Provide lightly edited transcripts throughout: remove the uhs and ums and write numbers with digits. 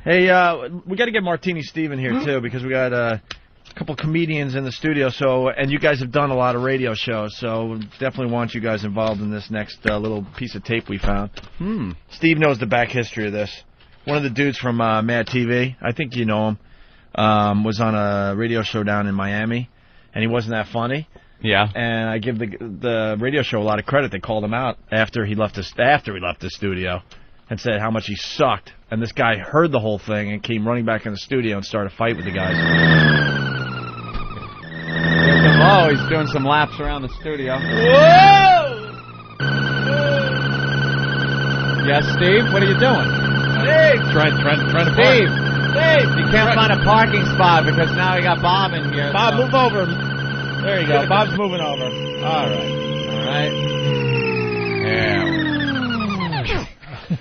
Hey, we got to get Martini Steve in here, too, because we got a couple comedians in the studio, and you guys have done a lot of radio shows, so definitely want you guys involved in this next little piece of tape we found. Steve knows the back history of this. One of the dudes from Mad TV, I think you know him, was on a radio show down in Miami, and he wasn't that funny. Yeah. And I give the radio show a lot of credit. They called him out after he left the studio and said how much he sucked. And this guy heard the whole thing and came running back in the studio and started a fight with the guys. Oh, he's doing some laps around the studio. Whoa! Yes, Steve? What are you doing? Steve! Trying to park. Steve! You can't find a parking spot because now we got Bob in here. Bob, move over. There you go. Bob's moving over. All right. Yeah.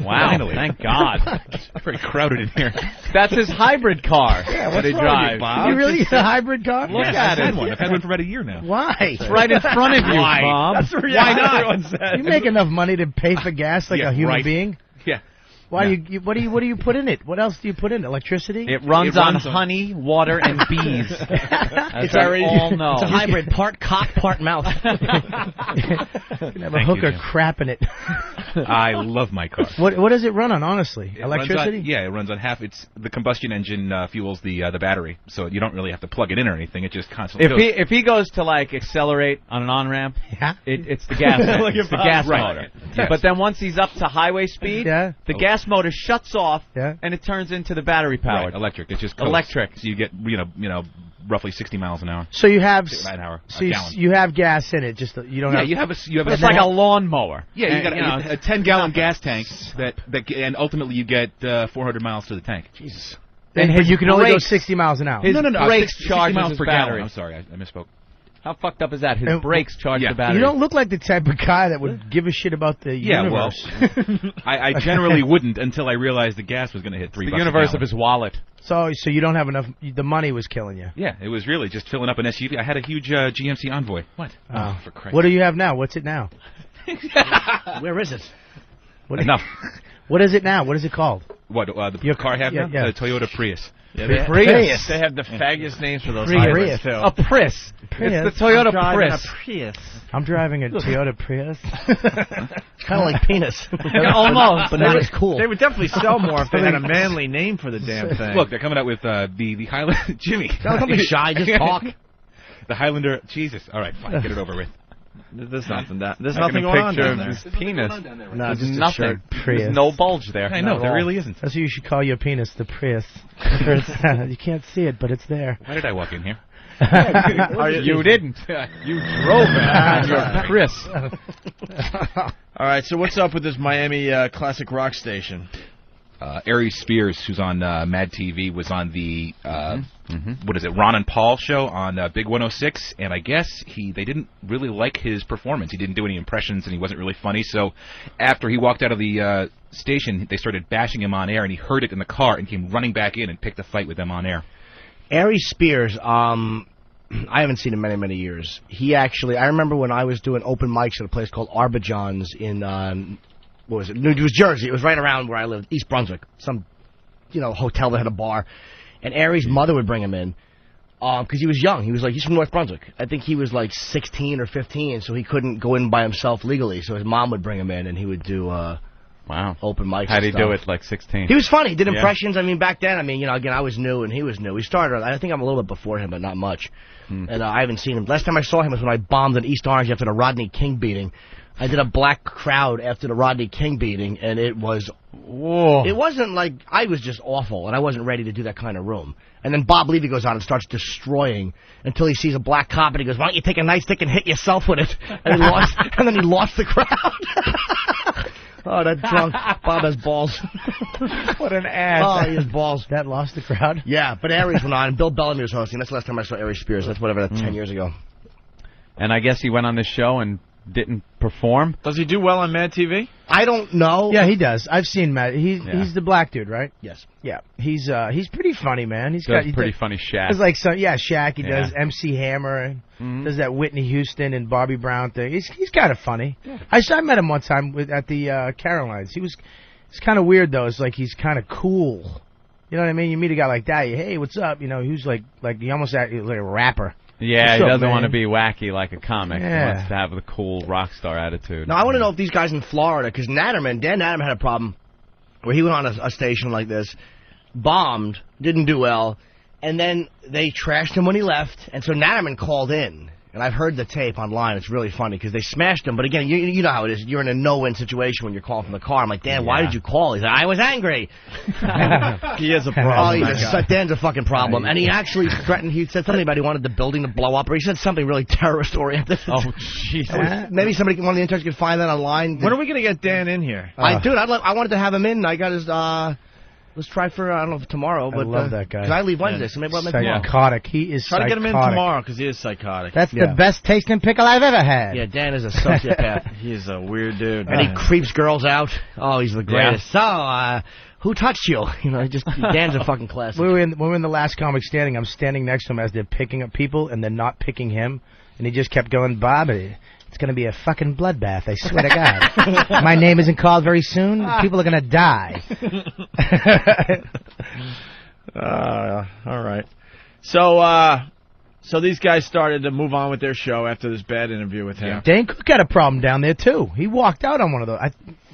Wow, finally. Thank God. It's very crowded in here. That's his hybrid car that he drives. Bob? You really use a hybrid car? Look at it. I've had one for about a year now. Why? It's right in front of you, Why? Bob. That's the reaction everyone says. You make enough money to pay for gas like a human being? Yeah. Why do you? What do you put in it? What else do you put in? Electricity? It runs on honey, water, and bees. It's all know. It's a hybrid, part cock, part mouth. You can have a hooker crap in it. I love my car. What does it run on, honestly? Electricity? It runs on half. It's the combustion engine fuels the battery, so you don't really have to plug it in or anything. It just constantly goes. If he goes to like accelerate on an on-ramp, it's the gas. It's the gas motor. Yes. But then once he's up to highway speed, the gas motor shuts off, and it turns into the battery powered. Right, electric. It just coats. Electric. So you get roughly 60 miles an hour. So you have gallon. you have gas in it. Just you don't have. You have it's like a lawnmower. Yeah, you got a 10-gallon gas tank and ultimately you get 400 miles to the tank. Jesus. But you can only go 60 miles an hour. His brakes 60 charge miles his per battery. gallon. I'm sorry, I misspoke. How fucked up is that? His brakes charge the battery. You don't look like the type of guy that would give a shit about the universe. Well, I generally wouldn't until I realized the gas was going to hit $3 the universe of his wallet. So you don't have enough. The money was killing you. Yeah, it was really just filling up an SUV. I had a huge GMC Envoy. What? Oh, for Christ. What do you have now? What's it now? Where is it? Enough. What is it now? What is it called? What, your car I have now? Yeah. The Toyota Prius. Yeah, Prius. They have the faggiest names for those Prius. hybrids, too. A Prius. It's the Toyota Prius. I'm driving a Toyota Prius. It's kind of like penis. Almost. But not as cool. They would definitely sell more if they had a manly name for the damn thing. Look, they're coming out with the Highlander. Jimmy. Don't be shy. Just talk. The Highlander. Jesus. All right, fine. Get it over with. There's nothing going on down there. His penis. No, There's just nothing. Prius. There's no bulge there. I know, there really isn't. That's what you should call your penis, the Prius. You can't see it, but it's there. Why did I walk in here? You didn't. You drove it on your Prius. All right, so what's up with this Miami classic rock station? Aries Spears, who's on Mad TV, was on the what is it, Ron and Paul show on Big 106, and I guess they didn't really like his performance. He didn't do any impressions, and he wasn't really funny. So after he walked out of the station, they started bashing him on air, and he heard it in the car and came running back in and picked a fight with them on air. Aries Spears, I haven't seen him many, many years. I remember when I was doing open mics at a place called Arbajohn's in what was it? New Jersey. It was right around where I lived, East Brunswick. Some, hotel that had a bar. And Aries' mother would bring him in because he was young. He's from North Brunswick. I think he was like 16 or 15, so he couldn't go in by himself legally. So his mom would bring him in, and he would do open mics. How'd he do it, like 16? He was funny. He did impressions. I mean, back then, again, I was new, and he was new. We started, I think I'm a little bit before him, but not much. And I haven't seen him. Last time I saw him was when I bombed in East Orange after the Rodney King beating. I did a black crowd after the Rodney King beating, and it was... Whoa. It wasn't like... I was just awful, and I wasn't ready to do that kind of room. And then Bob Levy goes on and starts destroying until he sees a black cop, and he goes, why don't you take a nightstick and hit yourself with it? And then he lost the crowd. Oh, that drunk. Bob has balls. What an ass. Oh, he has balls. That lost the crowd? Yeah, but Aries went on, and Bill Bellamy was hosting. That's the last time I saw Aries Spears. That's 10 years ago. And I guess he went on this show and didn't perform. Does he do well on Mad TV? I don't know. Yeah, he does. I've seen Matt. He's the black dude, right? Yes. Yeah. He's pretty funny, man. He does pretty funny Shaq. It's like Shaq. He does MC Hammer. Does that Whitney Houston and Bobby Brown thing. He's kind of funny. Yeah. I met him one time at the Carolines. It's kind of weird though. It's like he's kind of cool. You know what I mean? You meet a guy like that, hey, what's up? You know, who's like he almost like a rapper. Yeah, What's he up, doesn't man? want to be wacky like a comic. Yeah. He wants to have the cool rock star attitude. Now, I want to know if these guys in Florida, because Dan Natterman had a problem where he went on a station like this, bombed, didn't do well, and then they trashed him when he left, and so Natterman called in. And I've heard the tape online. It's really funny because they smashed him. But again, you know how it is. You're in a no-win situation when you're calling from the car. I'm like, Dan, why did you call? He's like, I was angry. He is a problem. Dan's a fucking problem. And he actually threatened. He said something about he wanted the building to blow up, or he said something really terrorist-oriented. Oh, Jesus. Maybe one of the interns could find that online. When are we going to get Dan in here? I wanted to have him in. I got his. Let's try for, I don't know if tomorrow, but... I love that guy. Because I leave Wednesday, so maybe we'll make tomorrow. Psychotic. He is Try to psychotic. get him in tomorrow, because he is psychotic. That's the best tasting pickle I've ever had. Yeah, Dan is a sociopath. He is a weird dude. And he creeps girls out. Oh, he's the greatest. Yeah. So, who touched you? You know, Dan's a fucking classic. When we were in the last comic standing, I'm standing next to him as they're picking up people, and they're not picking him. And he just kept going, Bobby, it's going to be a fucking bloodbath, I swear to God. My name isn't called very soon. People are going to die. All right. So these guys started to move on with their show after this bad interview with him. Yeah. Dane Cook had a problem down there, too. He walked out on one of those.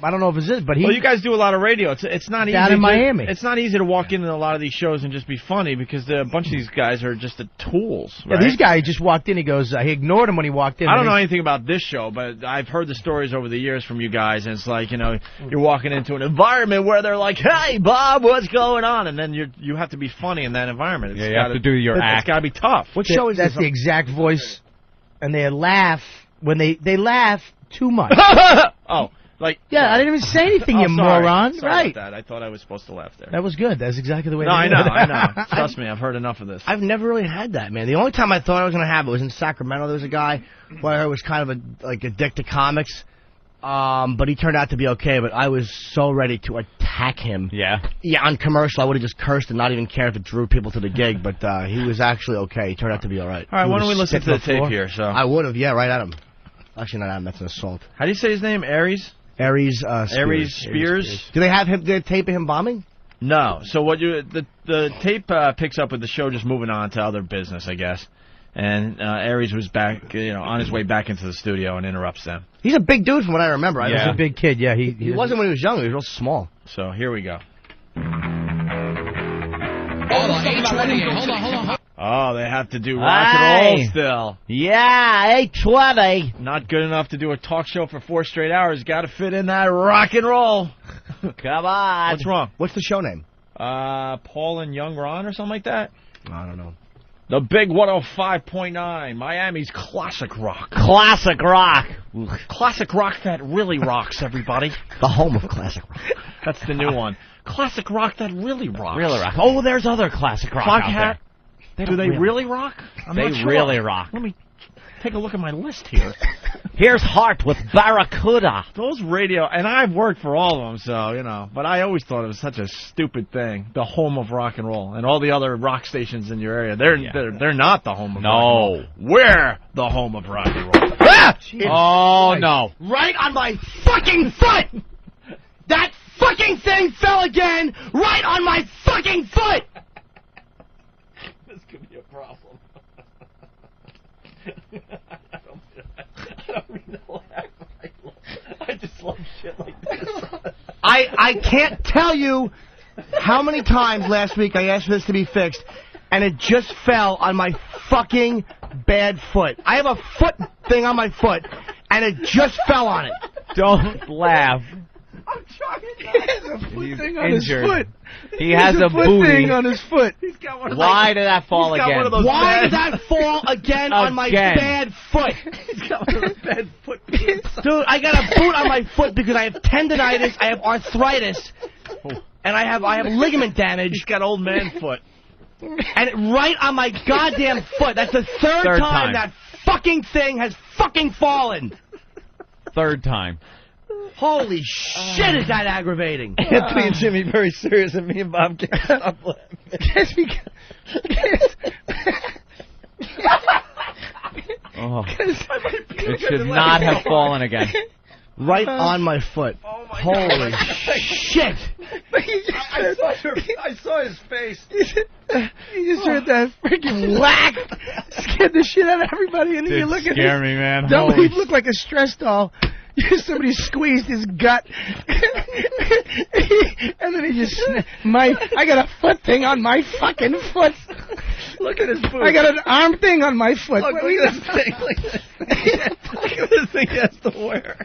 I don't know if it's this, but he... Well, you guys do a lot of radio. It's not easy. Down in Miami. It's not easy to walk into a lot of these shows and just be funny because a bunch of these guys are just the tools, right? Yeah, these guys just walked in. He goes, he ignored him when he walked in. I don't know anything about this show, but I've heard the stories over the years from you guys, and it's like, you know, you're walking into an environment where they're like, hey, Bob, what's going on? And then you have to be funny in that environment. You have to do your act. It's got to be tough. What show is That's this? the exact voice, and they laugh when they laugh too much. Oh. Like, yeah, I didn't even say anything, you moron. Sorry right. about that. I thought I was supposed to laugh there. That was good. That's exactly the way No, they I do know, it. I know. Trust me, I've heard enough of this. I've never really had that, man. The only time I thought I was going to have it was in Sacramento. There was a guy where I was kind of a dick to comics, but he turned out to be okay, but I was so ready to attack him. Yeah. Yeah, on commercial, I would have just cursed and not even cared if it drew people to the gig, but he was actually okay. He turned out to be all right. All right, why don't we listen to the spitting tape the floor? here? So I would have, yeah, right at him. Actually, not at him. That's an assault. how do you say his name? Aries? Aries Spears. Aries Spears? Do they have him? Did they tape of him bombing? No. So what the tape picks up with the show just moving on to other business, I guess. And Aries was back, on his way back into the studio and interrupts them. He's a big dude from what I remember. Yeah. He was a big kid, yeah. He wasn't when he was young. He was real small. So here we go. Oh, they have to do rock and roll still. Yeah, 820. Not good enough to do a talk show for 4 straight hours. Got to fit in that rock and roll. Come on. What's wrong? What's the show name? Paul and Young Ron or something like that? I don't know. The Big 105.9, Miami's classic rock. Classic rock. Classic rock that really rocks, everybody. The home of classic rock. That's the new one. Classic rock that really rocks. Really rock. Oh, there's other classic rock Clock out Hat. there. Do they really rock? I'm They not sure. really rock. Let me take a look at my list here. Here's Heart with Barracuda. Those radio, and I've worked for all of them, so, but I always thought it was such a stupid thing. The home of rock and roll. And all the other rock stations in your area, they're not the home of rock and roll. We're the home of rock and roll. Ah! Oh, no. Right on my fucking foot! That fucking thing fell again right on my fucking foot! This could be a problem. I don't mean to laugh. I just love shit like this. I can't tell you how many times last week I asked for this to be fixed, and it just fell on my fucking bad foot. I have a foot thing on my foot, and it just fell on it. Don't laugh. I'm trying He has a foot thing on his foot. He has a foot booty. thing on his foot. He's got one of Why did that fall He's got again? one of those Why bad- did that fall again on my Again. bad foot? He's got one of those bad foot boots. Dude, I got a boot on my foot because I have tendonitis, I have arthritis, and I have ligament damage. He's got old man foot. And right on my goddamn foot. That's the third Third time time. that fucking thing has fucking fallen. Third time. Holy shit, is that aggravating? Anthony and Jimmy very serious, and me and Bob can't stop laughing. Yes, we Oh. It should not have fallen again. Right on my foot. Oh my Holy God. shit. I saw his face. You just heard that freaking whack. Scared the shit out of everybody. And then you look at scare me, man. He looked like a stress doll. Somebody squeezed his gut. And then he just... I got a foot thing on my fucking foot. Look at his foot. I got an arm thing on my foot. Look at this thing. Look at this thing he has to wear.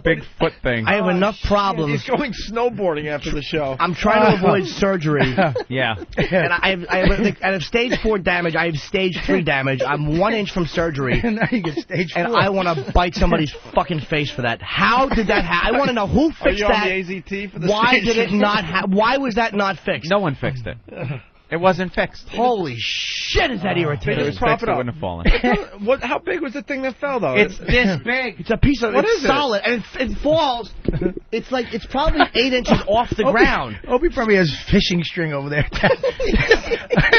Big foot thing. I have enough problems. He's going snowboarding after the show. I'm trying to avoid surgery. Yeah. And I have stage 4 damage. I have stage 3 damage. I'm 1 inch from surgery. And now you get stage 4. And I want to bite somebody's fucking face for that. How did that happen? I want to know who fixed Are you that. on the AZT for the Why stage? did it not? Why was that not fixed? No one fixed it. It wasn't fixed. Holy shit! Is that If irritating? it was fixed, it wouldn't have fallen. How big was the thing that fell, though? It's this big. It's a piece of. What it's is it? solid, and it falls. It's probably 8 inches off the ground. Opie probably has fishing string over there.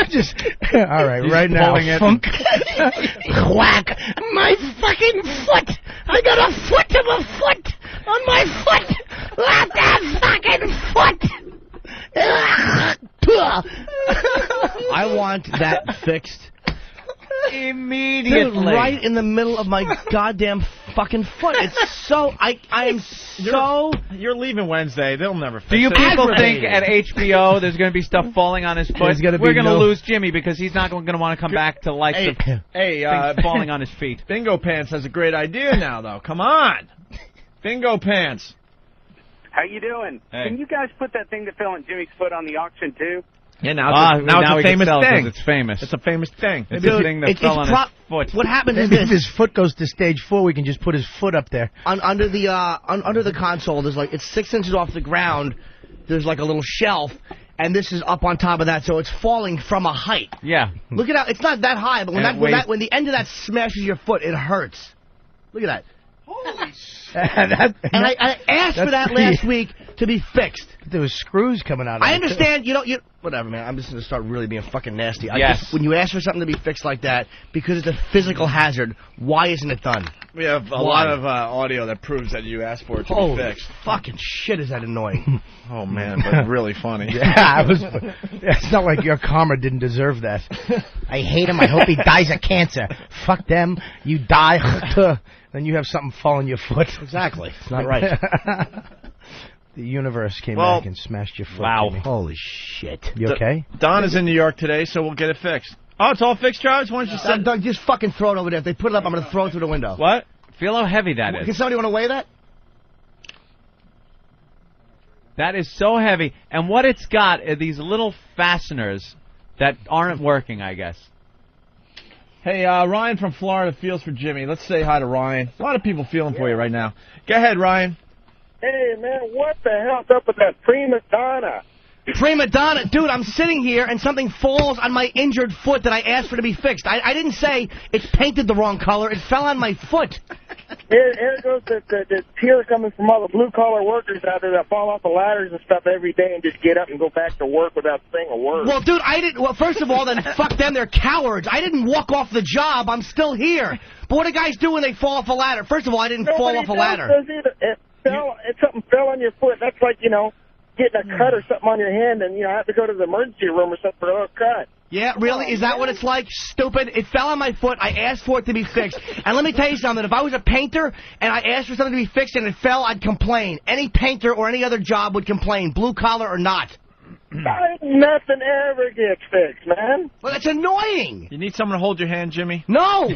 Just all right, right now. Funk. Whack! My fucking foot! I got a foot of a foot on my foot. Let that fucking foot. I want that fixed Immediately. right in the middle of my goddamn fucking foot. It's so I am so. You're leaving Wednesday. They'll never fix it. Do you people Aggravating. think at HBO there's going to be stuff falling on his foot? There's gonna be We're going to no- lose Jimmy because he's not going to want to come back to life. Hey, Things falling on his feet. Bingo Pants has a great idea now, though. Come on. Bingo Pants. How you doing? Hey. Can you guys put that thing that fell on Jimmy's foot on the auction too? Yeah, now it's a famous thing. It's famous. It's a famous thing. It's a thing that fell on his foot. What happens is Maybe if this. his foot goes to stage 4, we can just put his foot up there. Under the console, there's it's 6 inches off the ground. There's like a little shelf, and this is up on top of that, so it's falling from a height. Yeah. Look at how it's not that high, but when the end of that smashes your foot, it hurts. Look at that. Holy And I asked for that last week to be fixed. There was screws coming out of it. I understand, whatever, man. I'm just going to start really being fucking nasty. Yes. When you ask for something to be fixed like that, because it's a physical hazard, why isn't it done? We have a lot of audio that proves that you asked for it to be fixed. Fucking shit, is that annoying? Oh, man, but really funny. Yeah, it's not like your karma didn't deserve that. I hate him. I hope he dies of cancer. Fuck them. You die. Then you have something fall on your foot. Exactly. It's not right. The universe came back and smashed your foot. Wow. Jimmy. Holy shit. You okay? Don is in New York today, so we'll get it fixed. Oh, it's all fixed, Travis? Why don't you send... Doug, just fucking throw it over there. If they put it up, I'm going to throw it through the window. What? Feel how heavy that Can is. somebody want to weigh that? That is so heavy. And what it's got are these little fasteners that aren't working, I guess. Hey, Ryan from Florida feels for Jimmy. Let's say hi to Ryan. A lot of people feeling for you right now. Go ahead, Ryan. Hey man, what the hell's up with that prima donna? Prima donna. Dude, I'm sitting here and something falls on my injured foot that I asked for to be fixed. I didn't say it's painted the wrong color. It fell on my foot. Here goes the tears coming from all the blue-collar workers out there that fall off the ladders and stuff every day and just get up and go back to work without saying a word. Well, dude, well, first of all, then fuck them. They're cowards. I didn't walk off the job. I'm still here. But what do guys do when they fall off a ladder? First of all, I didn't fall off a ladder. Something fell on your foot. That's like, getting a cut or something on your hand and, have to go to the emergency room or something for a cut. Yeah, really? Is that what it's like? Stupid. It fell on my foot. I asked for it to be fixed. And let me tell you something. If I was a painter and I asked for something to be fixed and it fell, I'd complain. Any painter or any other job would complain, blue collar or not. Nothing ever gets fixed, man. Well, that's annoying. You need someone to hold your hand, Jimmy? No.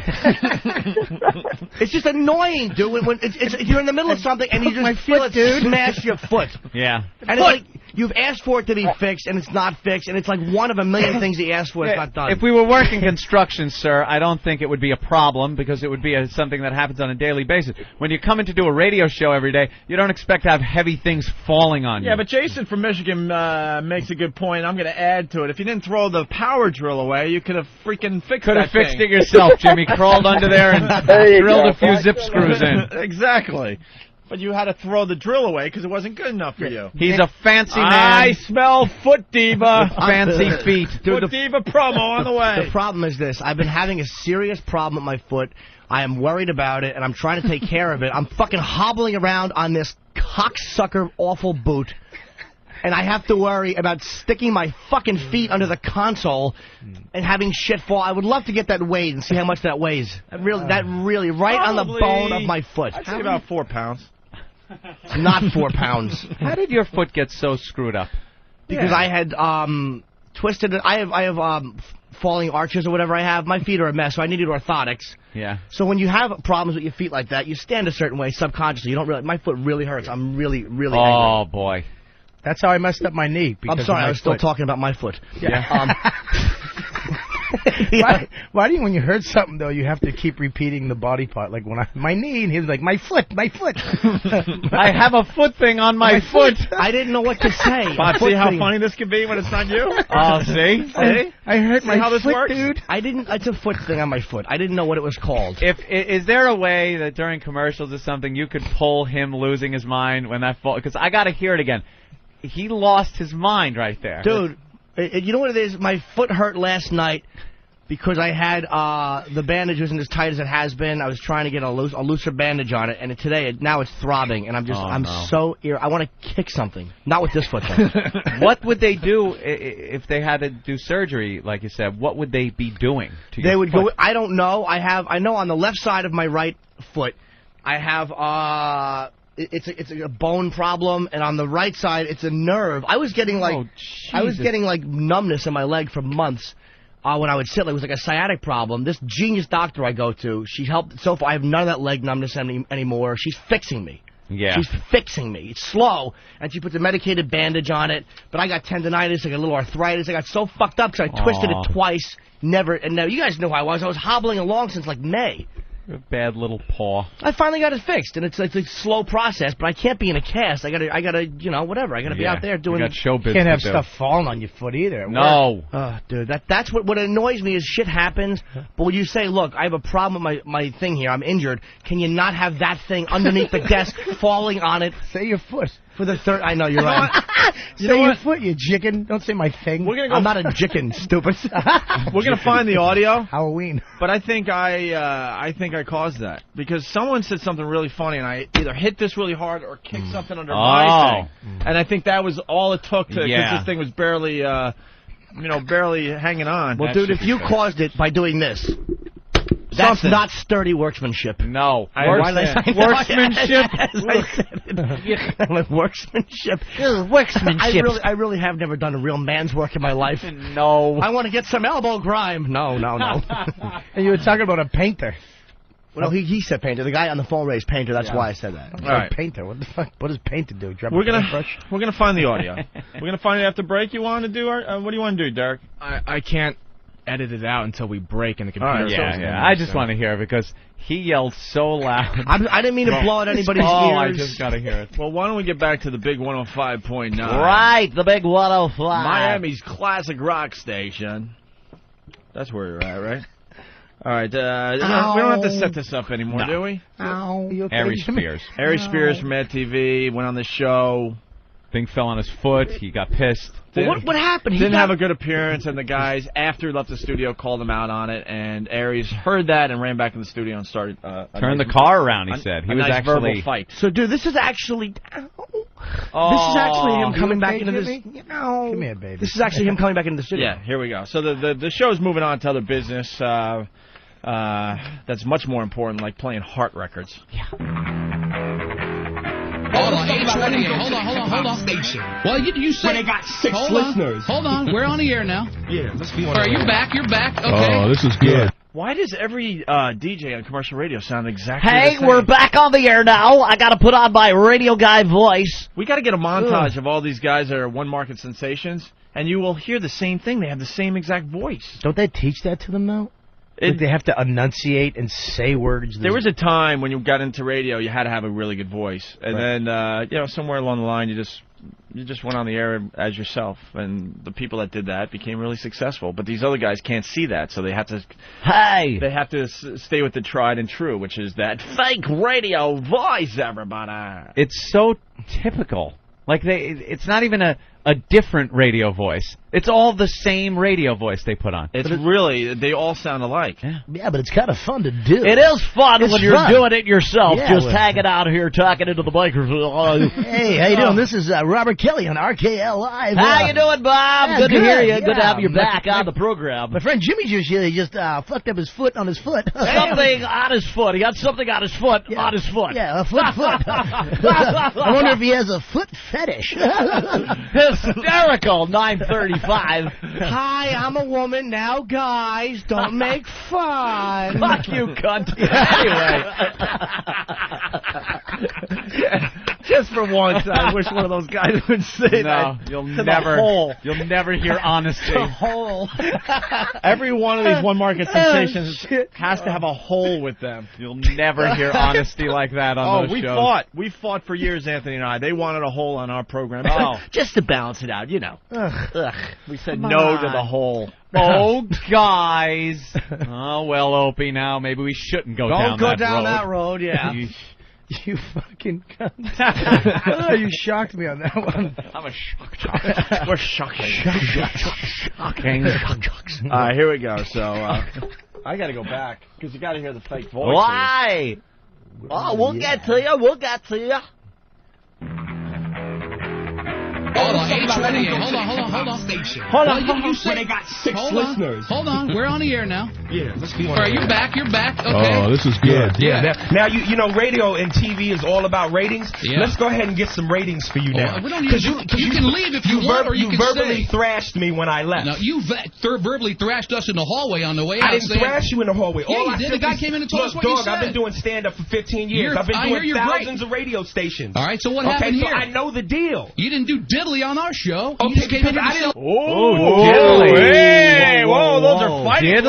It's just annoying, dude. When you're in the middle of something and you just feel it smash your foot. Yeah. And it's like you've asked for it to be fixed and it's not fixed, and it's like one of a million things that you asked for, it's not done. If we were working construction, sir, I don't think it would be a problem because it would be something that happens on a daily basis. When you come in to do a radio show every day, you don't expect to have heavy things falling on you. Yeah, but Jason from Michigan makes a good point. I'm going to add to it. If you didn't throw the power drill away, you could have freaking fixed Could have that fixed thing. it yourself, Jimmy. Crawled under there and drilled a few zip screws in. Exactly. But you had to throw the drill away because it wasn't good enough for you. He's a fancy man. I smell Foot Diva. Fancy feet. Foot Diva promo on the way. The problem is this. I've been having a serious problem with my foot. I am worried about it, and I'm trying to take care of it. I'm fucking hobbling around on this cocksucker awful boot. and I have to worry about sticking my fucking feet under the console and having shit fall. I would love to get that weighed and see how much that weighs. That really, right on the bone of my foot. I'd say about 4 pounds. It's not 4 pounds. How did your foot get so screwed up? Because I had twisted it. I have falling arches or whatever I have. My feet are a mess, so I needed orthotics. Yeah. So when you have problems with your feet like that, you stand a certain way subconsciously. You don't really. My foot really hurts. I'm really angry. Oh boy. That's how I messed up my knee. I'm sorry, I was still talking about my foot. Yeah. Why do you, when you hurt something though, you have to keep repeating the body part? Like when my knee, and he was like, my foot. I have a foot thing on my foot. I didn't know what to say. Bob, see how funny this could be when it's not you? Oh, see? I hurt my how this foot, works? dude. It's a foot thing on my foot. I didn't know what it was called. Is there a way that during commercials or something you could pull him losing his mind when that fall? Because I got to hear it again. He lost his mind right there. Dude, you know what it is? My foot hurt last night because I had the bandage wasn't as tight as it has been. I was trying to get a looser bandage on it, and now it's throbbing, and I'm so I want to kick something. Not with this foot, though. What would they do if they had to do surgery, like you said? What would they be doing to your They would foot? go. I don't know. I know on the left side of my right foot, I have it's a bone problem, and on the right side it's a nerve. I was getting like numbness in my leg for months when I would sit. It was like a sciatic problem. This genius doctor I go to, she helped. So far, I have none of that leg numbness anymore. She's fixing me. Yeah. She's fixing me. It's slow, and she puts a medicated bandage on it. But I got tendonitis, I got a little arthritis. I got so fucked up because I twisted it twice. Never. You guys know how I was. I was hobbling along since like May. You're a bad little paw. I finally got it fixed, and it's a slow process. But I can't be in a cast. I gotta, whatever. I gotta be out there doing. You got showbiz. Can't have to do. stuff falling on your foot either. No. Dude, that's what annoys me is shit happens. But when you say, look, I have a problem with my thing here. I'm injured. Can you not have that thing underneath the desk falling on it? Say your foot. For the third, I know you're right. Say your foot, you chicken. Don't say my thing. I'm not a chicken, stupid. We're gonna find the audio. Halloween. But I think I caused that because someone said something really funny, and I either hit this really hard or kicked something under my thing. And I think that was all it took to because this thing was barely hanging on. Well, dude, if you caused it by doing this. That's not sturdy workmanship. No. Workmanship. Workmanship. Workmanship. I really have never done a real man's work in my life. No. I want to get some elbow grime. No. And you were talking about a painter. Well, he said painter. The guy on the phone raised painter. That's why I said that. All right. Painter. What the fuck? What does painter do? We're gonna find the audio. We're gonna find it after break. You want to do what do you want to do, Derek? I can't edit it out until we break and the computer. I just want to hear it because he yelled so loud. I didn't mean to blow out anybody's ears. I just got to hear it. Well, why don't we get back to the big 105.9? Right, the big 105. Miami's classic rock station. That's where you're at, right? All right. We don't have to set this up anymore, do we? Aries Spears. Aries Spears from Mad TV went on the show. Thing fell on his foot. He got pissed. Well, what happened? Didn't have a good appearance, and the guys, after he left the studio, called him out on it, and Aries heard that and ran back in the studio and started... Turned the car around, he said. He was nice actually... verbal fight. So, dude, this is actually... This is actually him coming back into this... Come here, baby. This is actually him coming back into the studio. Yeah, here we go. So the show's moving on to other business that's much more important, like playing Heart records. Yeah. Hold on. Station. Well, you said... When they got 6 listeners. Hold on. We're on the air now. Yeah, let's be on Are you back? You're back. Okay. Oh, this is good. Why does every DJ on commercial radio sound exactly the Hey, same? we're back on the air now. I got to put on my radio guy voice. We got to get a montage of all these guys that are one-market sensations, and you will hear the same thing. They have the same exact voice. Don't they teach that to them, though? Like they have to enunciate and say words. There was a time when you got into radio, you had to have a really good voice, and then somewhere along the line, you just went on the air as yourself, and the people that did that became really successful. But these other guys can't see that, so they have to. Hey, they have to stay with the tried and true, which is that fake radio voice. Everybody, it's so typical. Like it's not even a a different radio voice. It's all the same radio voice they put on. It's really, they all sound alike. Yeah, but it's kind of fun to do. It is fun It's when you're fun. doing it yourself, Yeah, just well- hanging out here talking into the microphone. Hey, how you doing? This is Robert Kelly on RKL Live. How you doing, Bob? Yeah, good to hear you. yeah. Good to have you My- back on the program. My friend Jimmy just fucked up his foot on his foot. Something on his foot. He got something on his foot. On his foot. Yeah, a foot. I wonder if he has a foot fetish. Hysterical. 9:35. Hi, I'm a woman now, guys. Don't make fun. Fuck you, cunt. Just for once, I wish one of those guys would say No, that. you'll to the never, hole. you'll never hear honesty. Hole. Every one of these one market sensations has to have a hole with them. You'll never hear honesty like that on those shows. We fought for years, Anthony and I. They wanted a hole on our program. Oh. Just to balance it out, you know. Ugh. We said no to the hole. Oh, guys. Oh, well, Opie, now maybe we shouldn't go down Don't go that down road. that road, yeah. You fucking cunt. Oh, you shocked me on that one. I'm a shock. We're shocking. Shocking. All right, here we go. So I got to go back because you got to hear the fake voices. Why? Oh, we'll get to you. We'll get to you. Hold on, 828. Hold on. Hold on. Well, you say they got 6 hold listeners. Hold on, we're on the air now. Yeah, let's be All right, you're back. Okay. Oh, this is good. Yeah. Now you know radio and TV is all about ratings. Yeah. Let's go ahead and get some ratings for you now. We don't need to. You can leave if you want, or you can verbally stay. thrashed me when I left. No, you verbally thrashed us in the hallway on the way out. I didn't saying- thrash you in the hallway. Yeah, All you I did. The simply- guy came in and told us Look, what you dog, I've said. been doing stand-up for 15 years. I've been I hear doing you're great. thousands of radio stations. All right, so what Okay, happened so here? I know the deal. You didn't do diddly on our show. You Okay, just came in because here I to didn't- sell- Hey, whoa, those are fighting Diddly.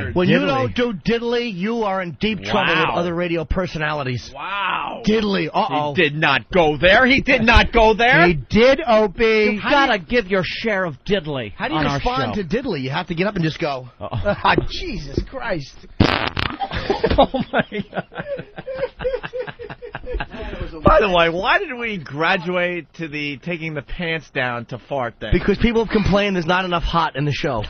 words. When you Diddly. don't do diddly, you are in deep trouble with Wow. other radio personalities. Wow. Diddly, He did not go there. He did not go there. He did, Opie. You gotta give your share of diddly How do you on our respond show. to diddly? You have to get up and just go. Ah, Jesus Christ. Oh my God. By the way, why did we graduate to the taking the pants down to fart thing? Because people have complained there's not enough hot in the show.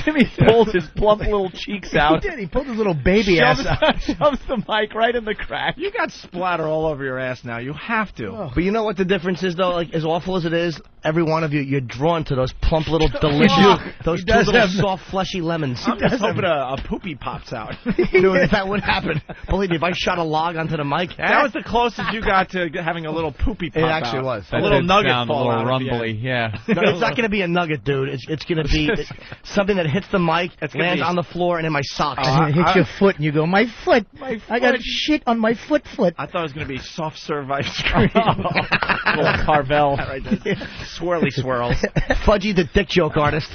Jimmy pulls his plump little cheeks out. He did. He pulled his little baby ass out. Shoves the mic right in the crack. You got splatter all over your ass now. You have to. But you know what the difference is, though? Like, as awful as it is, every one of you, you're drawn to those plump little delicious, those He two does little have- soft, fleshy lemons. I'm just hoping a poopy pops out. Dude, if that would happen, believe me, if I shot a log onto the mic, That was the closest you got to having a little poopy pop It actually out. was. A little did nugget sound fall a little out at the rumbly, end. yeah. No, it's not going to be a nugget, dude. It's going to be something that hits the mic, It's gonna lands be- on the floor, and in my socks. And it hits your foot, and you go, my foot. I got shit on my foot. I thought it was going to be soft serve ice cream. Little Carvel. Right there. Swirly swirls. Fudgy the dick joke artist.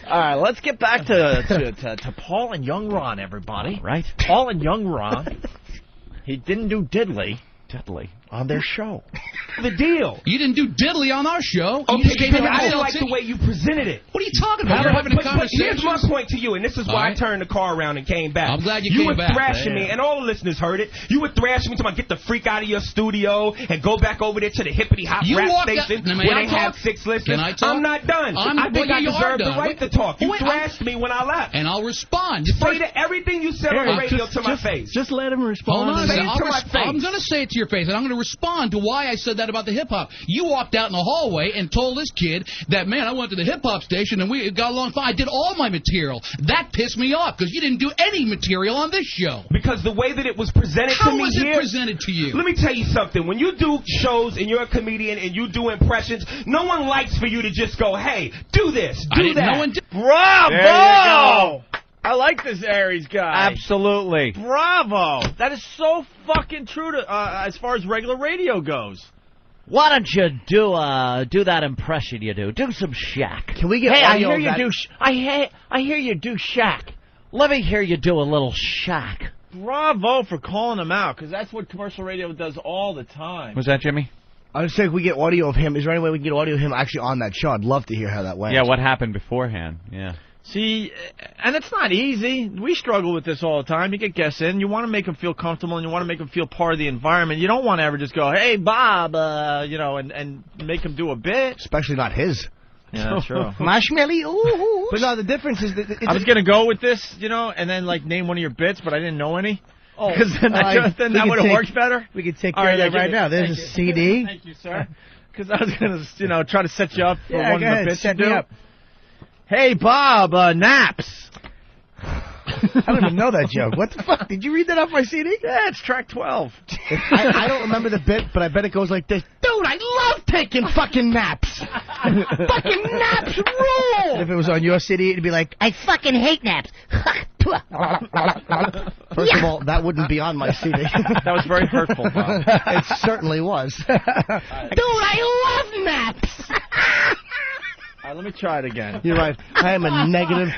All right, let's get back to Paul and Young Ron, everybody. Right? Paul and Young Ron. He didn't do diddly Diddly. on their show. The deal. You didn't do diddly on our show. Okay, You just came in because here I to didn't sell like the tickets. way you presented it. What are you talking about? We're having a But conversation. here's my point to you, and this is why All I right. turned the car around and came back. I'm glad you You came were back. thrashing me, and all the listeners heard it. You were thrashing me to get the freak out of your studio and go back over there to the hippity hop You rap walked out- station Now, may where I they have talk? 6 listeners. Can I talk? I'm not done. I think well, I you are deserve the done. right to talk. You Wait, thrashed me when I left. And I'll respond. Say to everything you said on the radio to my face. Just let him respond. Hold on a Say second. it to my face. I'm going to say it to your face, and I'm going to respond to why I said that about the hip-hop. You walked out in the hallway and told this kid that, man, I went to the hip-hop station, and we got along fine. I did all my material. That pissed me off, because you didn't do any material on this show. Because the way that it was presented How to me was it here, presented to you? let me tell you something. When you do shows and you're a comedian and you do impressions, no one likes for you to just go, hey, do this, I do didn't that. know and did. Bravo! There you go. I like this Aries guy. Absolutely. Bravo! That is so fucking true to as far as regular radio goes. Why don't you do that impression you do? Do some Shaq. Can we get Hey, I audio hear of you that? do. I hear you do Shaq. Let me hear you do a little Shaq. Bravo for calling him out, because that's what commercial radio does all the time. Was that Jimmy? I was saying, we get audio of him. Is there any way we can get audio of him actually on that show? I'd love to hear how that went. Yeah, what happened beforehand? Yeah. See, and it's not easy. We struggle with this all the time. You get guests in, you want to make them feel comfortable, and you want to make them feel part of the environment. You don't want to ever just go, hey, Bob, and make them do a bit. Especially not his. Yeah, that's true. Marshmallow, ooh. But no, the difference is that I was going to go with this, and then, name one of your bits, but I didn't know any. Oh, because then that would have worked better. We could take care of that right now. There's a CD. Thank you, sir. Because I was going to, try to set you up for one of the bits set you me do. up. Hey, Bob, naps. I don't even know that joke. What the fuck? Did you read that off my CD? Yeah, it's track 12. I don't remember the bit, but I bet it goes like this. Dude, I love taking fucking naps. Fucking naps rule. And if it was on your CD, it'd be like, I fucking hate naps. First of all, that wouldn't be on my CD. That was very hurtful, Bob. It certainly was. Dude, I love naps. All right, let me try it again. You're right. I am a negative,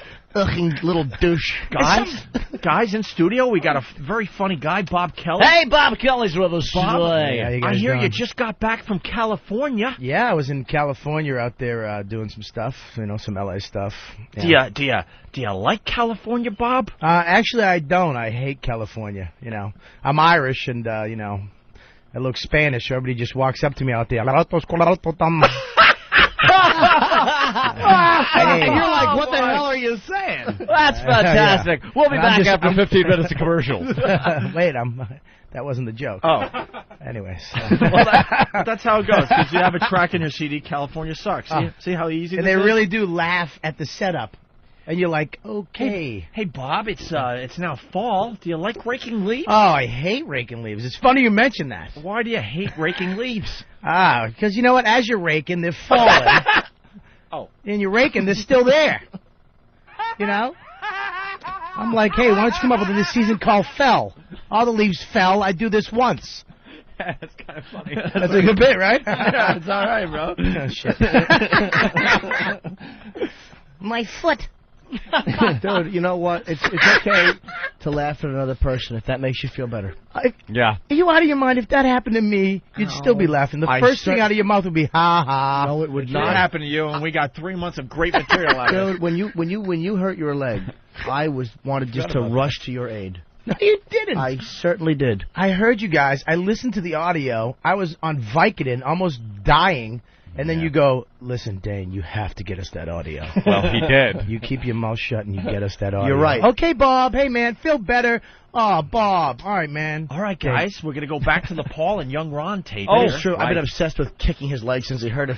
little douche. Guys in studio, we got a very funny guy, Bob Kelly. Hey, Bob Kelly's with us Bob, today. I hear you just got back from California. Yeah, I was in California out there doing some stuff, some LA stuff. Yeah. Do you like California, Bob? Actually, I don't. I hate California. I'm Irish, and I look Spanish. So everybody just walks up to me out there. And you're like, what the hell are you saying? That's fantastic. Yeah. We'll be back after 15 minutes of commercials. Wait, that wasn't the joke. Oh. Anyways. That's how it goes, because you have a track in your CD, California Sucks. See how easy and this they is? really do laugh at the setup. And you're like, okay. Hey, Bob, it's now fall. Do you like raking leaves? Oh, I hate raking leaves. It's funny you mention that. Why do you hate raking leaves? Because you know what? As you're raking, they're falling. Oh. And you're raking, they're still there. I'm like, hey, why don't you come up with this season called Fell? All the leaves fell. I do this once. That's kind of funny. That's a good bit, right? Yeah, it's all right, bro. Oh, shit. My foot. Dude, you know what? It's okay to laugh at another person if that makes you feel better. Yeah. Are you out of your mind? If that happened to me, you'd still be laughing. The first thing out of your mouth would be ha ha. No, it would Not not happen to you, and we got 3 months of great material out of it. Dude, when you hurt your leg, I wanted just to rush to your aid. No, you didn't. I certainly did. I heard you guys. I listened to the audio. I was on Vicodin, almost dying. And then you go, listen, Dane, you have to get us that audio. Well, he did. You keep your mouth shut and you get us that audio. You're right. Okay, Bob. Hey, man, feel better. Oh, Bob. All right, man. All right, guys, we're going to go back to the Paul and Young Ron tape. Oh, here. sure. I've been obsessed with kicking his leg since he heard it.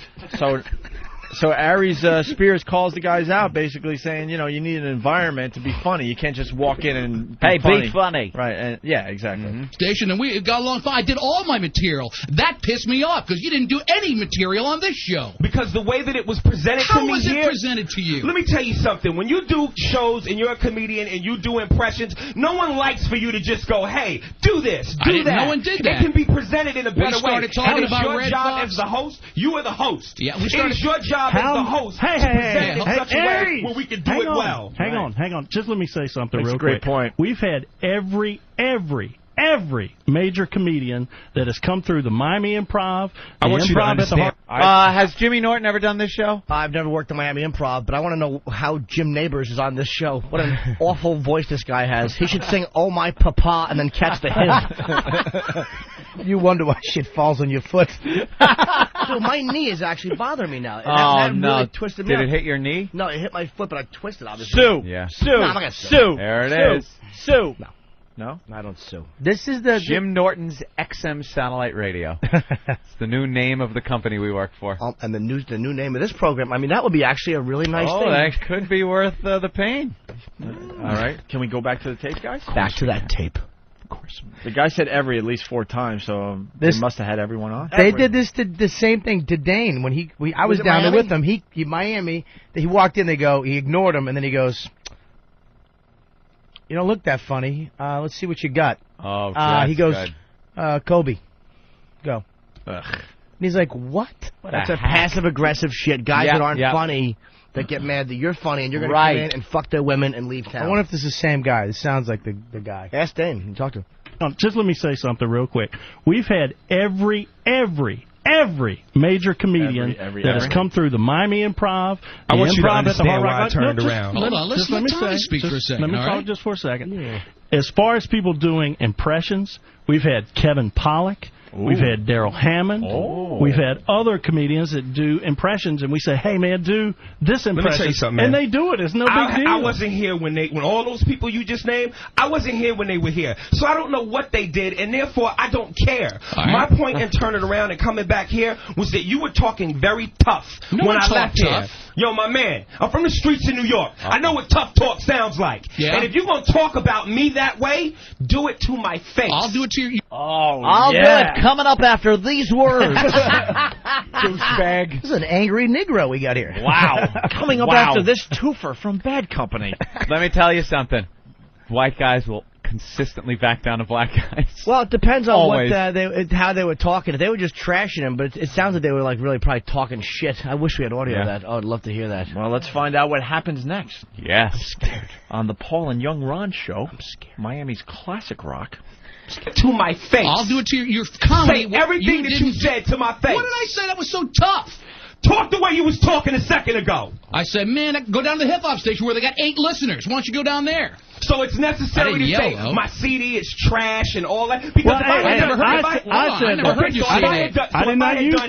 So Aries Spears calls the guys out, basically saying, you need an environment to be funny. You can't just walk in and be Be funny. Right, and yeah, exactly. Station, and we got along fine. I did all my material. That pissed me off because you didn't do any material on this show. Because the way that it was presented to me How was here, it presented to you? Let me tell you something. When you do shows and you're a comedian and you do impressions, no one likes for you to just go, hey, do this, I do didn't- that. no one did that. It can be presented in a better way. started talking And it's about your Red job Fox. as the host. You are the host. Yeah, we It started- is your job as the host to present it in such a way Aries, where we can do hang it on, well. Hang on. Just let me say something That's real a great quick. point. We've had every major comedian that has come through the Miami Improv, the I want you to Improv at the understand. Has Jimmy Norton ever done this show? I've never worked at Miami Improv, but I want to know how Jim Neighbors is on this show. What an awful voice this guy has. He should sing "Oh My Papa" and then catch the hymn. You wonder why shit falls on your foot. So my knee is actually bothering me now. That really twisted me Did up. it hit your knee? No, it hit my foot, but I twisted, obviously. Sue. Yeah. Sue. No, I'm not gonna sue. Sue. There it is. Sue. No, I don't sue. This is the Jim Norton's XM Satellite Radio. It's the new name of the company we work for. And the new name of this program, I mean, that would be actually a really nice thing. That could be worth the pain. All right. Can we go back to the tape, guys? Back to that tape. Of course. The guy said every at least 4 times, so they must have had everyone on. They did this to the same thing to Dane when I was down there with him. He Miami. He walked in. He ignored him, and then he goes, "You don't look that funny. Let's see what you got." Oh, that's he goes, good. "Kobe, go." Ugh. And he's like, "What?" That's a passive-aggressive shit. Guys that aren't funny that get mad that you're funny and you're going to come in and fuck their women and leave town. I wonder if this is the same guy. This sounds like the guy. Ask Dane. You talk to him. Just let me say something real quick. We've had every every major comedian that has come through the Miami Improv, the I want you to Improv at the understand Hard why I Rock. turned just around. Hold on, just let me Tommy say, speak for a second, Let me all talk right? just for a second. As far as people doing impressions, we've had Kevin Pollak. We've had Daryl Hammond. We've had other comedians that do impressions, and we say, "Hey, man, do this impression." Let me tell you something, man. And they do it. It's no big deal. I wasn't here when all those people you just named, I wasn't here when they were here. So I don't know what they did, and therefore I don't care. All right. My point in turning around and coming back here was that you were talking very tough No when one I left talked here. tough. Yo, my man, I'm from the streets of New York. I know what tough talk sounds like. Yeah. And if you're going to talk about me that way, do it to my face. I'll do it to you. I'll do it coming up after these words. Douchebag. This is an angry Negro we got here. Wow. Coming up Wow. after this twofer from Bad Company. Let me tell you something. White guys will consistently back down to black guys. Well, it depends on Always. how they were talking. If they were just trashing him, but it sounds like they were like really probably talking shit. I wish we had audio of that. Oh, I'd love to hear that. Well, let's find out what happens next Yes. on the Paul and Young Ron show. I'm scared. Miami's classic rock. To my face. I'll do it to your comedy. Say everything that you didn't- said to my face. What did I say that was so tough? Talk the way you was talking a second ago. I said, man, go down to the hip-hop station where they got 8 listeners. Why don't you go down there? So it's necessary I to didn't say yell, though. my CD is trash and all that? Because Well, if I had never heard I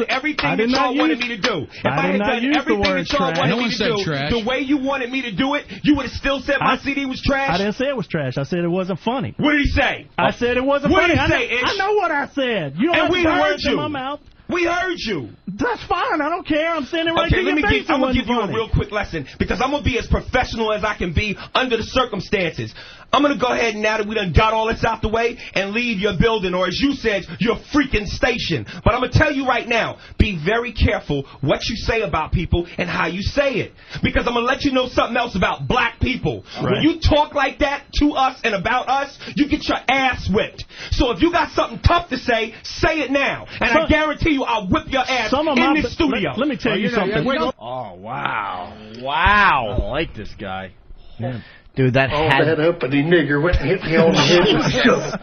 everything that y'all wanted me to do, if I had done everything that y'all wanted me to do, the way you wanted me to do it, you would have still said my CD was trash? I didn't say it was trash. I said it wasn't funny. What did he say? I said it wasn't What funny. did he say, Ish? I know what I said. You don't And have we to put heard words in you. my mouth. We heard you. That's fine. I don't care. I'm standing right Okay, to your face. I'm going to It give you a wasn't real funny. quick lesson because I'm going to be as professional as I can be under the circumstances. I'm going to go ahead, now that we done got all this out the way, and leave your building, or as you said, your freaking station. But I'm going to tell you right now, be very careful what you say about people and how you say it. Because I'm going to let you know something else about black people. Right. When you talk like that to us and about us, you get your ass whipped. So if you got something tough to say it now. And I guarantee you I'll whip your ass in this studio. Let me tell you something. Oh, wow. Wow. I like this guy. Yeah. Dude, that had... that uppity nigger went and hit me on the head.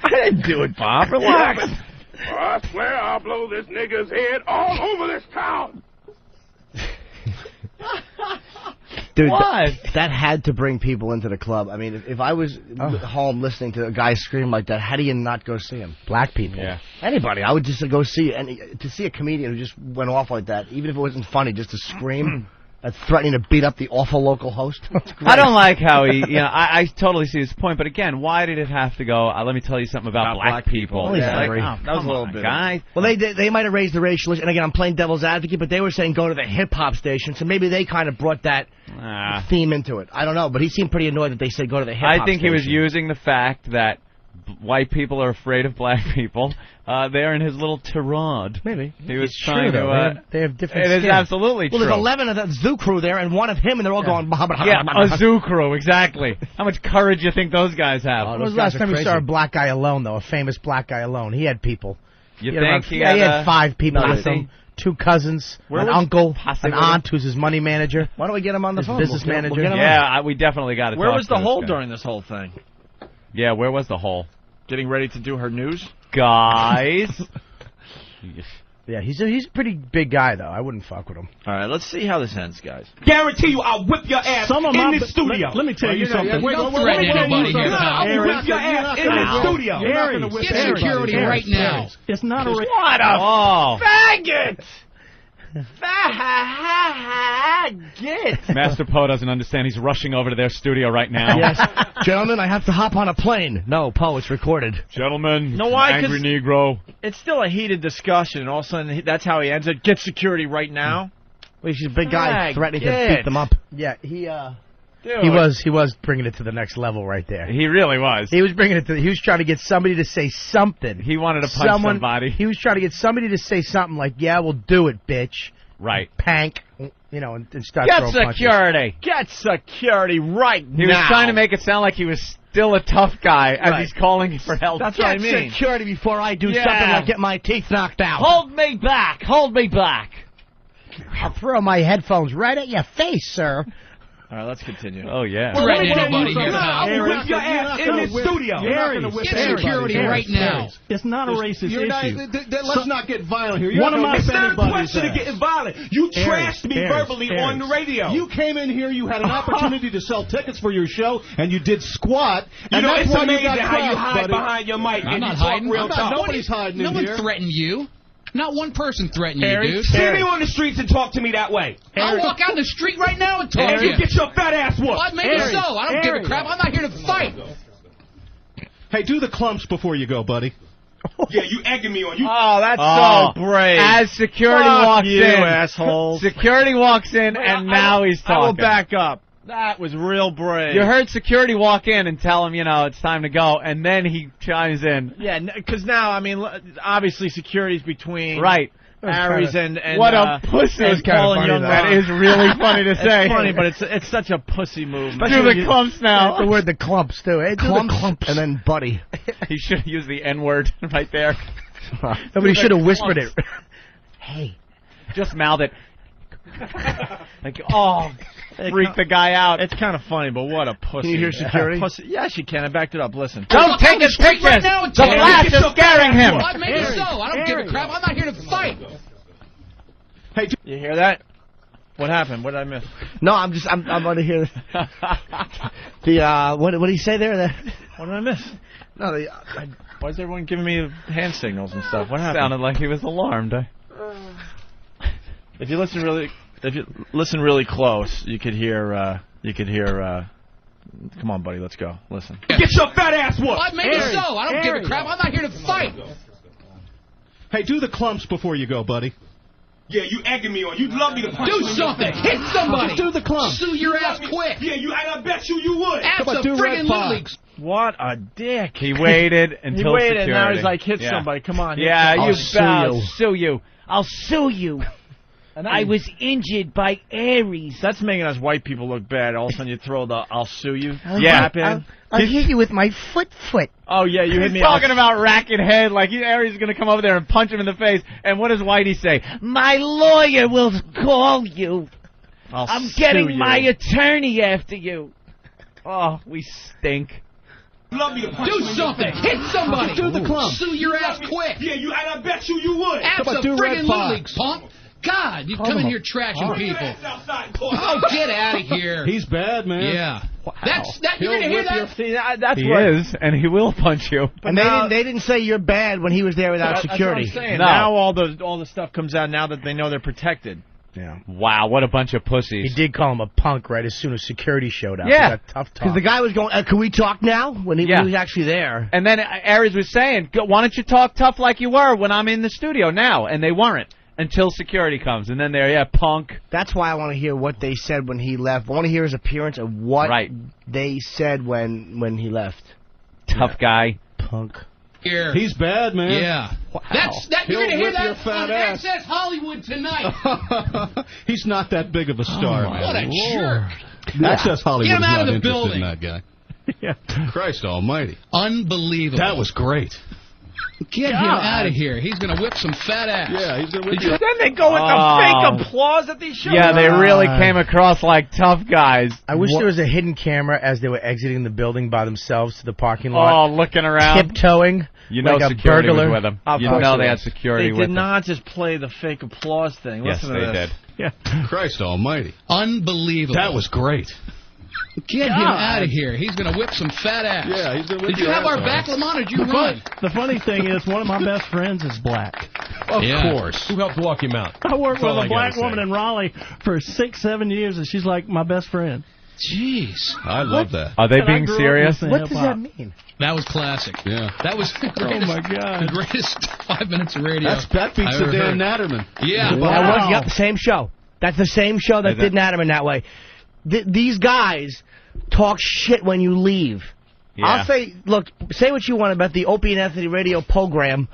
I didn't do it, Bob. Relax. I swear I'll blow this nigger's head all over this town. Dude, What? that had to bring people into the club. I mean, if I was home listening to a guy scream like that, how do you not go see him? Black people. Yeah. Anybody. I would just go see it. And to see a comedian who just went off like that, even if it wasn't funny, just to scream, that's threatening to beat up the awful local host. I don't like how he, I totally see his point, but again, why did it have to go, let me tell you something about black people? Well, he's angry. That was a little bit. Guy. Well, they might have raised the racial issue, and again, I'm playing devil's advocate, but they were saying go to the hip-hop station, so maybe they kind of brought that theme into it. I don't know, but he seemed pretty annoyed that they said go to the hip-hop station. I think he was using the fact that white people are afraid of black people. They're in his little tirade. Maybe. He was It's trying true, to... though. They have different It is skin. absolutely true. Well, there's 11 of that zoo crew there, and one of him, and they're all going... Yeah, a zoo crew, exactly. How much courage do you think those guys have? When was the last time you saw a black guy alone, though? A famous black guy alone. He had people. You He think had he he had had 5 people with posse? him. 2 cousins, Where an was uncle, posse an with him? aunt who's his money manager. Why don't we get him on the His phone? business manager. We'll get him Yeah, we definitely got to Where talk was to the this hole guy. during this whole thing? Yeah, where was the hole? Getting ready to do her news? Guys. Yeah, he's a pretty big guy, though. I wouldn't fuck with him. All right, let's see how this ends, guys. Guarantee you I'll whip your ass in this studio. Let me tell you something. Don't threaten anybody here, pal. I'll whip your ass in this studio. Aries, Get security right now. It's not a... What a faggot! Faggot! Master Poe doesn't understand. He's rushing over to their studio right now. Yes. Gentlemen, I have to hop on a plane. No, Poe, it's recorded. Gentlemen, know why? angry 'Cause Negro. It's still a heated discussion, and all of a sudden, that's how he ends it. Get security right now. Well, he's a big guy threatening to beat them up. Yeah, he Dude. was bringing it to the next level right there. He really was. He was bringing it to. He was trying to get somebody to say something. He wanted to punch somebody. He was trying to get somebody to say something like, "Yeah, we'll do it, bitch." Right. Pank, and start Get throwing punches. security. Get security right now. He was trying to make it sound like he was still a tough guy as Right. he's calling for help. That's what I mean. Get security before I do Yeah. something like get my teeth knocked out. Hold me back. Hold me back. I'll throw my headphones right at your face, sir. All right, let's continue. Oh, yeah. Well, threaten anybody here. I will whip your ass in this studio. Get security right now. It's not a racist issue. Let's not get violent here. One of my It's not a question of getting violent. You trashed me verbally on the radio. You came in here, you had an opportunity to sell tickets for your show, and you did squat. You know, that's it's why amazing you got how you crushed, hide buddy. behind your mic I'm and not you talk hiding. real talk. Nobody's hiding in here. No one threatened you. Not one person threatened you, dude. See me on the streets and talk to me that way. I'll walk out in the street right now and talk And to you you. get your fat ass whooped. Well, maybe so. I don't give a crap. I'm not here to fight. Hey, do the clumps before you go, buddy. Yeah, you egging me on. You. Oh, that's so brave. As security Fuck walks you, in, assholes. security walks in, and now he's talking. I will back up. That was real brave. You heard security walk in and tell him, it's time to go, and then he chimes in. Yeah, because now, I mean, obviously security's between Right. Aries and what a pussy! and Paul and Young. That is really funny to say. It's funny, but it's such a pussy move. Do the clumps now. The word the clumps too. Hey, Clumps, clumps. and then buddy. He should have used the N-word right there. Nobody should have whispered it. Hey, just mouth it. Freak the guy out. It's kind of funny, but what a pussy. Can you hear security? Pussy. Yes, you can. I backed it up. Listen. Don't take his pictures. Right now and The talk. flash is scaring him. Well, maybe so. I don't give a crap. I'm not here to fight. Hey, You hear that? What happened? What did I miss? No, I'm going to hear the what did he say there? What did I miss? No, Why is everyone giving me hand signals and stuff? What happened? Sounded like he was alarmed. If you listen really close, you could hear. Come on, buddy, let's go. Listen. Get your fat ass whooped. Well, maybe so. I don't give a crap. I'm not here to fight. Hey, do the clumps before you go, buddy. Yeah, you egging me on. You'd love me to punch Do you in something. your face. Hit somebody. Do the clumps. Sue your ass quick. Yeah, and I bet you would. Ask Come on, a do Red friggin' Fox. Lily. What a dick. He waited until He waited, security. and now he's like, hit Yeah. somebody. Come on. hit Yeah, somebody. I'll sue you. I'll sue you. I was injured by Aries. That's making us white people look bad. All of a sudden you throw the "I'll sue you." Yeah. I'll hit you with my foot. Oh yeah, you hit He's me. talking about racket head, like Aries is going to come over there and punch him in the face. And what does Whitey say? My lawyer will call you. I'm sue getting you. my attorney after you. Oh, we stink. Love me to punch Do you in your something. face. Hit somebody. Do the clumps. Sue your ass quick. Yeah, and I bet you would. Ask Come on, a do Red friggin' Fox. Lily, punk. God, you come in here trashing people. Oh, get out of here. He's bad, man. Yeah. You're He'll gonna hear whip your that? See, that's He what. is, and he will punch you. and they didn't say you're bad when he was there without security. That's what I'm saying. No. Now all the stuff comes out now that they know they're protected. Yeah. Wow, what a bunch of pussies. He did call him a punk right as soon as security showed up. Yeah. That tough talk. Because the guy was going, can we talk now? When he was actually there. And then Aries was saying, why don't you talk tough like you were when I'm in the studio now? And they weren't until security comes. And then they're, punk. That's why I want to hear what they said when he left. I want to hear his appearance of what they said when he left. Tough guy. Punk. Here. He's bad, man. Yeah. Wow. You're gonna hear He'll whip your that fat on ass. Access Hollywood tonight. He's not that big of a star, man. What a jerk. Access Hollywood Get him is out not of the interested building. in that guy. Christ almighty. Unbelievable. That was great. Get him out of here. He's going to whip some fat ass. Yeah, he's going to whip Did you- Then they go with the fake applause at these shows. Yeah, they really came across like tough guys. I wish there was a hidden camera as they were exiting the building by themselves to the parking lot. Oh, looking around. Tiptoeing. You know like a security burglar. was with them. Of You course know they they was. had security They with did not just play the fake applause thing. Yes, Listen to they this. did. Yeah. Christ almighty. Unbelievable. That was great. Get him out of here. He's going to whip some fat ass. Yeah, he's going to whip Did you your have ass our off. back, Lamont, or did you run? The funny thing is, one of my best friends is black. Of Yeah. course. Who helped walk him out? I worked That's all with I a black gotta woman say. in Raleigh for 6-7 years, and she's like my best friend. Jeez. I love that. Are they And I being grew up serious? listening What to does hip-hop. that mean? That was classic. Yeah. That was the greatest, my God. the greatest 5 minutes of radio. That beats I've the ever Dan heard. Natterman. Yeah. That was, same show. That's the same show that did Natterman that way. These guys talk shit when you leave. Yeah. I'll say, look, say what you want about the Opie and Anthony radio program.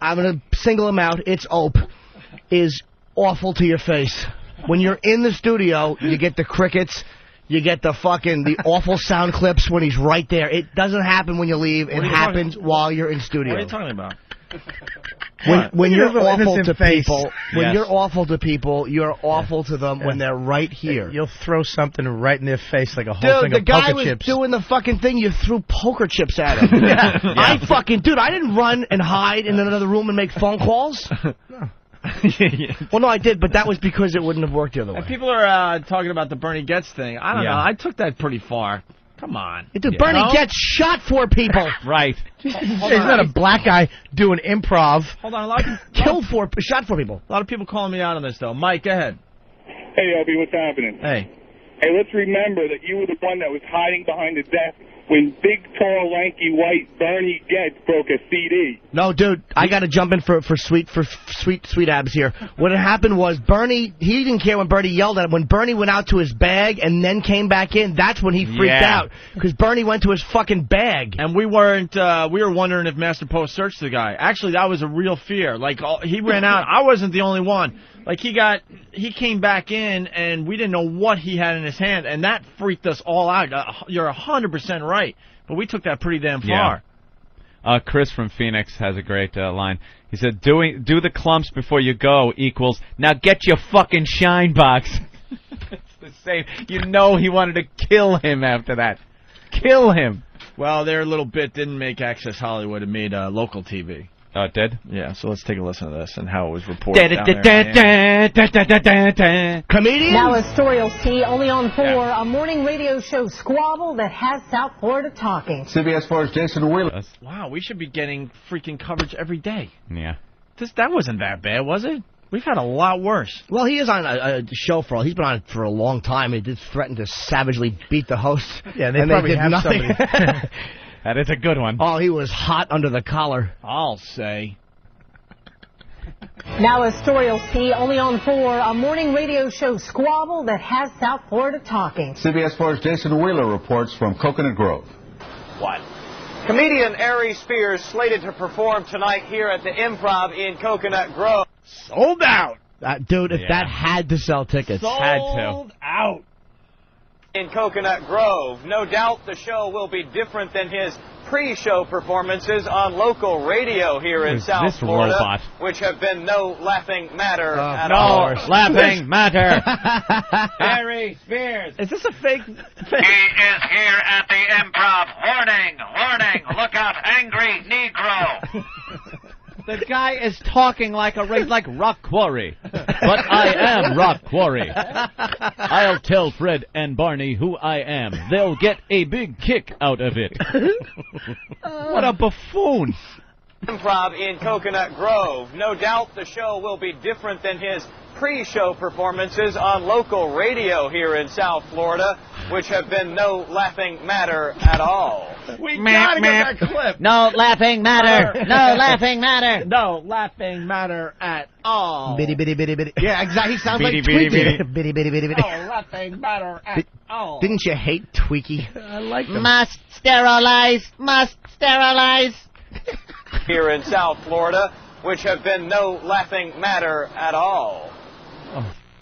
I'm going to single him out. It's Ope. Is awful to your face. When you're in the studio, you get the crickets. You get the awful sound clips when he's right there. It doesn't happen when you leave. It happens while you're in studio. What are you talking about? When you're Your awful innocent to face. people, when Yes. you're awful to people, you're awful to them when they're right here. You'll throw something right in their face like a whole thing Dude, the of guy poker was chips. doing the fucking thing. You threw poker chips at him. I didn't run and hide in another room and make phone calls. Well, no, I did, but that was because it wouldn't have worked the other way. And people are talking about the Bernie Getz thing. I don't know. I took that pretty far. Come on. Dude, Bernie Getz shot 4 people. Right. He's not a black guy doing improv. Hold on. A lot of Shot 4 people. A lot of people calling me out on this, though. Mike, go ahead. Hey, Opie, what's happening? Hey. Hey, let's remember that you were the one that was hiding behind the desk when big, tall, lanky, white Bernie Getz broke a CD. No, dude, I got to jump in for sweet abs here. What had happened was Bernie, he didn't care when Bernie yelled at him. When Bernie went out to his bag and then came back in, that's when he freaked out. Because Bernie went to his fucking bag. And we were wondering if Master Post searched the guy. Actually, that was a real fear. Like, he ran out. I wasn't the only one. Like, he came back in, and we didn't know what he had in his hand, and that freaked us all out. You're 100% right, but we took that pretty damn far. Chris from Phoenix has a great line. He said, do the clumps before you go equals, now get your fucking shine box. It's the same. You know he wanted to kill him after that. Kill him. Well, their little bit didn't make Access Hollywood. It made local TV. Oh, it did? Yeah, so let's take a listen to this and how it was reported down there. Comedian? Now a story you'll see only on 4, a morning radio show squabble that has South Florida talking. CBS 4's Jason Wheeler. Wow, we should be getting freaking coverage every day. Yeah. That wasn't that bad, was it? We've had a lot worse. Well, he is on a show he's been on it for a long time. He did threaten to savagely beat the host. Yeah, and they probably did have nothing. somebody. That is a good one. Oh, he was hot under the collar. I'll say. Now a story you'll see only on 4, a morning radio show squabble that has South Florida talking. CBS 4's Jason Wheeler reports from Coconut Grove. What? Comedian Aries Spears slated to perform tonight here at the Improv in Coconut Grove. Sold out. Dude, if that had to sell tickets. Sold out. In Coconut Grove. No doubt the show will be different than his pre-show performances on local radio here in South Florida, robot? which have been no laughing matter at all. No laughing matter. Aries Spears. Is this a fake? He is here at the Improv. Warning, warning, look out, angry Negro. The guy is talking like Rock Quarry. But I am Rock Quarry. I'll tell Fred and Barney who I am. They'll get a big kick out of it. What a buffoon. Improv in Coconut Grove. No doubt the show will be different than his pre-show performances on local radio here in South Florida, which have been no laughing matter at all. We gotta get that clip. No laughing matter. No laughing matter. No laughing matter at all. Bitty, bitty, bitty, bitty. Yeah, exactly. He sounds Bitty, like bitty, Tweaky. bitty. Bitty, bitty, bitty, bitty. No laughing matter at all. Didn't you hate Tweaky? I like them. Must sterilize. Must sterilize. Here in South Florida, which have been no laughing matter at all.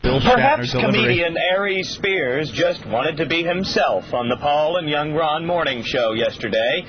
Perhaps comedian Aries Spears just wanted to be himself on the Paul and Young Ron morning show yesterday.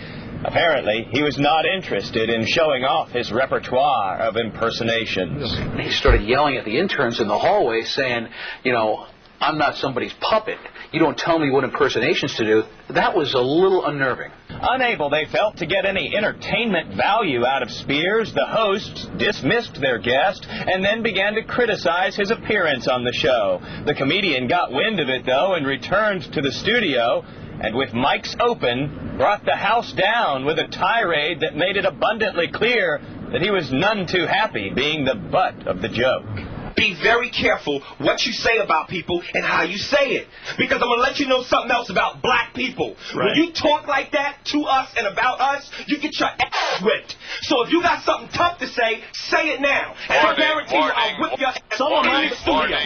Apparently, he was not interested in showing off his repertoire of impersonations. He started yelling at the interns in the hallway saying, you know, I'm not somebody's puppet. You don't tell me what impersonations to do. That was a little unnerving. Unable, they felt, to get any entertainment value out of Spears, the hosts dismissed their guest and then began to criticize his appearance on the show. The comedian got wind of it, though, and returned to the studio, and with mics open, brought the house down with a tirade that made it abundantly clear that he was none too happy being the butt of the joke. Be very careful what you say about people and how you say it. Because I'm going to let you know something else about black people. Right. When you talk like that to us and about us, you get your ass whipped. So if you got something tough to say, say it now. And I guarantee you I'll whip your ass in the studio.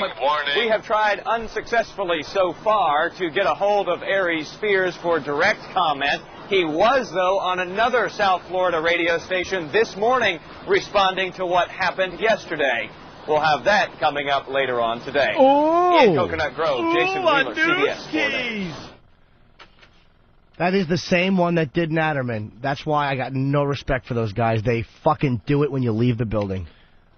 We have tried unsuccessfully so far to get a hold of Aries Spears for direct comment. He was, though, on another South Florida radio station this morning responding to what happened yesterday. We'll have that coming up later on today. Ooh. In Coconut Grove, Jason Wheeler, CBS. That is the same one that did Natterman. That's why I got no respect for those guys. They fucking do it when you leave the building.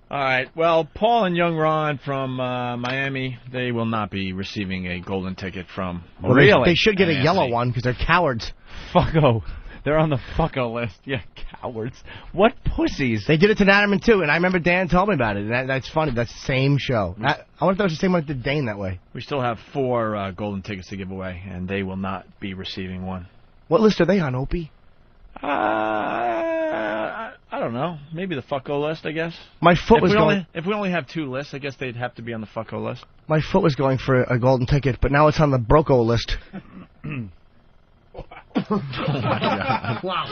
All right. Well, Paul and Young Ron from Miami, they will not be receiving a golden ticket from. Well, really? They should get a yellow one because they're cowards. Fucko. They're on the fucko list. Yeah, cowards. What pussies? They did it to Natterman, too, and I remember Dan told me about it. And that's funny. That's the same show. I wonder if that was the same one that did Dane that way. We still have 4 golden tickets to give away, and they will not be receiving one. What list are they on, Opie? I don't know. Maybe the fucko list, I guess. My foot was going... If we only have 2 lists, I guess they'd have to be on the fucko list. My foot was going for a golden ticket, but now it's on the broco list. Oh, my God. Wow.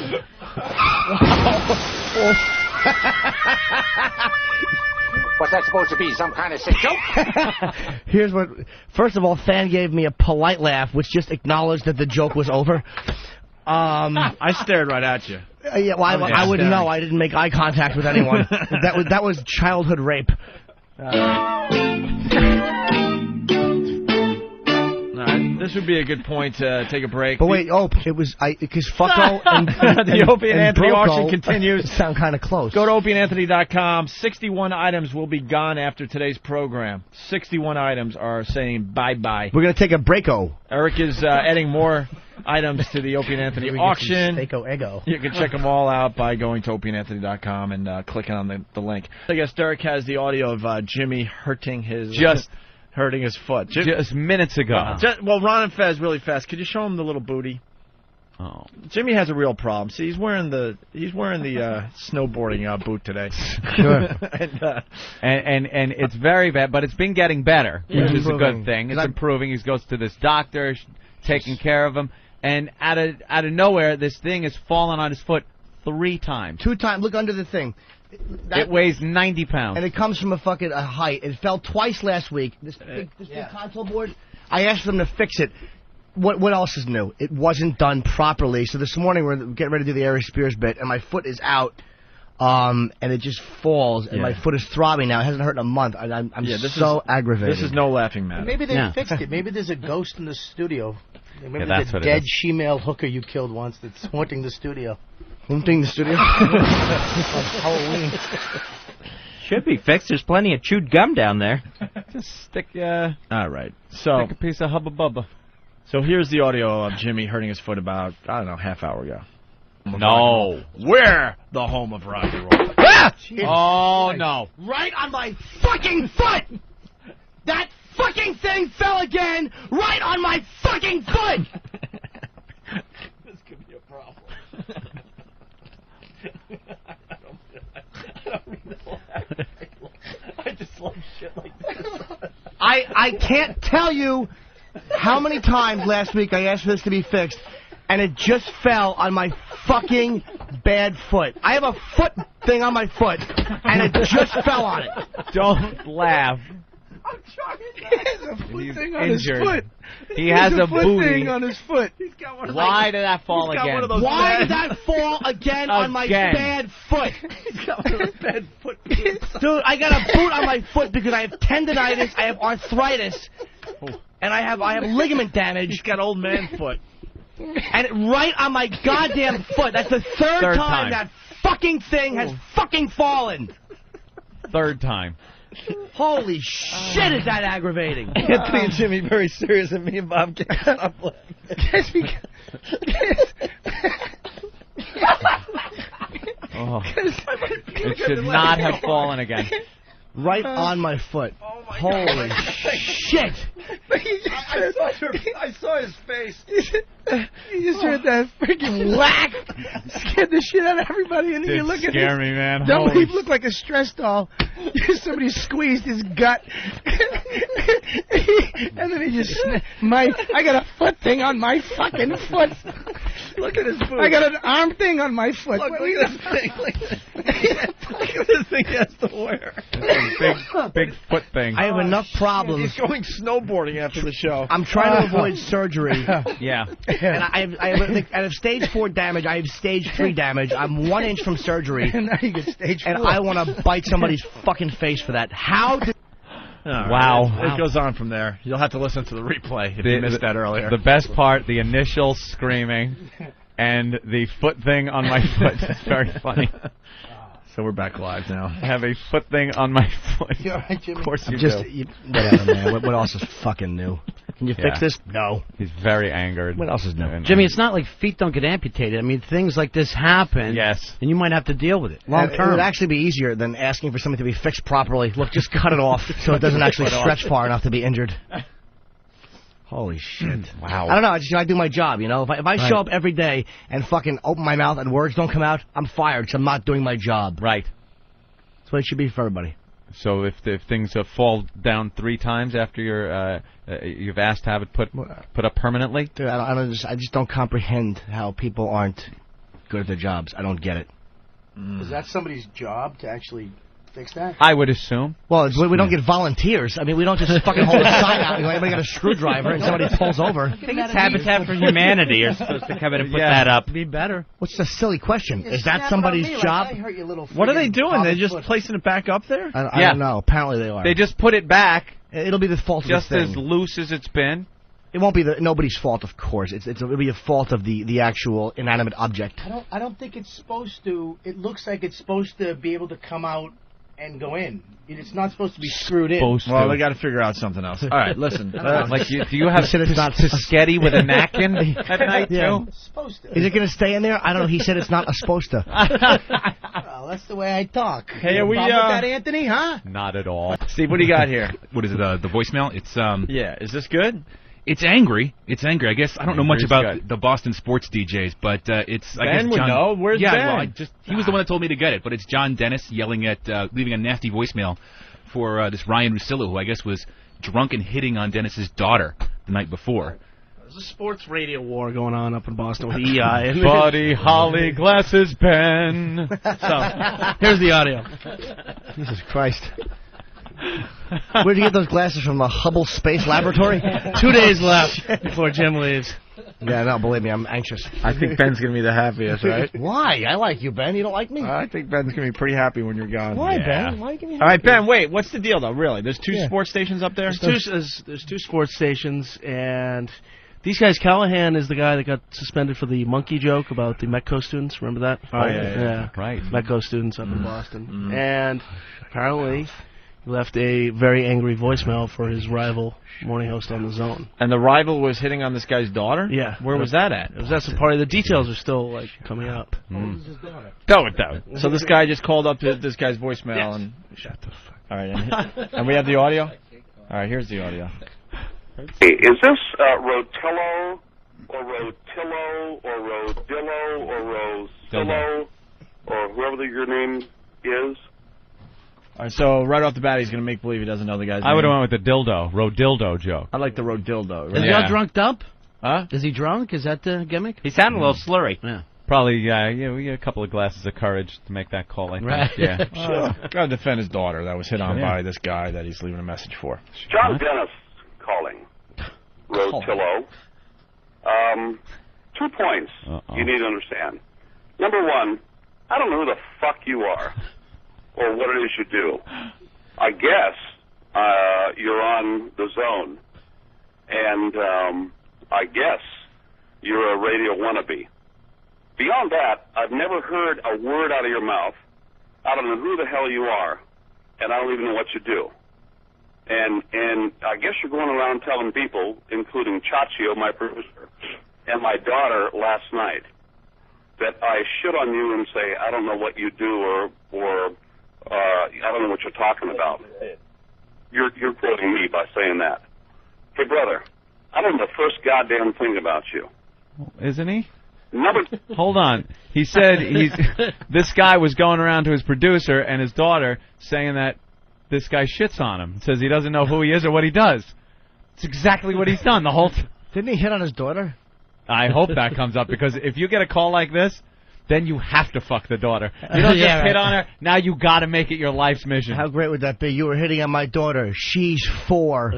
What's that supposed to be? Some kind of sick joke? Here's what... First of all, Fan gave me a polite laugh, which just acknowledged that the joke was over. I stared right at you. Yeah, well, I wouldn't know. I didn't make eye contact with anyone. That was childhood rape. This would be a good point to take a break. But wait, it was because Fucko and the Opie and Anthony Broco auction continues. Sound kind of close. Go to opieandanthony.com. 61 items will be gone after today's program. 61 items are saying bye-bye. We're going to take a breako. Eric is adding more items to the Opie and Anthony auction. Ego. You can check them all out by going to opieandanthony.com and clicking on the link. I guess Derek has the audio of Jimmy hurting his foot. Just minutes ago. Well, Ron and Fez, really fast. Could you show him the little booty? Oh. Jimmy has a real problem. See, he's wearing the snowboarding boot today. Sure. and it's very bad, but it's been getting better, which is a good thing. It's improving. He goes to this doctor, taking care of him, and out of nowhere, this thing has fallen on his foot 3 times. 2 times. Look under the thing. It weighs 90 pounds. And it comes from a height. It fell twice last week. This big console board, I asked them to fix it. What else is new? It wasn't done properly. So this morning we're getting ready to do the Aries Spears bit, and my foot is out, and it just falls, and my foot is throbbing now. It hasn't hurt in a month. I'm so aggravated. This is no laughing matter. Maybe they fixed it. Maybe there's a ghost in the studio. Maybe that's the what dead she-male hooker you killed once that's haunting the studio. Haunting the studio? Halloween. Should be fixed. There's plenty of chewed gum down there. Just stick all right. So stick a piece of Hubba Bubba. So here's the audio of Jimmy hurting his foot about, I don't know, half hour ago. No. We're the home of rock and roll. Oh, no. Right on my fucking foot! That fucking thing fell again right on my fucking foot! This could be a problem. I just like shit like this. I can't tell you how many times last week I asked for this to be fixed, and it just fell on my fucking bad foot. I have a foot thing on my foot, and it just fell on it. Don't laugh. I'm trying. He has a foot thing on his foot. He has a booty thing on his foot. Why did that fall again? Why did that fall again on my bad foot? He's got one of those bad foot boots. Dude, I got a boot on my foot because I have tendonitis, I have arthritis, and I have ligament damage. He's got old man foot. And right on my goddamn foot. That's the third time that fucking thing has fucking fallen. 3rd time. Holy shit, is that aggravating. Anthony and Jimmy very serious, and me and Bob can't stop laughing. It should not have fallen again. Right on my foot. Oh my Holy God. shit. I saw his face. You just heard that freaking whack. Scared the shit out of everybody. And then you look at scare me, man. Don't he look like a stress doll? Somebody squeezed his gut. And then he just... I got a foot thing on my fucking foot. Look at his foot. I got an arm thing on my foot. Look at this thing. Look at this thing he has to wear. Big foot thing. I have enough problems. He's going snowboarding after the show. I'm trying to avoid surgery. Yeah. And I have stage 4 damage. I have stage 3 damage. I'm 1 inch from surgery. And now you get stage 4. And I want to bite somebody's fucking face for that. How did... Wow. It goes on from there. You'll have to listen to the replay if you missed that earlier. The best part, the initial screaming and the foot thing on my foot. It's very funny. So we're back live now. I have a foot thing on my foot. You all right, Jimmy? Of course you do. Whatever, man. What else is fucking new? Can you fix this? No. He's very angered. What else is new? Jimmy, it's not like feet don't get amputated. I mean, things like this happen. Yes. And you might have to deal with it long It term. would actually be easier than asking for something to be fixed properly. Look, just cut it off so it doesn't actually stretch far enough to be injured. Holy shit. Wow. I don't know. I do my job, you know. If I show up every day and fucking open my mouth and words don't come out, I'm fired because I'm not doing my job. Right. That's what it should be for everybody. So if things fall down 3 times after you've asked to have it put up permanently? Dude, I just don't comprehend how people aren't good at their jobs. I don't get it. Is that somebody's job to actually fix that? I would assume. Well, we don't get volunteers. I mean, we don't just fucking hold a sign out. Everybody got a screwdriver and somebody pulls over. I think it's Habitat for Humanity are supposed to come in and put that up. Be better. What's the silly question? Is that somebody's job? What are they doing? They're just placing it back up there? I don't know. Apparently they are. They just put it back. It'll be the fault of just the thing. as loose as it's been. It won't be nobody's fault, of course. It'll be a fault of the actual inanimate object. I don't think it's supposed to. It looks like it's supposed to be able to come out and go in. It's not supposed to be screwed in. Well, they got to figure out something else. All right, listen. Do you have Piscetti with a napkin at night too? It's supposed to. Is it going to stay in there? I don't know. He said it's not supposed to. Well, that's the way I talk. Hey, are we? Problem with that, Anthony? Huh? Not at all. Steve, what do you got here? What is it? The voicemail? It's Yeah, is this good? It's angry. It's angry. I guess I don't know much Angry's about good. the Boston sports DJs, but it's. I Ben guess would John, know. Where's yeah, Ben? well, he was the one that told me to get it. But it's John Dennis yelling at, leaving a nasty voicemail for this Ryan Russillo, who I guess was drunk and hitting on Dennis's daughter the night before. There's a sports radio war going on up in Boston with EI. Buddy Holly glasses Ben. So here's the audio. Jesus Christ. Where'd you get those glasses from? The Hubble Space Laboratory? 2 days left before Jim leaves. Yeah, no, believe me, I'm anxious. I think Ben's going to be the happiest, right? Why? I like you, Ben. You don't like me? I think Ben's going to be pretty happy when you're gone. Why, Ben? Why are you giving me All right, Ben, wait. What's the deal, though, really? There's 2 sports stations up there? There's 2 sports stations, and these guys, Callahan is the guy that got suspended for the monkey joke about the Metco students. Remember that? Oh, yeah. Right. Metco students up in Boston. And apparently he left a very angry voicemail for his rival morning host on the Zone. And the rival was hitting on this guy's daughter? Yeah. Where was that at? It was at some party. The details are still coming up. Don't. So this guy just called up to this guy's voicemail and shut the fuck. All right, and we have the audio. All right, here's the audio. Hey, is this Rotillo or Rotillo or Rodillo or Rosillo or whoever your name is? All right, so right off the bat, he's going to make believe he doesn't know the guy's name. I would have went with the Rodildo joke. I like the Rodildo. Is he all drunked up? Huh? Is he drunk? Is that the gimmick? He sounded a little slurry. Yeah. Probably, we get a couple of glasses of courage to make that call, I think. Right. Yeah. Sure. Got to defend his daughter that was hit on by this guy that he's leaving a message for. John Dennis calling. Rotillo. 2 points you need to understand. Number 1, I don't know who the fuck you are or what it is you do. I guess you're on the Zone, and I guess you're a radio wannabe. Beyond that, I've never heard a word out of your mouth. I don't know who the hell you are, and I don't even know what you do. And I guess you're going around telling people, including Chachio, my producer, and my daughter last night, that I shit on you and say, I don't know what you do or I don't know what you're talking about. You're quoting me by saying that. Hey, brother, I don't know the first goddamn thing about you. Isn't he? Hold on. He said this guy was going around to his producer and his daughter saying that this guy shits on him. Says he doesn't know who he is or what he does. It's exactly what he's done the whole time. Didn't he hit on his daughter? I hope that comes up, because if you get a call like this, then you have to fuck the daughter. You don't just hit on her. Now you got to make it your life's mission. How great would that be? You were hitting on my daughter. She's 4.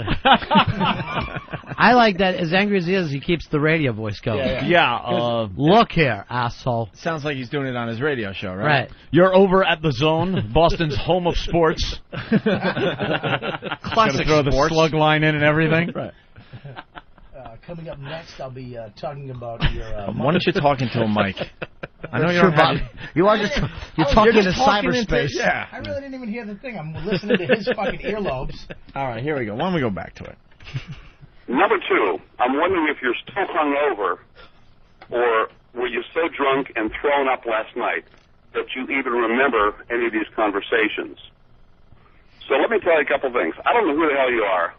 I like that. As angry as he is, he keeps the radio voice going. Yeah. Look here, asshole. Sounds like he's doing it on his radio show, right? Right. You're over at the Zone, Boston's home of sports. Classic throw the sports. slug line in and everything. Right. Coming up next, I'll be talking about your. Why don't you talk into a mic? I know That's you're true, Bob. You are just you're talking into cyberspace. Yeah. I really didn't even hear the thing. I'm listening to his fucking earlobes. All right, here we go. Why don't we go back to it? Number two, I'm wondering if you're still hungover, or were you so drunk and thrown up last night that you even remember any of these conversations. So let me tell you a couple things. I don't know who the hell you are.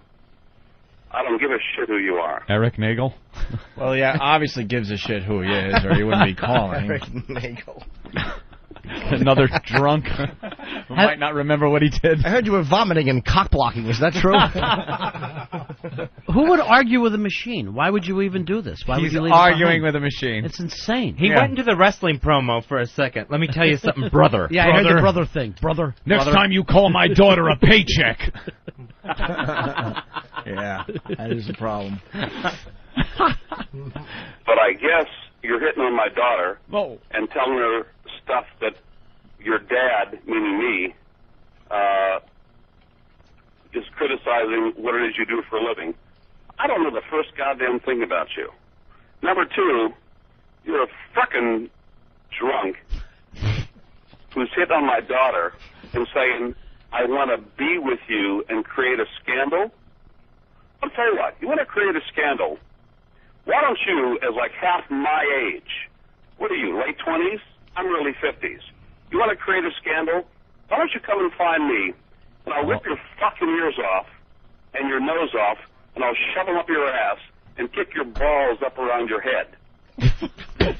I don't give a shit who you are. Eric Nagel? Well, yeah, obviously gives a shit who he is, or he wouldn't be calling. Eric Nagel. Another drunk who might not remember what he did. I heard you were vomiting and cock blocking. Is that true? Who would argue with a machine? Why would you even do this? Why would He's you leave arguing it with a machine. It's insane. He went into the wrestling promo for a second. Let me tell you something, brother. Yeah, I heard the brother thing. Brother. Next time you call my daughter a paycheck. Yeah, that is a problem. But I guess you're hitting on my daughter and telling her stuff that your dad, meaning me, is criticizing what it is you do for a living. I don't know the first goddamn thing about you. Number two, you're a fucking drunk who's hit on my daughter and saying, I want to be with you and create a scandal. I'll tell you what, you want to create a scandal, why don't you, as like half my age, what are you, late 20s? I'm early 50s. You want to create a scandal? Why don't you come and find me, and I'll rip your fucking ears off and your nose off, and I'll shove them up your ass and kick your balls up around your head.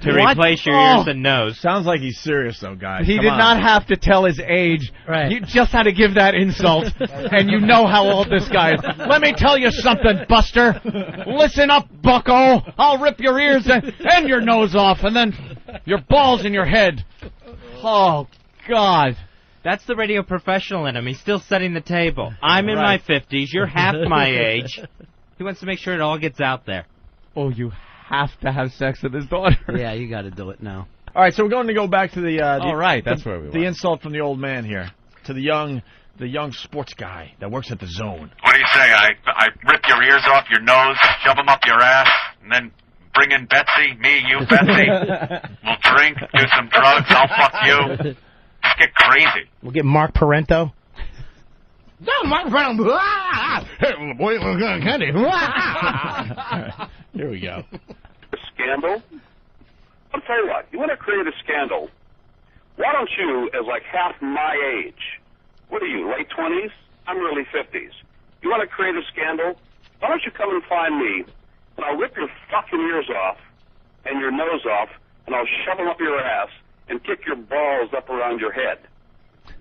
To replace your ears and nose. Sounds like he's serious, though, guys. He Come did on. not have to tell his age. Right. You just had to give that insult, and you know how old this guy is. Let me tell you something, Buster. Listen up, bucko. I'll rip your ears and your nose off, and then your balls in your head. Oh, God. That's the radio professional in him. He's still setting the table. I'm in my 50s. You're half my age. He wants to make sure it all gets out there. Oh, you have to have sex with his daughter. Yeah, you got to do it now. All right, so we're going to go back to the. All right, that's where we The were. insult from the old man here to the young sports guy that works at the Zone. What do you say? I rip your ears off your nose, shove them up your ass, and then bring in Betsy, me, you, Betsy. We'll drink, do some drugs, I'll fuck you. Just get crazy. We'll get Mark Parento. No, Mark Parento. Hey, boy, we're going candy. Here we go. A scandal? I'll tell you what, you want to create a scandal, why don't you, as like half my age, what are you, late 20s? I'm early 50s. You want to create a scandal? Why don't you come and find me, and I'll rip your fucking ears off and your nose off, and I'll shove them up your ass and kick your balls up around your head.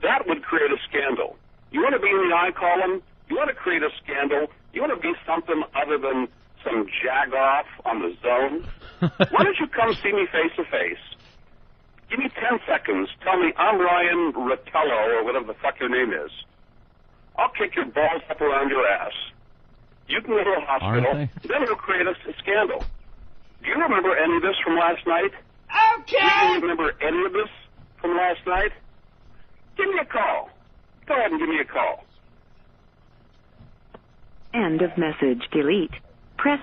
That would create a scandal. You want to be in the I column? You want to create a scandal? You want to be something other than some jag-off on the Zone? Why don't you come see me face to face? Give me 10 seconds. Tell me I'm Ryan Rottello or whatever the fuck your name is. I'll kick your balls up around your ass. You can go to a hospital. Then we'll create a scandal. Do you remember any of this from last night? Okay. Do you remember any of this from last night? Give me a call. Go ahead and give me a call. End of message. Delete. Press.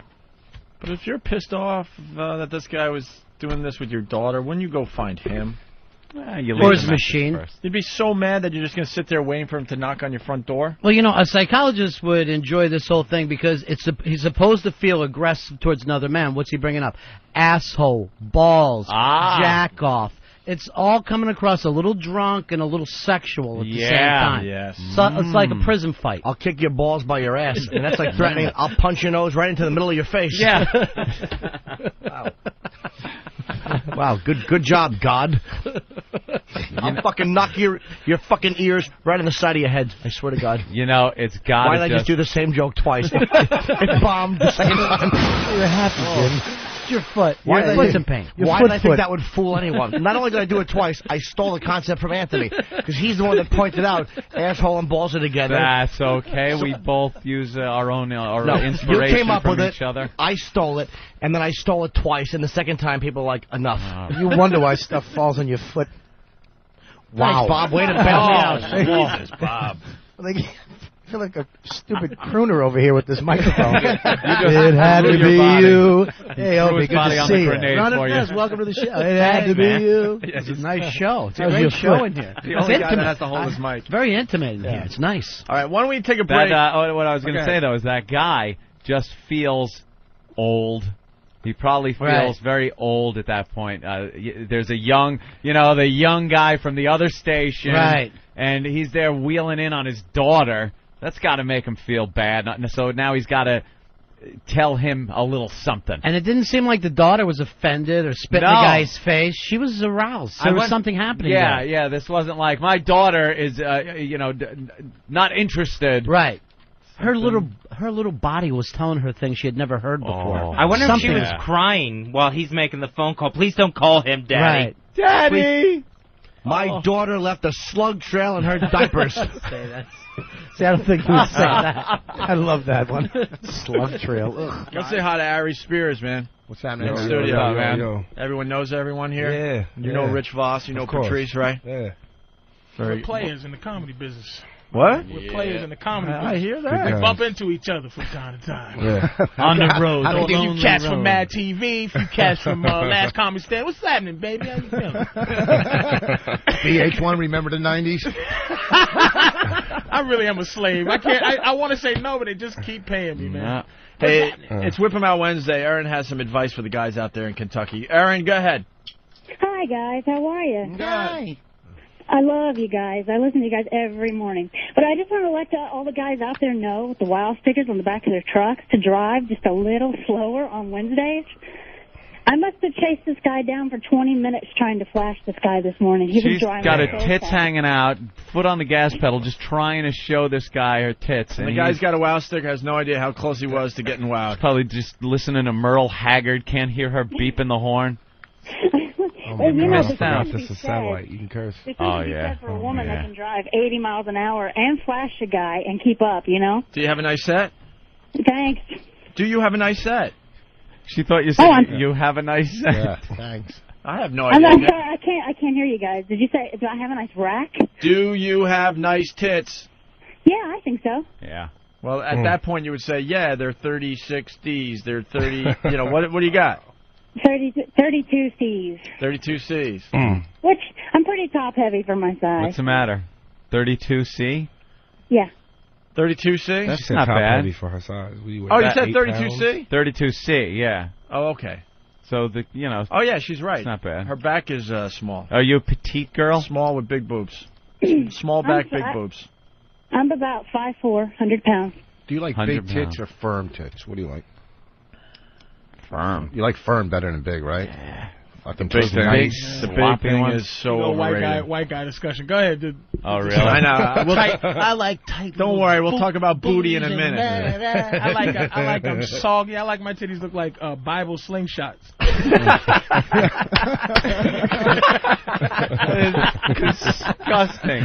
But if you're pissed off that this guy was doing this with your daughter, wouldn't you go find him? Or his machine. You'd be so mad that you're just going to sit there waiting for him to knock on your front door? Well, you know, a psychologist would enjoy this whole thing because he's supposed to feel aggressive towards another man. What's he bringing up? Asshole, balls, jack off. It's all coming across a little drunk and a little sexual at the same time. Yes. So it's like a prison fight. I'll kick your balls by your ass. And that's like threatening, I'll punch your nose right into the middle of your face. Yeah. Wow. Wow, good job, God. I'll fucking knock your fucking ears right in the side of your head. I swear to God. You know, it's got Why did I just do the same joke twice? It bombed the second time. You're happy, Jim. Just your foot. Why Your foot's in pain. Why did I think that would fool anyone? Not only did I do it twice, I stole the concept from Anthony because he's the one that pointed out asshole and balls are together. That's okay. We both use our own inspiration you came up from with each other. I stole it, and then I stole it twice, and the second time people were like, enough. You wonder why stuff falls on your foot. Wow. Thanks, Bob. Way to bail me out. Jesus, Bob. Like, I feel like a stupid crooner over here with this microphone. just It had to threw be your body. you. Hey, Threw Opie, his good body to on see the you. grenade Ron for and you. Fez, welcome to the show. It had to be you. It's It's a nice show. It's a How's great your show foot? in here. The It's only guy that intimate. has to hold his mic. It's very intimate in here. It's nice. All right, why don't we take a break? What I was going to Okay. say, though, is that guy just feels old. He probably feels Right. very old at that point. There's a young, the young guy from the other station. Right. And he's there wheeling in on his daughter. That's got to make him feel bad. So now he's got to tell him a little something. And it didn't seem like the daughter was offended or spit in the No. guy's face. She was aroused. There was something happening Yeah, there. yeah. This wasn't like my daughter is, not interested. Right. Her little body was telling her things she had never heard before. I wonder if she Something. was crying while he's making the phone call. Please don't call him, Daddy. Right. Daddy! My daughter left a slug trail in her diapers. See, I don't think he would say that. I love that one. Slug trail. Ugh. Let's say hi to Aries Spears, man. What's happening? In the studio, man. Everyone knows everyone here? Yeah. You know Rich Voss, you know Patrice, right? Yeah. We're players in the comedy business. What? We're players in the comedy business. I hear that. We bump into each other from time to time. Yeah. On the road. A few Lonely cats road. from Mad TV, a few cats from Last Comedy Stand. What's happening, baby? How you feeling? VH1, remember the 90s? I really am a slave. I can't. I want to say no, but they just keep paying me, man. Hey, it's Whip 'em Out Wednesday. Aaron has some advice for the guys out there in Kentucky. Aaron, go ahead. Hi, guys. How are you? Hi. I love you guys. I listen to you guys every morning. But I just want to let all the guys out there know with the WOW stickers on the back of their trucks to drive just a little slower on Wednesdays. I must have chased this guy down for 20 minutes trying to flash this guy this morning. He was She's driving got her so tits fast. hanging out, foot on the gas pedal, just trying to show this guy her tits. And the guy's got a WOW sticker, has no idea how close he was to getting wowed. Probably just listening to Merle Haggard, can't hear her beeping the horn. Well, you know, missed out. this is satellite. You can curse. There's Oh, something to be yeah. said for a woman yeah. that can drive 80 miles an hour and flash a guy and keep up, you know? Do you have a nice set? Thanks. Do you have a nice set? She thought you said I'm- you have a nice set. Yeah, thanks. I have no I'm idea. sorry, I can't hear you guys. Did you say, do I have a nice rack? Do you have nice tits? Yeah, I think so. Yeah. Well, at that point, you would say, yeah, they're 36Ds. They're 30, what do you got? 32 C's, 32Cs. which I'm pretty top heavy for my size. What's the matter? 32C? Yeah. 32C? That's not bad. for her size. Oh, you said 32C? 32C, yeah. Oh, okay. So, Oh, yeah, she's right. It's not bad. Her back is small. Are you a petite girl? Small with big boobs. Small back, big boobs. I'm about 5'4", 100 pounds. Do you like 100 big tits or firm tits? What do you like? Firm. You like firm better than big, right? Fucking Big tits thing. nice. The big Sloppy thing ones. is so white overrated. guy discussion. Go ahead, dude. Oh, really? I know. I like tight. Don't worry, we'll talk about booty in a minute. I like them soggy. I like my titties look like Bible slingshots. Disgusting.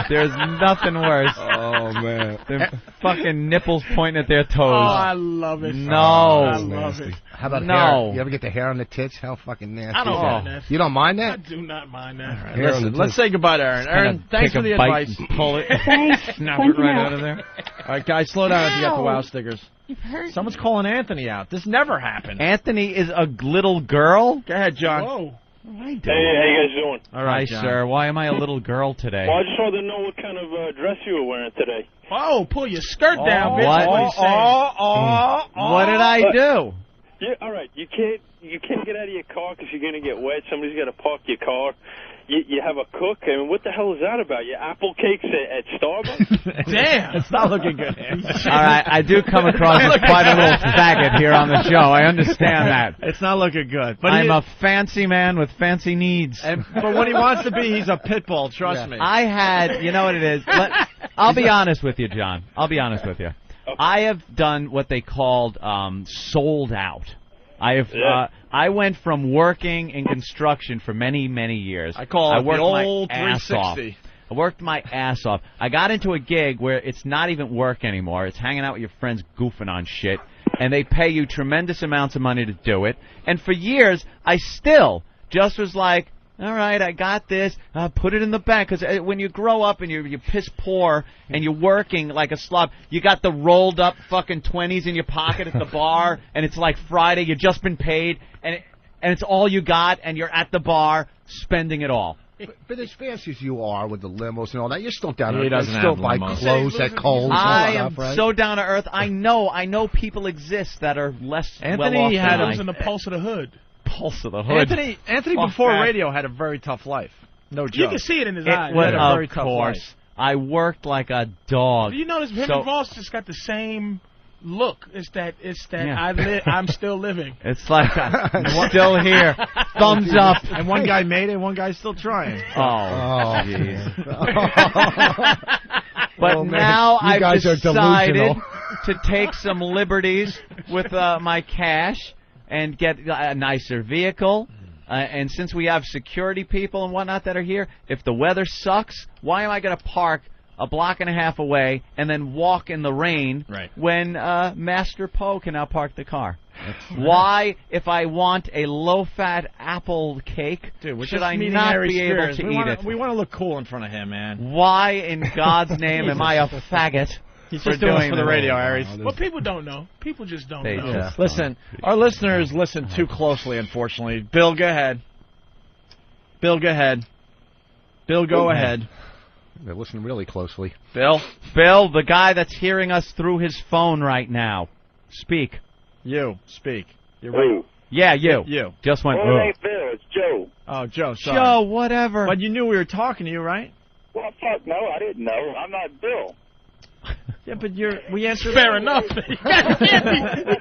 There's nothing worse Oh, man. than fucking nipples pointing at their toes. Oh, I love it. No. I love it. How about No. hair? You ever get the hair on the tits? How fucking nasty I don't is mind that? that. You don't mind I that? do not mind that. Hair on the Let's tits. say goodbye to Aaron. Aaron, thanks for the advice. Pull it. Thanks. Snap Thank it you right now. out of there. All right, guys, slow down if you got the Ow. WOW stickers. Someone's calling Anthony out. This never happened. Anthony is a little girl? Go ahead, John. Whoa. Hey, how you guys doing? All Hi, right, John. sir. Why am I a little girl today? Well, I just wanted to know what kind of dress you were wearing today. Oh, pull your skirt down, bitch. what? That's what he's saying. What did I do? Yeah, all right. You can't get out of your car because you're gonna get wet. Somebody's got to park your car. You have a cook. I mean, what the hell is that about? Your apple cakes at Starbucks? Damn. It's not looking good. All right, I do come across as quite a little faggot here on the show. I understand that. It's not looking good. But I'm a fancy man with fancy needs. but what he wants to be, he's a pit bull. Trust me. I had, you know what it is? I'll be honest with you, John. I'll be honest with you. I have done what they called sold out. I went from working in construction for many, many years. I call it the worked old my ass off. 360. I worked my ass off. I got into a gig where it's not even work anymore. It's hanging out with your friends goofing on shit, and they pay you tremendous amounts of money to do it. And for years, I still just was like, all right, I got this. Put it in the bank. Because when you grow up and you're piss poor and you're working like a slob, you got the rolled up fucking 20s in your pocket at the bar, and it's like Friday. You've just been paid, and it's all you got, and you're at the bar spending it all. But as fancy as you are with the limos and all that, you're still down to He earth. doesn't You still have buy limos. clothes at Kohl's. I and all am that, right? so down to earth. I know people exist that are less Anthony well off had than was in the pulse of the hood. Pulse of the hood. Anthony Fuck before that. radio had a very tough life. No joke. You can see it in his eyes. He had a very Of tough course. life. I worked like a dog. You notice him So- and Voss just got the same look. It's that Yeah. I'm still living. It's like I'm still here. Thumbs up. And one guy made it, one guy's still trying. Oh, jeez. Oh, But man. now You I've guys are decided delusional. to take some liberties with my cash and get a nicer vehicle. And since we have security people and whatnot that are here, if the weather sucks, why am I going to park a block and a half away and then walk in the rain when Master Poe can now park the car? Why, if I want a low-fat apple cake, Dude, we're should just I meeting not Aries be able Spears. to we eat wanna, it? We want to look cool in front of him, man. Why in God's name am I a faggot He's for just doing it for the that? radio, Aries. Well, people don't know. People just don't They know. just Listen, our listeners listen too closely, unfortunately. Bill, go ahead. Bill, go ahead. Bill, go ahead. They're listening really closely. Bill? Bill, the guy that's hearing us through his phone right now. Speak. You, speak. You're Who? right. Yeah, you. You. Just went, Well, it ain't Bill. It's Joe. Oh, Joe, sorry. Joe, whatever. But you knew we were talking to you, right? Well, fuck no, I didn't know. I'm not Bill. Yeah, but we answered. Fair enough. You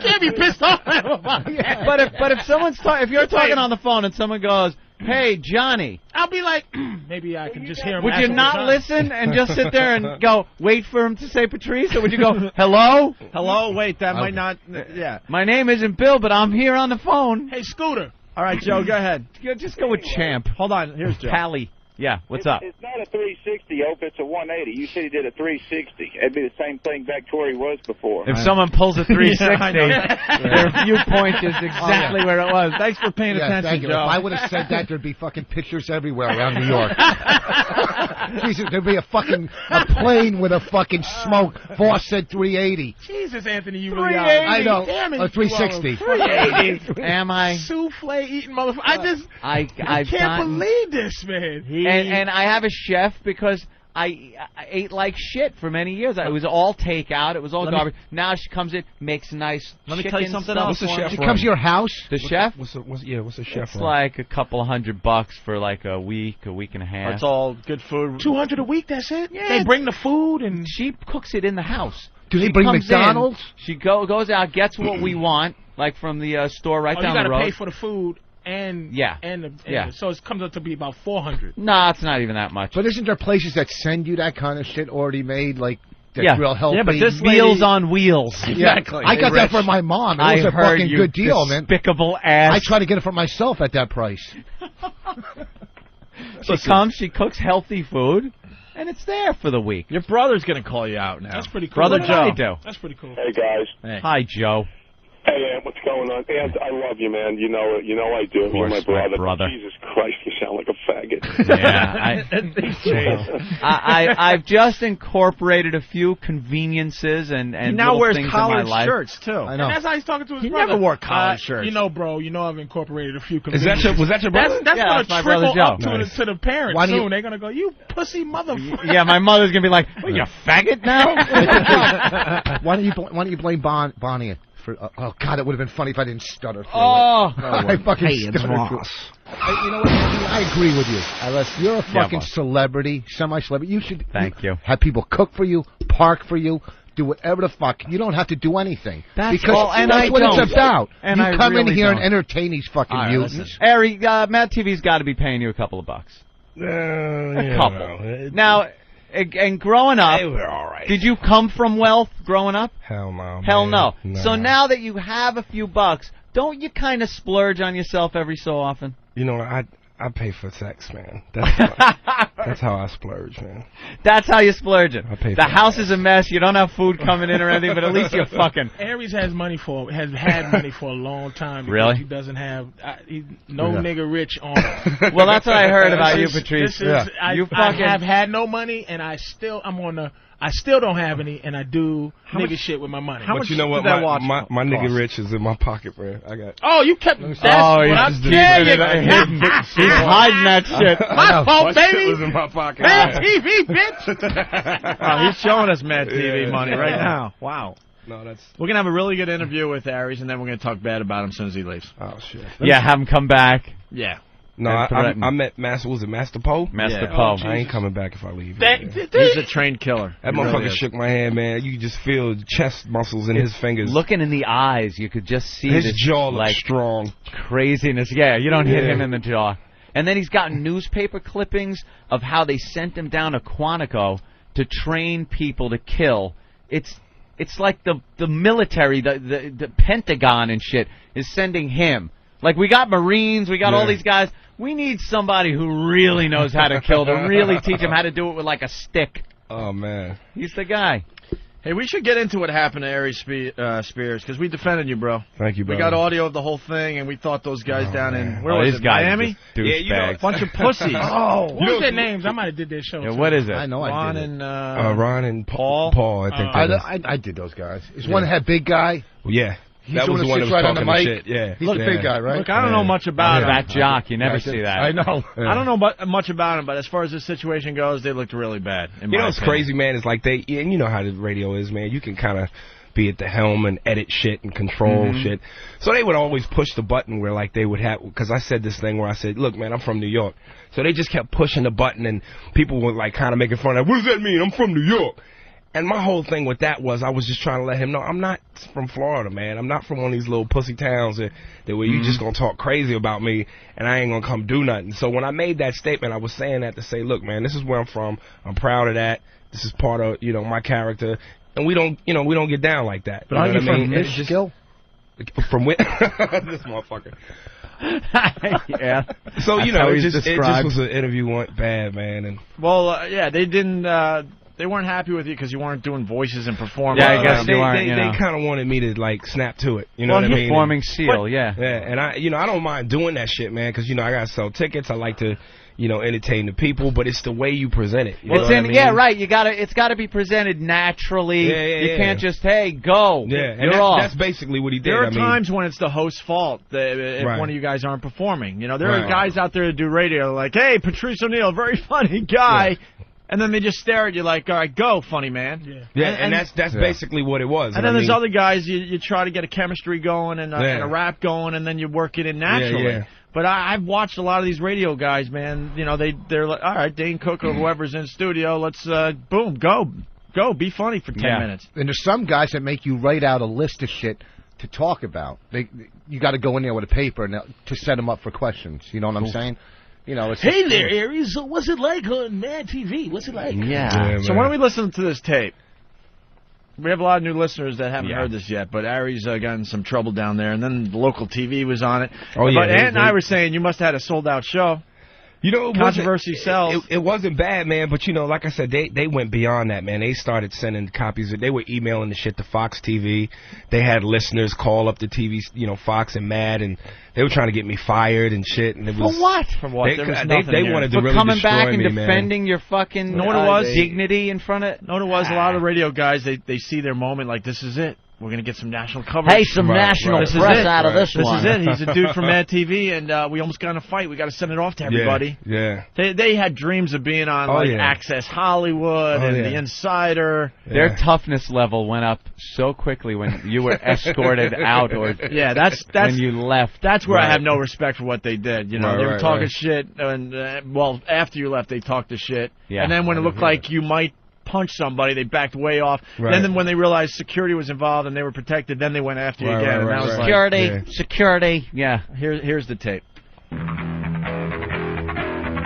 can't be pissed off at him about that. But if someone's if you're talking on the phone and someone goes, "Hey, Johnny," I'll be like, maybe I can just hear him. would ask you him not the time. listen and just sit there and go wait for him to say Patrice, or would you go, "Hello, hello"? Wait, that might not. Yeah. My name isn't Bill, but I'm here on the phone. Hey, Scooter. All right, Joe, go ahead. Just go with Champ. Hold on. Here's Joe. Pally. Yeah, what's up? It's not a 360, Ope. It's a 180. You said he did a 360. It'd be the same thing back to where he was before. If someone pulls a 360, Yeah, I know. their viewpoint is exactly where it was. Thanks for paying Yeah, attention, thank you. Joe. If I would have said that, there'd be fucking pictures everywhere around New York. Jesus, there'd be a plane with a fucking smoke. Voss said 380. Jesus, Anthony, you really 380. are. I know. Damn it, A 360. you are. 380. Am I? Souffle eating motherfucker. I I've can't gotten- believe this, man. And I have a chef because I ate like shit for many years. It was all takeout. It was all Let me- garbage. Now she comes in, makes nice. Let me tell you chicken something stuff else. for me. She comes to your house? The chef? What's the chef? It's like a couple of $100 for like a week and a half. It's all good food. 200 a week. That's it. Yeah, They bring the food and she cooks it in the house. Do they She bring comes McDonald's? in, she goes out, gets what we want, like from the store right you down the gotta road. pay for the food and Yeah. and so it comes up to be about 400. No, it's not even that much. But isn't there places that send you that kind of shit already made, like that's Yeah. real healthy? Yeah, but this Meals on Wheels. Exactly. I got that for my mom. It was I a heard fucking you good deal, man. despicable ass. I try to get it for myself at that price. She comes, she cooks healthy food, and it's there for the week. Your brother's going to call you out now. That's pretty cool. Brother What did Joe. I do? That's pretty cool. Hey, guys. Hey. Hi, Joe. Hey, Ant, what's going on? Ant, I love you, man. You know it. You know I do. Of You're course, my my brother. Jesus Christ, you sound like a faggot. Yeah, I've just incorporated a few conveniences and He now little wears things collared in my life. shirts, too. I know. And that's how he's talking to his He brother. never wore collared shirts. You know, bro, I've incorporated a few Was that conveniences. your brother? That's Yeah, going that's to my brother trickle up Joe. to, Nice. to the parents Why do you- soon. They're going to go, you pussy motherfucker. Yeah, my mother's gonna be like, "What, you faggot now?" Why don't you blame Bonnie for? Oh God, it would have been funny if I didn't stutter. For Oh. I fucking Hey, it's stuttered. Ross. You know what, Anthony? I agree with you. You're a fucking boss. celebrity, semi-celebrity. You should Thank you. have people cook for you, park for you, do whatever the fuck. You don't have to do anything. That's because all, and that's I what don't. it's about. And you I come in really here don't. and entertain these fucking All right, mutants. listen. Ari, Matt TV's got to be paying you a couple of bucks. A couple. Now, and growing up, They were all right. did you come from wealth growing up? Hell no. Hell man. no. So now that you have a few bucks, Don't you kind of splurge on yourself every so often? You know, I pay for sex, man. That's how I splurge, man. That's how you splurge it. I pay The for house is a mess. You don't have food coming in or anything, but at least you're fucking. Aries has had money for a long time. Because Really? He doesn't have no nigga rich on him. Well, that's what I heard about you, Patrice. I have had no money, and I still don't have any, and I do nigga shit with my money. But you know what? My nigga rich is in my pocket, man. I got. Oh, you kept. That's what I'm He's hiding that shit. My fault, baby. Shit was in my pocket. Mad TV, bitch. Oh, he's showing us Mad TV money right now. Wow. No, that's. We're gonna have a really good interview with Aries, and then we're gonna talk bad about him as soon as he leaves. Oh shit. Yeah, have him come back. Yeah. No, I met Master. Was it Master Poe? Master Poe. I ain't coming back if I leave. He's a trained killer. That motherfucker shook my hand, man. You could just feel the chest muscles in his fingers. Looking in the eyes, you could just see his this, jaw like, looks strong. Craziness. Yeah, you don't hit him in the jaw. And then he's got newspaper clippings of how they sent him down to Quantico to train people to kill. It's like the military, the Pentagon and shit is sending him. Like, we got Marines, we got all these guys. We need somebody who really knows how to kill, to really teach him how to do it with, like, a stick. Oh, man. He's the guy. Hey, we should get into what happened to Aries Spears, because we defended you, bro. Thank you, bro. We got audio of the whole thing, and we thought those guys down in, where was it, Miami? Yeah, you know, a bunch of pussies. What was their names? I might have did their show. Yeah, what is it? I know Ron I did and Ron and Paul. Paul, I think. I did those guys. Is one that had big guy? Yeah. He's That was the one that was right on talking the mic. shit. Yeah. He's the big guy, right? Look, I don't know much about him. Fat jock, you never see that. I know. I don't know much about him, but as far as this situation goes, they looked really bad. You know what's crazy, man? Is like and you know how the radio is, man. You can kind of be at the helm and edit shit and control shit. So they would always push the button where, like, they would have, because I said this thing where I said, look, man, I'm from New York. So they just kept pushing the button, and people were, like, kind of making fun of, what does that mean? I'm from New York. And my whole thing with that was I was just trying to let him know I'm not from Florida, man. I'm not from one of these little pussy towns that where you just going to talk crazy about me and I ain't going to come do nothing. So when I made that statement, I was saying that to say, look, man, this is where I'm from. I'm proud of that. This is part of, my character. And we don't get down like that. But aren't you from Michigan? From where? This motherfucker. Yeah. So, it just was an interview went bad, man. And well, yeah, they didn't... They weren't happy with you because you weren't doing voices and performing. Yeah, I guess they weren't. They kind of wanted me to, like, snap to it. You know what I mean? Performing seal, Yeah, and I don't mind doing that shit, man, because I gotta sell tickets. I like to, entertain the people, but it's the way you present it. You know what I mean? Yeah, right. It's got to be presented naturally. You can't just go. Yeah, and you're off. That's basically what he did. There are times when it's the host's fault if one of you guys aren't performing. There are guys out there that do radio like, hey, Patrice O'Neill, very funny guy. Yeah. And then they just stare at you like, all right, go, funny man. Yeah, and that's basically what it was. And then there's other guys, you try to get a chemistry going and a rap going, and then you work it in naturally. Yeah. But I've watched a lot of these radio guys, man. They're like, all right, Dane Cook or whoever's in the studio, let's, boom, go, be funny for 10 minutes. And there's some guys that make you write out a list of shit to talk about. You got to go in there with a paper to set them up for questions. You know what I'm saying? Hey there, Aries. So what's it like on Mad TV? What's it like? Yeah. So why don't we listen to this tape? We have a lot of new listeners that haven't heard this yet, but Aries got in some trouble down there, and then the local TV was on it. Oh, but Ant and I were saying you must have had a sold-out show. Controversy sells. It wasn't bad, man, but, like I said, they went beyond that, man. They started sending copies. They were emailing the shit to Fox TV. They had listeners call up the TV, Fox and Mad, and they were trying to get me fired and shit. And it was, For what? For what? They wanted to really coming destroy back and me, defending man. your fucking dignity in front of... No, it was. A lot of radio guys, they see their moment like, this is it. We're going to get some national coverage. Hey, some national press out of this one. This is it. He's a dude from Mad TV, and we almost got in a fight. We got to send it off to everybody. Yeah. They had dreams of being on Access Hollywood and The Insider. Their toughness level went up so quickly when you were escorted out, or that's when you left. That's where I have no respect for what they did. They were talking shit, and after you left, they talked the shit, and then when it looked like you might punch somebody, they backed way off. Right. Then when they realized security was involved and they were protected, then they went after you again. And that was security. Yeah. Here's the tape.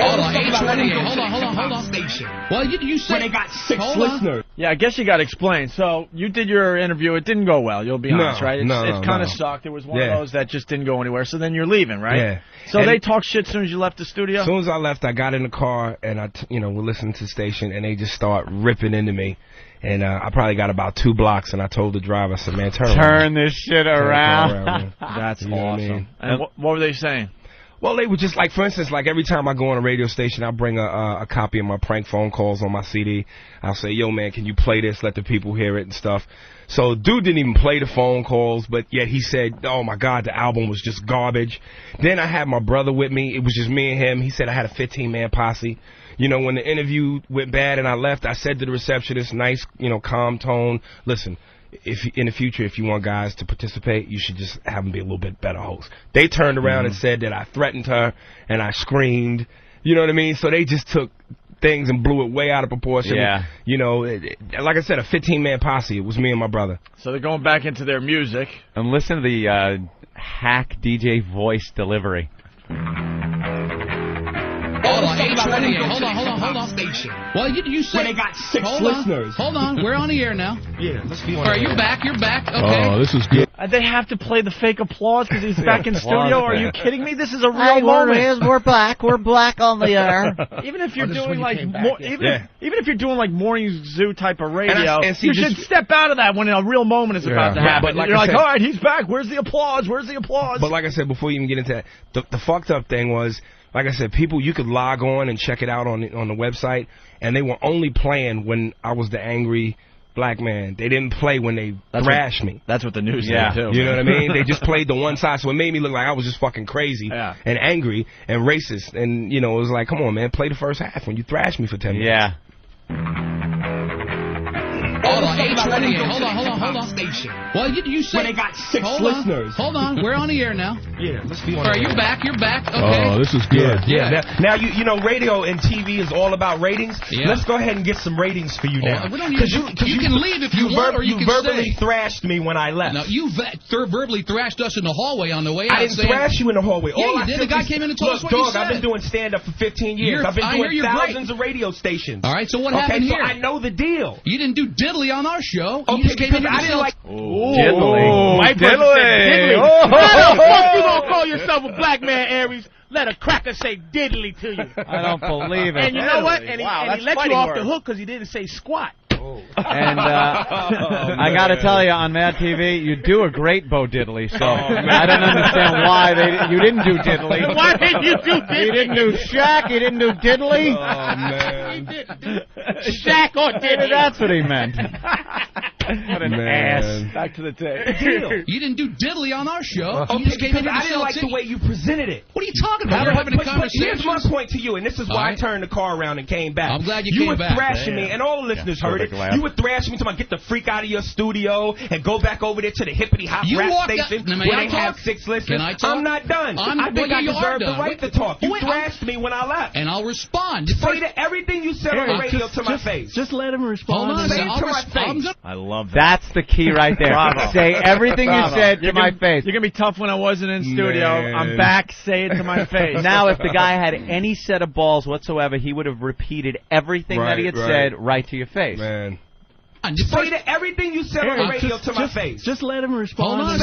All the H1 Hold on. Station. Well, you said when they got 6 hold listeners. Yeah, I guess you got to explain. So you did your interview. It didn't go well. You'll be honest, right? It kind of sucked. It was one of those that just didn't go anywhere. So then you're leaving, right? Yeah. So they talked shit as soon as you left the studio? As soon as I left, I got in the car, and we're listening to the station, and they just start ripping into me. And I probably got about 2 blocks, and I told the driver, I said, man, turn this shit around. man. That's You know awesome. what I mean? And what were they saying? Well, they were just like, for instance, like every time I go on a radio station, I'll bring a copy of my prank phone calls on my CD. I'll say, yo, man, can you play this? Let the people hear it and stuff. So dude didn't even play the phone calls, but yet he said, oh, my God, the album was just garbage. Then I had my brother with me. It was just me and him. He said I had a 15-man posse. You know, when the interview went bad and I left, I said to the receptionist, nice, calm tone, listen, if in the future, if you want guys to participate, you should just have them be a little bit better hosts. They turned around and said that I threatened her and I screamed. You know what I mean? So they just took things and blew it way out of proportion. Yeah. Like I said, a 15-man posse. It was me and my brother. So they're going back into their music. And listen to the hack DJ voice delivery. Hold on. Station. Well, you said when they got 6 listeners. Hold on, we're on the air now. Yeah, let's be on. All right, you're back. Okay. Oh, this is good. They have to play the fake applause because he's back in studio. Are you kidding me? This is a real moment. We're back. We're black on the air. Even if you're doing even if you're doing like morning zoo type of radio, and see, you should step out of that when a real moment is about to happen. But you're like, all right, he's back. Where's the applause? Where's the applause? But like I said, before you even get into that, the fucked up thing was, like I said, people, you could log on and check it out on the website, and they were only playing when I was the angry black man. They didn't play when they thrashed me. That's what the news did, too. You know what I mean? They just played the one side, so it made me look like I was just fucking crazy and angry and racist. And, it was like, come on, man, play the first half when you thrashed me for 10 minutes. Yeah. Hold on. Station. Well, you said when they got 6 listeners. Hold on, we're on the air now. Yeah, let's be on. All right, you're back. Okay. Oh, this is good. Yeah. Now radio and TV is all about ratings. Yeah. Let's go ahead and get some ratings for you now. We don't need you can leave if you want, or you can verbally stay. thrashed me when I left. No, you verbally thrashed us in the hallway on the way out. I didn't thrash you in the hallway. Yeah, all you did. The guy came in and told us what you said. I've been doing stand-up for 15 years. I've been doing thousands of radio stations. All right, so what happened here? I know the deal. You didn't do diddly on our show. Okay, you just came in I didn't like... Diddly. White person said diddly. How the fuck you gonna call yourself a black man, Aries? Let a cracker say diddly to you. I don't believe it. And you know what? And he let you off the hook because he didn't say squat. And I got to tell you, on Mad TV, you do a great Bo Diddley, so I don't understand why you didn't do Diddley. Why didn't you do Diddley? You didn't do Shaq, you didn't do Diddley? Oh, man. He did Shaq or Diddley. That's what he meant. What an ass. Back to the tape. You didn't do diddly on our show. Okay, because I didn't like the way you presented it. What are you talking about? We're having a conversation. Here's my point to you, and this is why I turned the car around and came back. I'm glad you came back. You were thrashing me, and all the listeners heard it. You were thrashing me, talking about get the freak out of your studio and go back over there to the hippity-hop rap station where they have 6 listeners. I'm not done. I think I deserve the right to talk. You thrashed me when I left. And I'll respond. Say everything you said on the radio to my face. Just let him respond. Hold on, say it to my face. I love that. That's the key right there. Bravo. Say everything you said to my face. You're going to be tough when I wasn't in studio. I'm back. Say it to my face. Now, if the guy had any set of balls whatsoever, he would have repeated everything that he had said right to your face. Man. Say everything you said on the radio to my face. Just let him respond. Hold on,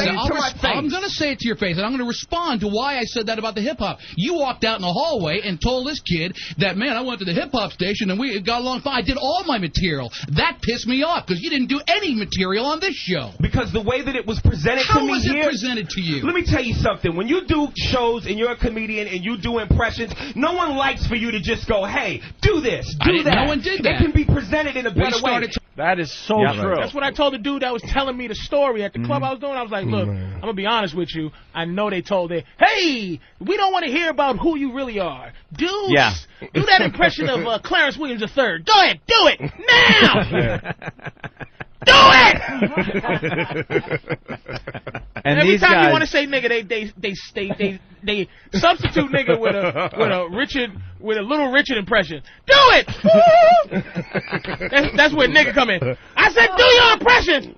I'm going to say it to your face, and I'm going to respond to why I said that about the hip-hop. You walked out in the hallway and told this kid that, man, I went to the hip-hop station, and we got along fine. I did all my material. That pissed me off, because you didn't do any material on this show. Because the way that it was presented to me How was it presented to you? Let me tell you something. When you do shows and you're a comedian and you do impressions, no one likes for you to just go, hey, do this, do that. No one did that. It can be presented in a better way. That is so true. That's what I told the dude that was telling me the story at the club I was doing. I was like, look, I'm going to be honest with you. I know they told it, hey, we don't want to hear about who you really are. Do that impression of Clarence Williams III. Go ahead, do it now. Do it! And every these time guys... you want to say nigga, they substitute nigga with a little Richard impression. Do it! That's where nigga come in. I said, do your impression.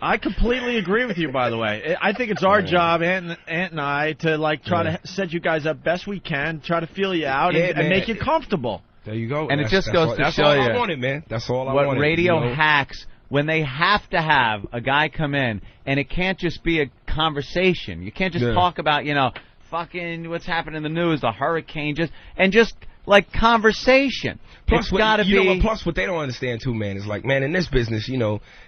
I completely agree with you, by the way. I think it's our job, Ant and I, to like try to set you guys up best we can, try to feel you out, and make you comfortable. There you go. And it just goes to that's show all you I wanted, man. That's all I what wanted. radio you know? hacks, when they have to have a guy come in, and it can't just be a conversation. You can't just talk about, fucking what's happening in the news, the hurricane, just like conversation. Plus, it's gotta be. Plus, what they don't understand too, man, is like, man, in this business,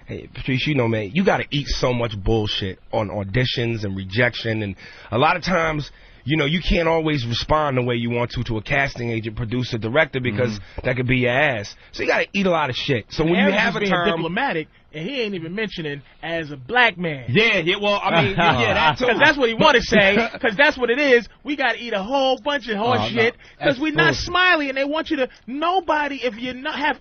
hey, Patrice, man, you got to eat so much bullshit on auditions and rejection, and a lot of times, you can't always respond the way you want to a casting agent, producer, director, because that could be your ass. So you got to eat a lot of shit. So when you have a being term, diplomatic, and he ain't even mentioning as a black man. Yeah, well, I mean, that too. Because that's what he want to say. Because that's what it is. We got to eat a whole bunch of horse shit. Because we're not smiley, and they want you to. Nobody, if you not have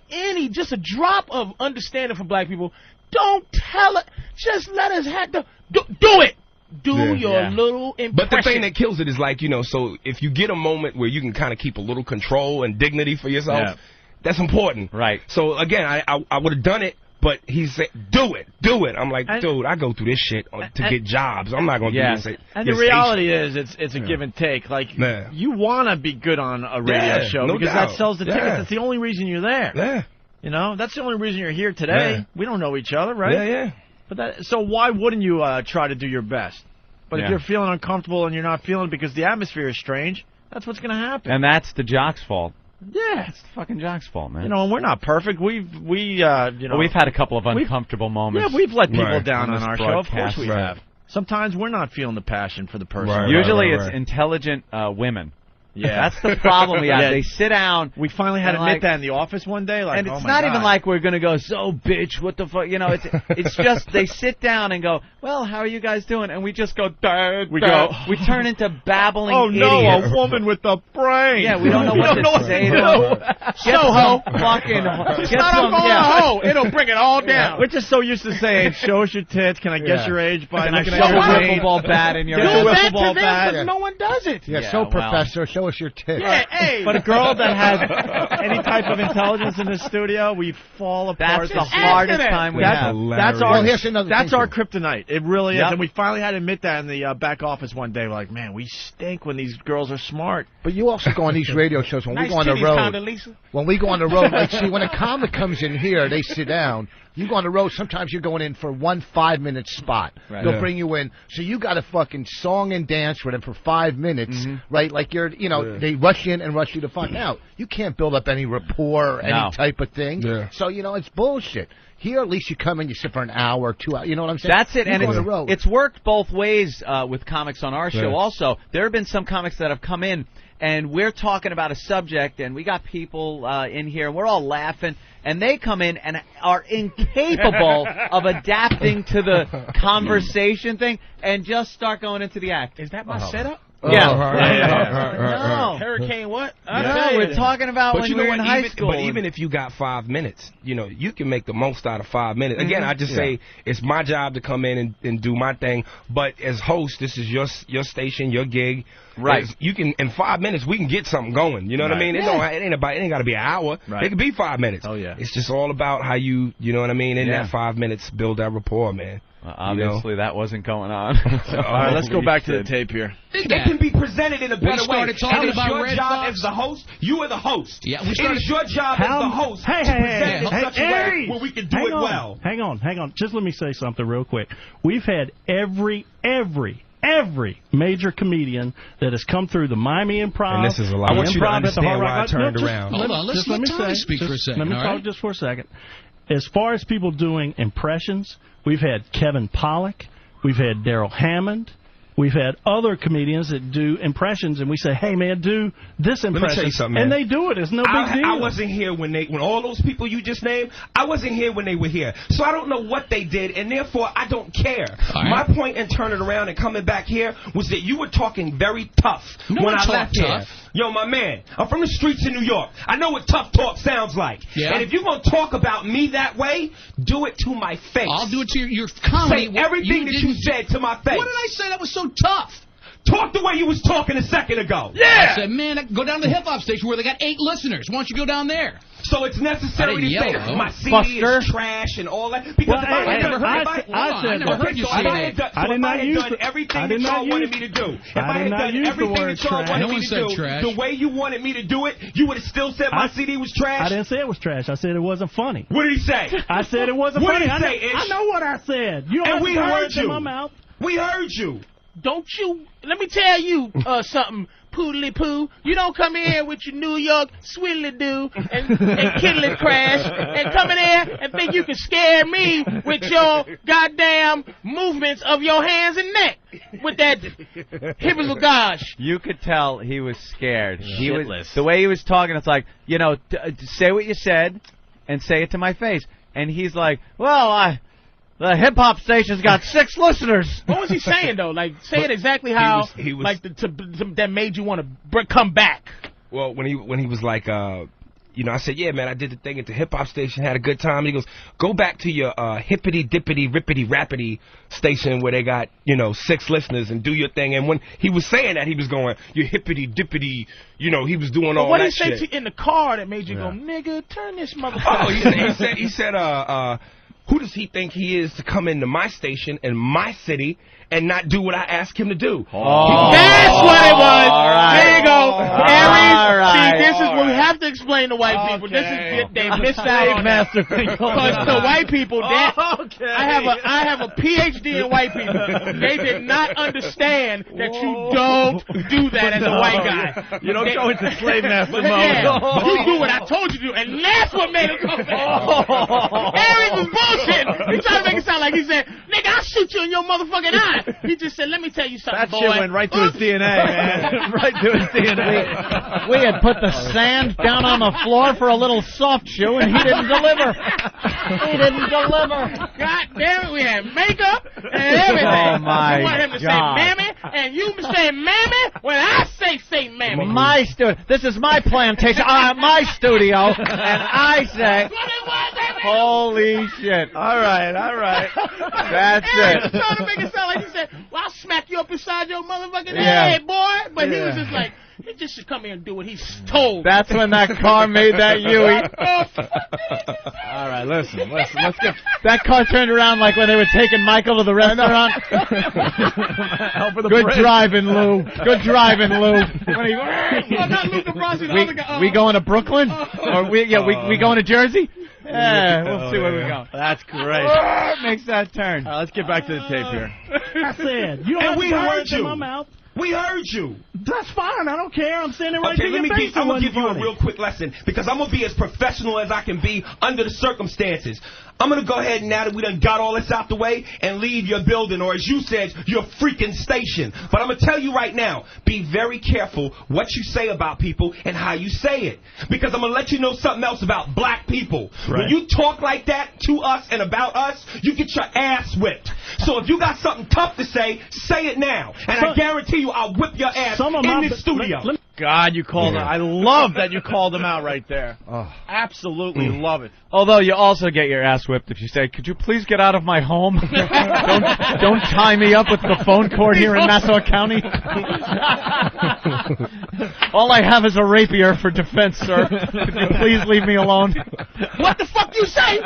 just a drop of understanding for black people, don't tell it. Just let us have the do it. Do your little impression. But the thing that kills it is like, so if you get a moment where you can kind of keep a little control and dignity for yourself, that's important. Right. So, again, I would have done it, but he said, do it. I'm like, dude, I go through this shit to get jobs. I'm not going to do this. And the reality is it's a give and take. Like, you want to be good on a radio show because that sells the tickets. That's the only reason you're there. Yeah. That's the only reason you're here today. Yeah. We don't know each other, right? Yeah. But so why wouldn't you try to do your best? But if you're feeling uncomfortable and you're not feeling it because the atmosphere is strange, that's what's going to happen. And that's the jock's fault. Yeah, it's the fucking jock's fault, man. And we're not perfect. We've had a couple of uncomfortable moments. Yeah, we've let people down on our show. Of broadcast. course we have. Sometimes we're not feeling the passion for the person. Usually it's intelligent women. Yeah, that's the problem we have. They sit down. We finally had to admit that in the office one day. Like, and it's not even like we're going to go, so bitch, what the fuck? It's just they sit down and go, well, how are you guys doing? And we just go, we turn into babbling idiots. A woman with a brain. Yeah, we don't know what to say to her. Ho. Fucking It's not a ho. It'll bring it all down. We're just so used to saying, show us your tits. Can I guess your age by looking at your wiffle ball bat in your do that to them because no one does it. Professor, show us your tits. Yeah, hey. But a girl that has any type of intelligence in this studio, we fall apart. That's the hardest time we have. That's our kryptonite. It really is. Yep. And we finally had to admit that in the back office one day. We're like, man, we stink when these girls are smart. But you also go on these radio shows when we go on the road. When we go on the road, like, see, when a comic comes in here, they sit down. You go on the road, sometimes you're going in for 1 5-minute spot. Right. They'll bring you in. So you got to fucking song and dance with them for 5 minutes, right? Like they rush in and rush you the fuck out. You can't build up any rapport or any type of thing. Yeah. So, it's bullshit. Here, at least you come in, you sit for an hour or 2 hours. You know what I'm saying? That's it. And it's worked both ways with comics on our show also. There have been some comics that have come in, and we're talking about a subject, and we got people in here, and we're all laughing, and they come in and are incapable of adapting to the conversation thing and just start going into the act. Is that my setup? Yeah. No. Hurricane what? No, we're talking about when you were in high school. But even if you got 5 minutes, you can make the most out of 5 minutes. Again, I just say it's my job to come in and do my thing. But as host, this is your station, your gig. Right. You can in 5 minutes we can get something going. You know what I mean? It ain't got to be an hour. Right. It could be 5 minutes. Oh yeah. It's just all about how you know what I mean. In that 5 minutes, build that rapport, man. Obviously, that wasn't going on. All right, let's go back to the tape here. It can be presented in a better way. started talking about your Red job Fox. as the host. You are the host. Yeah, it is your job as the host to present it in such a way where we can do it well. Hang on. Just let me say something real quick. We've had every major comedian that has come through the Miami Improv. And this is a lot. I want you to understand why I turned around. Hold on, let's let Tommy speak for a second. Let me talk just for a second. As far as people doing impressions, we've had Kevin Pollak, we've had Daryl Hammond, we've had other comedians that do impressions, and we say, hey, man, do this impression. Let me tell you something, man. And they do it. It's no big deal. I wasn't here when all those people you just named, I wasn't here when they were here. So I don't know what they did, and therefore I don't care. Right. My point in turning around and coming back here was that you were talking very tough when I left here. Yo, my man, I'm from the streets of New York. I know what tough talk sounds like. Yeah. And if you're going to talk about me that way, do it to my face. I'll do it to your comedy. Say everything that you said to my face. What did I say that was so tough? Talk the way you was talking a second ago. I said, man, go down to the hip-hop station where they got 8 listeners. Why don't you go down there? So it's necessary to say my CD Buster. is trash and all that? Because if I had done everything that y'all wanted me to do, if I had done everything that y'all wanted me to do, the way you wanted me to do it, you would have still said my CD was trash? I didn't say it was trash. I said it wasn't funny. What did he say? I said it wasn't What funny. did he say, Ish? I know what I said. You don't And we have to heard words in you. my mouth. We heard you. Don't you? Let me tell you something, poodly poo. You don't come in here with your New York swiddly doo and kiddly crash and come in here and think you can scare me with your goddamn movements of your hands and neck with that hibbly gosh. You could tell he was scared. He was the way he was talking. It's like, say what you said and say it to my face. And he's like, well, the hip-hop station's got 6 listeners. What was he saying, though? Like, say it exactly how, he was like, that made you want to come back. Well, when he was like, I said, yeah, man, I did the thing at the hip-hop station, had a good time. And he goes, go back to your hippity-dippity-rippity-rappity station where they got, 6 listeners and do your thing. And when he was saying that, he was going, you hippity-dippity, he was doing all that shit. What did he say in the car that made you go, nigga, turn this motherfucker? He said, who does he think he is to come into my station in my city and not do what I asked him to do? That's what it was. All right. There you go. Aries, All right. see, this is what we have to explain to white people. This is they missed out on that. Because to white people, I have a PhD in white people. They did not understand that you don't do that as a white guy. You don't go into slave master mode. Yeah, you do what I told you to do, and that's what made him come back. Aries was bullshit. He tried to make it sound like he said, nigga, I'll shoot you in your motherfucking eye. He just said, let me tell you something, That boy. shit went right to his DNA, man. Right to his DNA. We had put the sand down on the floor for a little soft shoe, and he didn't deliver. He didn't deliver. God damn it, we had makeup and everything. Oh, my You want him to God. say mammy, and you say mammy when I say mammy. My studio. This is my plantation. My studio, and I say, holy shit. All right. That's Aries it. was trying to make it sound like he said, well, I'll smack you up inside your motherfucking Yeah. head, boy. But he was just like, he just should come here and do what he's told. That's when that car made that Yui. All right, listen. Let's get. That car turned around like when they were taking Michael to the restaurant. Good driving, Lou. Good driving, Lou. Not Lou DeBrasi, the other guy. We going to Brooklyn? Or we going to Jersey? Yeah, we'll see where we go. That's great. Makes that turn. All right, let's get back to the tape here. I said, you don't And have we to heard words in you. my mouth. We heard you. That's fine. I don't care. I'm standing right Okay, to your face. I'm going to It give you a wasn't real quick lesson because I'm going to be as professional as I can be under the circumstances. I'm going to go ahead now that we done got all this out the way and leave your building, or as you said, your freaking station. But I'm going to tell you right now, be very careful what you say about people and how you say it. Because I'm going to let you know something else about black people. Right. When you talk like that to us and about us, you get your ass whipped. So if you got something tough to say it now. And I guarantee you I'll whip your ass in this studio. God, you called him. I love that you called him out right there. Oh. Absolutely love it. Although you also get your ass whipped if you say, could you please get out of my home? don't tie me up with the phone cord here in Nassau County. All I have is a rapier for defense, sir. Could you please leave me alone? What the fuck you say?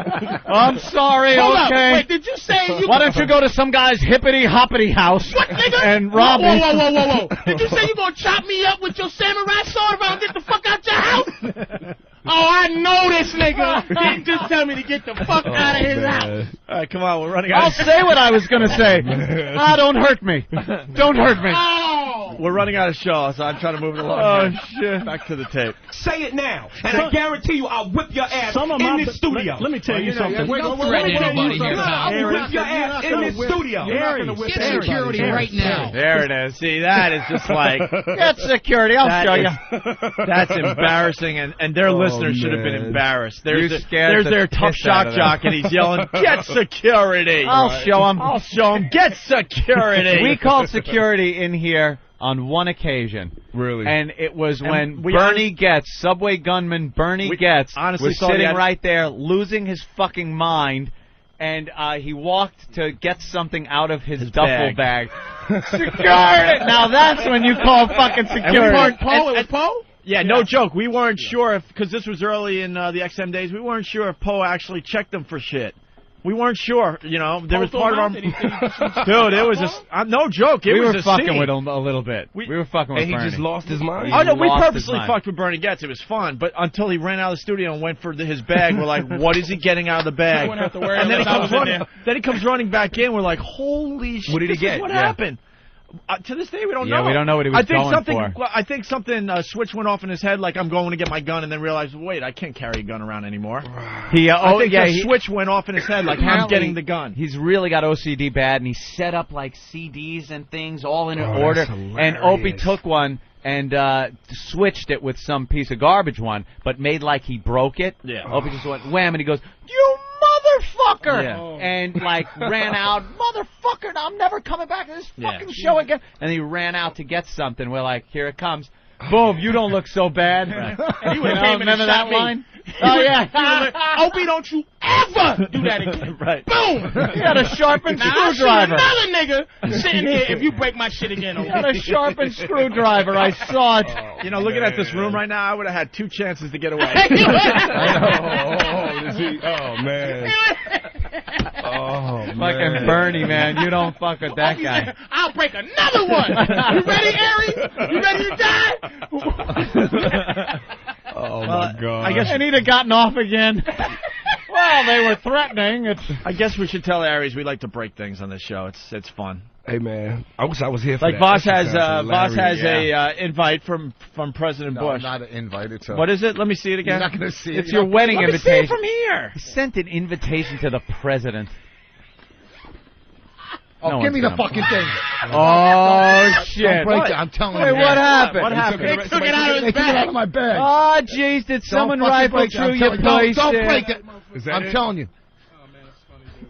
I'm sorry, Hold up. okay? Wait, did you say you... Why don't you go to some guy's hippity-hoppity house What, nigga? and rob me? Whoa. Did you say you gonna chop me up with your samurai sword if I don't get the fuck out your house? Oh, I know this nigga. He didn't just tell me to get the fuck out of his house. All right, come on, we're running out. I'll say what I was going to say. Don't hurt me. Don't hurt me. Oh. We're running out of show, so I'm trying to move it along. Oh, here. Shit. Back to the tape. Say it now, and I guarantee you I'll whip your ass Some of in my this studio. Let me tell you something. Don't threaten anybody here, Tom. I'll whip your ass in this studio. Get security right now. There it is. See, that is just like... Get security. I'll show you. That's embarrassing, and their listeners should have been embarrassed. There's their tough piss out shock of jock, and he's yelling, "Get security!" I'll show him. I'll show him. Get security. We called security in here on one occasion. Really? And it was And when we Bernie Getz, subway gunman Bernie Getz, honestly was saw the sitting ad- right there losing his fucking mind, and he walked to get something out of his duffel bag. Security! Now that's when you call fucking security. It was Poe? Yeah, no joke. We weren't sure if, because this was early in the XM days, we weren't sure if Poe actually checked them for shit. We weren't sure, you know. There was part of our... Dude, it was a... no joke. We was were a fucking scene. with him a little bit. We were fucking with And he Bernie. just lost his mind? Oh, no, we purposely fucked with Bernie Getz. It was fun. But until he ran out of the studio and went for his bag, we're like, what is he getting out of the bag? And then he comes running back in. We're like, holy shit. What did he get? What happened? To this day, we don't know. Yeah, we don't know what he was going for. I think something switch went off in his head, like I'm going to get my gun, and then realized, wait, I can't carry a gun around anymore. I think the switch went off in his head, like I'm getting the gun. He's really got OCD bad, and he set up like CDs and things all in order. And Opie took one and switched it with some piece of garbage one, but made like he broke it. Yeah. Opie just went wham, and he goes, "You motherfucker!" Yeah. And like ran out, "Motherfucker! I'm never coming back to this fucking show again." And he ran out to get something. We're like, "Here it comes." Boom! You don't look so bad. He would have came in and remember shot that me. line? Oh yeah. Opie, don't you ever do that again. Right. Boom! He had a sharpened Now, screwdriver. I'll shoot another nigga sitting here if you break my shit again, Opie. He had a sharpened screwdriver. I saw it. You know, looking at this room right now, I would have had 2 chances to get away. Oh, man. Oh, Fucking Bernie, man. You don't fuck with that guy. I'll break another one. You ready, Aries? You ready to die? Oh, my God. I guess And he'd have gotten off again. Well, they were threatening. I guess we should tell Aries we like to break things on this show. It's fun. Hey, man. I wish I was here for Like that. Voss That has shit sounds Voss has hilarious. a invite from President No, Bush. not an invite. It's a... What is it? Let me see it again. You're not going to see it. It's your wedding Let me see invitation. it from here. He sent an invitation to the president. Oh, No give me the one's gonna- fucking thing. Oh, shit. Don't break it. I'm telling Hey, you. what happened? What happened? They took it out of They his took it out bag. of my bag. Oh, jeez, did someone Don't fucking rifle break it. I'm through your telling you. place? Don't there? break it. Is that I'm it? telling you.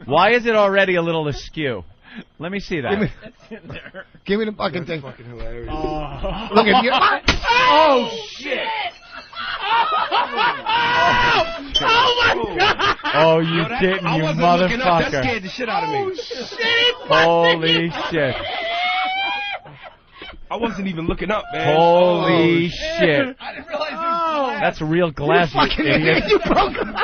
Why is it already a little askew? Let me see that. Give me the fucking thing. Fucking hilarious. Look at you. Oh, shit. Oh, my God. Oh, you Yo, that- didn't, I you wasn't looking up. That motherfucker. scared the shit out of me. Holy shit. I wasn't even looking up, man. Holy Oh, shit. I didn't realize it was That's real glass, you Fucking idiot. idiot. You broke him.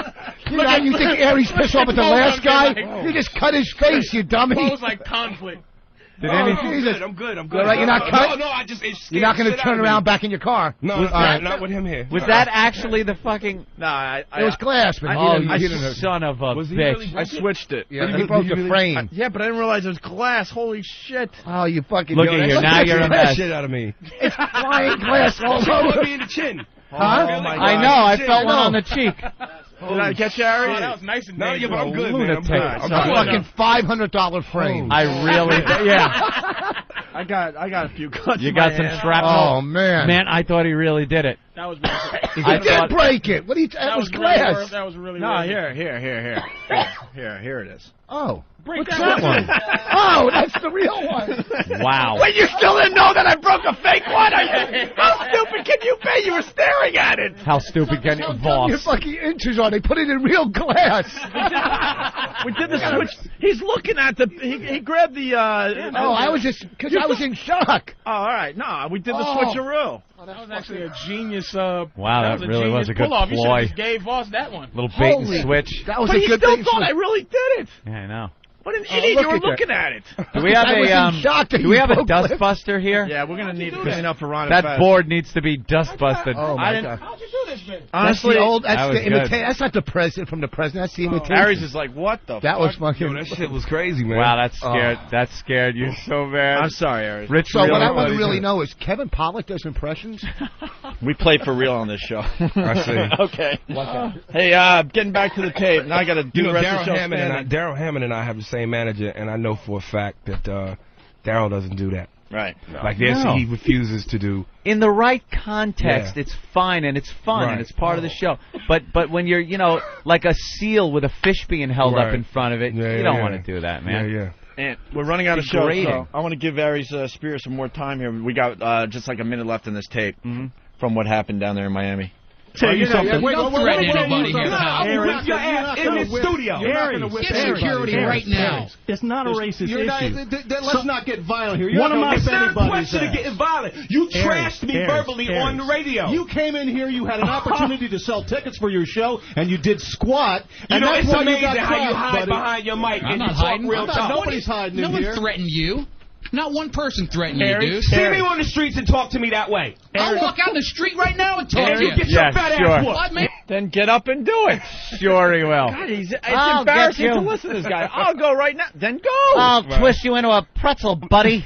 You think Aries pissed off at the last guy? You just cut his face, you dummy. It was like conflict. Did I'm any... good. I'm good. I'm good. All right, you're not cut? No, I just. It scared You're not the going to shit turn out of around me. back in your car. No, not with him here. Was that actually the fucking... No, I It was glass, but Oh, he you didn't hurt. son of a Was he bitch. really I switched it. Yeah, he broke the frame. Yeah, but I didn't realize it was glass. Holy shit. Oh, you fucking... Look at you, now you're a That mess. shit out of me. It's flying glass all Shit over. put me in the chin. Huh? Oh, my God. I know, I Shit, felt one no. on the cheek. Did I get you, Aries? Oh, that was nice and No, yeah, dangerous. but I'm good, man. I'm Lunatic. good. Alright, I'm so- good. Fucking $500 frame. I really... Yeah. I got a few cuts. You in got my some hand. shrapnel? Oh, man. Man, I thought he really did it. That was He I did thought- break it. What are you... That was really glass. worth- that was really No, worth it. here it is. Oh. Break What's that that one? Oh, that's the real one. Wow. Wait, you still didn't know that I broke a fake one? How stupid can you be? You were staring at it. How stupid can you... Don't tell me your Voss. fucking inches on. They put it in real glass. We did the switch. He's looking at the. He grabbed the. Oh, I was just... Because I was in shock. Oh, all right. No, we did the Oh. switcheroo. That was actually a genius. Wow, that that really was a good pull-off. You should ploy. have just gave Voss that one. Little bait Holy- and switch. That was But a he good still thing. thought I really did it. Yeah, I know. What an idiot! look You were at that. looking at it. Do we have I was a in shock that do we you have a broke glass. dustbuster here? Yeah, we're gonna need to clean up for Ron. That Fest. board needs to be dustbusted. Oh, I my didn't- God. How'd you do this, man? Honestly, that's the old. That That's was the good. imitation. That's not the president from the president. That's the imitation. Aries is like, what the? That was fucking. Yo, that shit was crazy, man. Wow, that scared you so bad. I'm sorry, Aries. Rich So really what I want thought to he really did. know is Kevin Pollak does impressions. We play for real on this show. I see. Okay. Hey, getting back to the tape. Now I got to do You know, the rest of Daryl the show. Daryl Hammond and I have the same manager, and I know for a fact that Daryl doesn't do that. Right. Like this, No. he refuses to do. In the right context, Yeah. it's fine and it's fun Right. and it's part of the show. But when you're, like a seal with a fish being held up Right. in front of it, Yeah, you yeah, don't yeah. want to do that, man. Yeah. And we're running out of show, Degrading. so I want to give Aries Spears some more time here. We got just like a minute left in this tape from what happened down there in Miami. tell you something. Don't threaten anybody here. I will whip your ass in this studio. Get security right now. It's not a racist issue. Let's not get violent here. One of my It's not a question of getting violent. You trashed me verbally on the radio. You came in here, you had an opportunity to sell tickets for your show, and you did squat. You know, that's it's why amazing you got how you crap, hide buddy. behind your mic I'm and not you talk hiding. real talk. Nobody's hiding in here. No one threatened you. Not one person threatened you, dude. See me on the streets and talk to me that way. I'll walk out in the street right now and talk to you. You get your fat ass whooped. Then get up and do it. Sure he will. God, it's I'll embarrassing get you. to listen to this guy. I'll go right now. Then go. I'll twist you into a pretzel, buddy.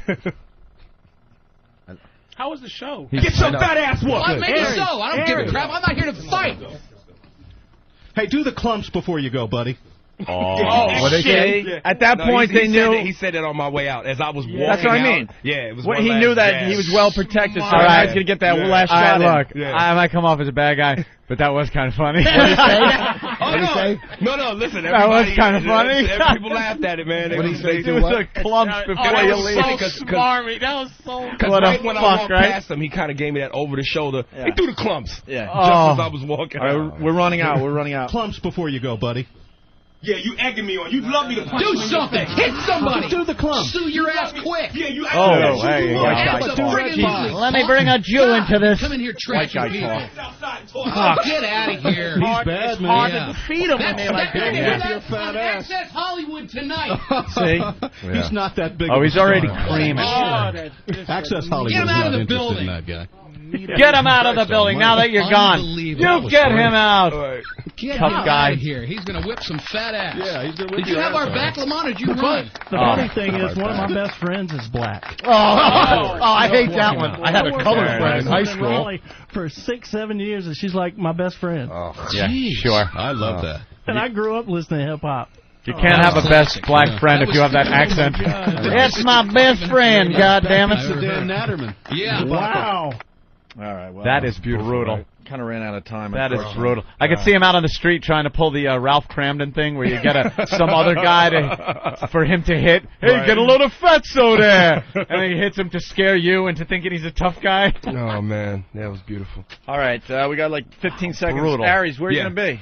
How was the show? Get your fat ass whooped. Well, maybe so. I don't give a crap. I'm not here to fight. Hey, do the clumps before you go, buddy. What they say? Yeah. At that No, point, they knew. He said it on my way out as I was walking That's what I mean. out. Yeah, it was. Well, one he last knew that jab. he was well protected, so All right. I was going to get that last All shot right, look, in. I might come off as a bad guy, but that was kind of funny. No, listen. That was kind of funny. People laughed at it, man. What did he say? Do the clumps before you leave. That was so smarmy. That was so. Because right when I walked past him, he kind of gave me that over the shoulder. Yeah. He threw the clumps. Yeah. Just as I was walking. All right, we're running out. We're running out. Clumps before you go, buddy. Yeah, you egging me on. You'd love me to punch Do something. Hit somebody. Do the clumps. Sue your ass quick. Yeah, you. Oh, hey, Let me bring a Jew into this. Come in here, trash White guy people. talk. Get out of here. He's bad, man. Hard to defeat him when they like that. Your fat ass. Access Hollywood tonight. See? He's not that big. Oh, of a he's already star. creaming. Access Hollywood's Get him out not of the interested in building. that guy. Get him out of the building now that you're gone. You get him out. Get Tough him guy. out of here. He's going to whip some fat ass. Yeah, he's gonna whip Did you your have ass our out. back, Lamont, or did you run? The funny thing is, one of my best friends is black. Oh, I hate that one. I had a colored friend in high In school. Raleigh for 6-7 years, and she's like my best friend. Yeah, sure. I love that. And I grew up listening to hip hop. You can't have a best black friend if you have that accent. It's my best friend, goddammit. That's the Dan Natterman. Yeah. Wow. All right. Well, That is beautiful. brutal. Kind of ran out of time. That is unfortunately. brutal. I could see him out on the street trying to pull the Ralph Cramden thing where you get some other guy for him to hit. Hey, get a load of fatso there. And then he hits him to scare you into thinking he's a tough guy. Oh, man. That was beautiful. All right. We got like 15 seconds. Brutal. Aries, where are you Yeah. going to be?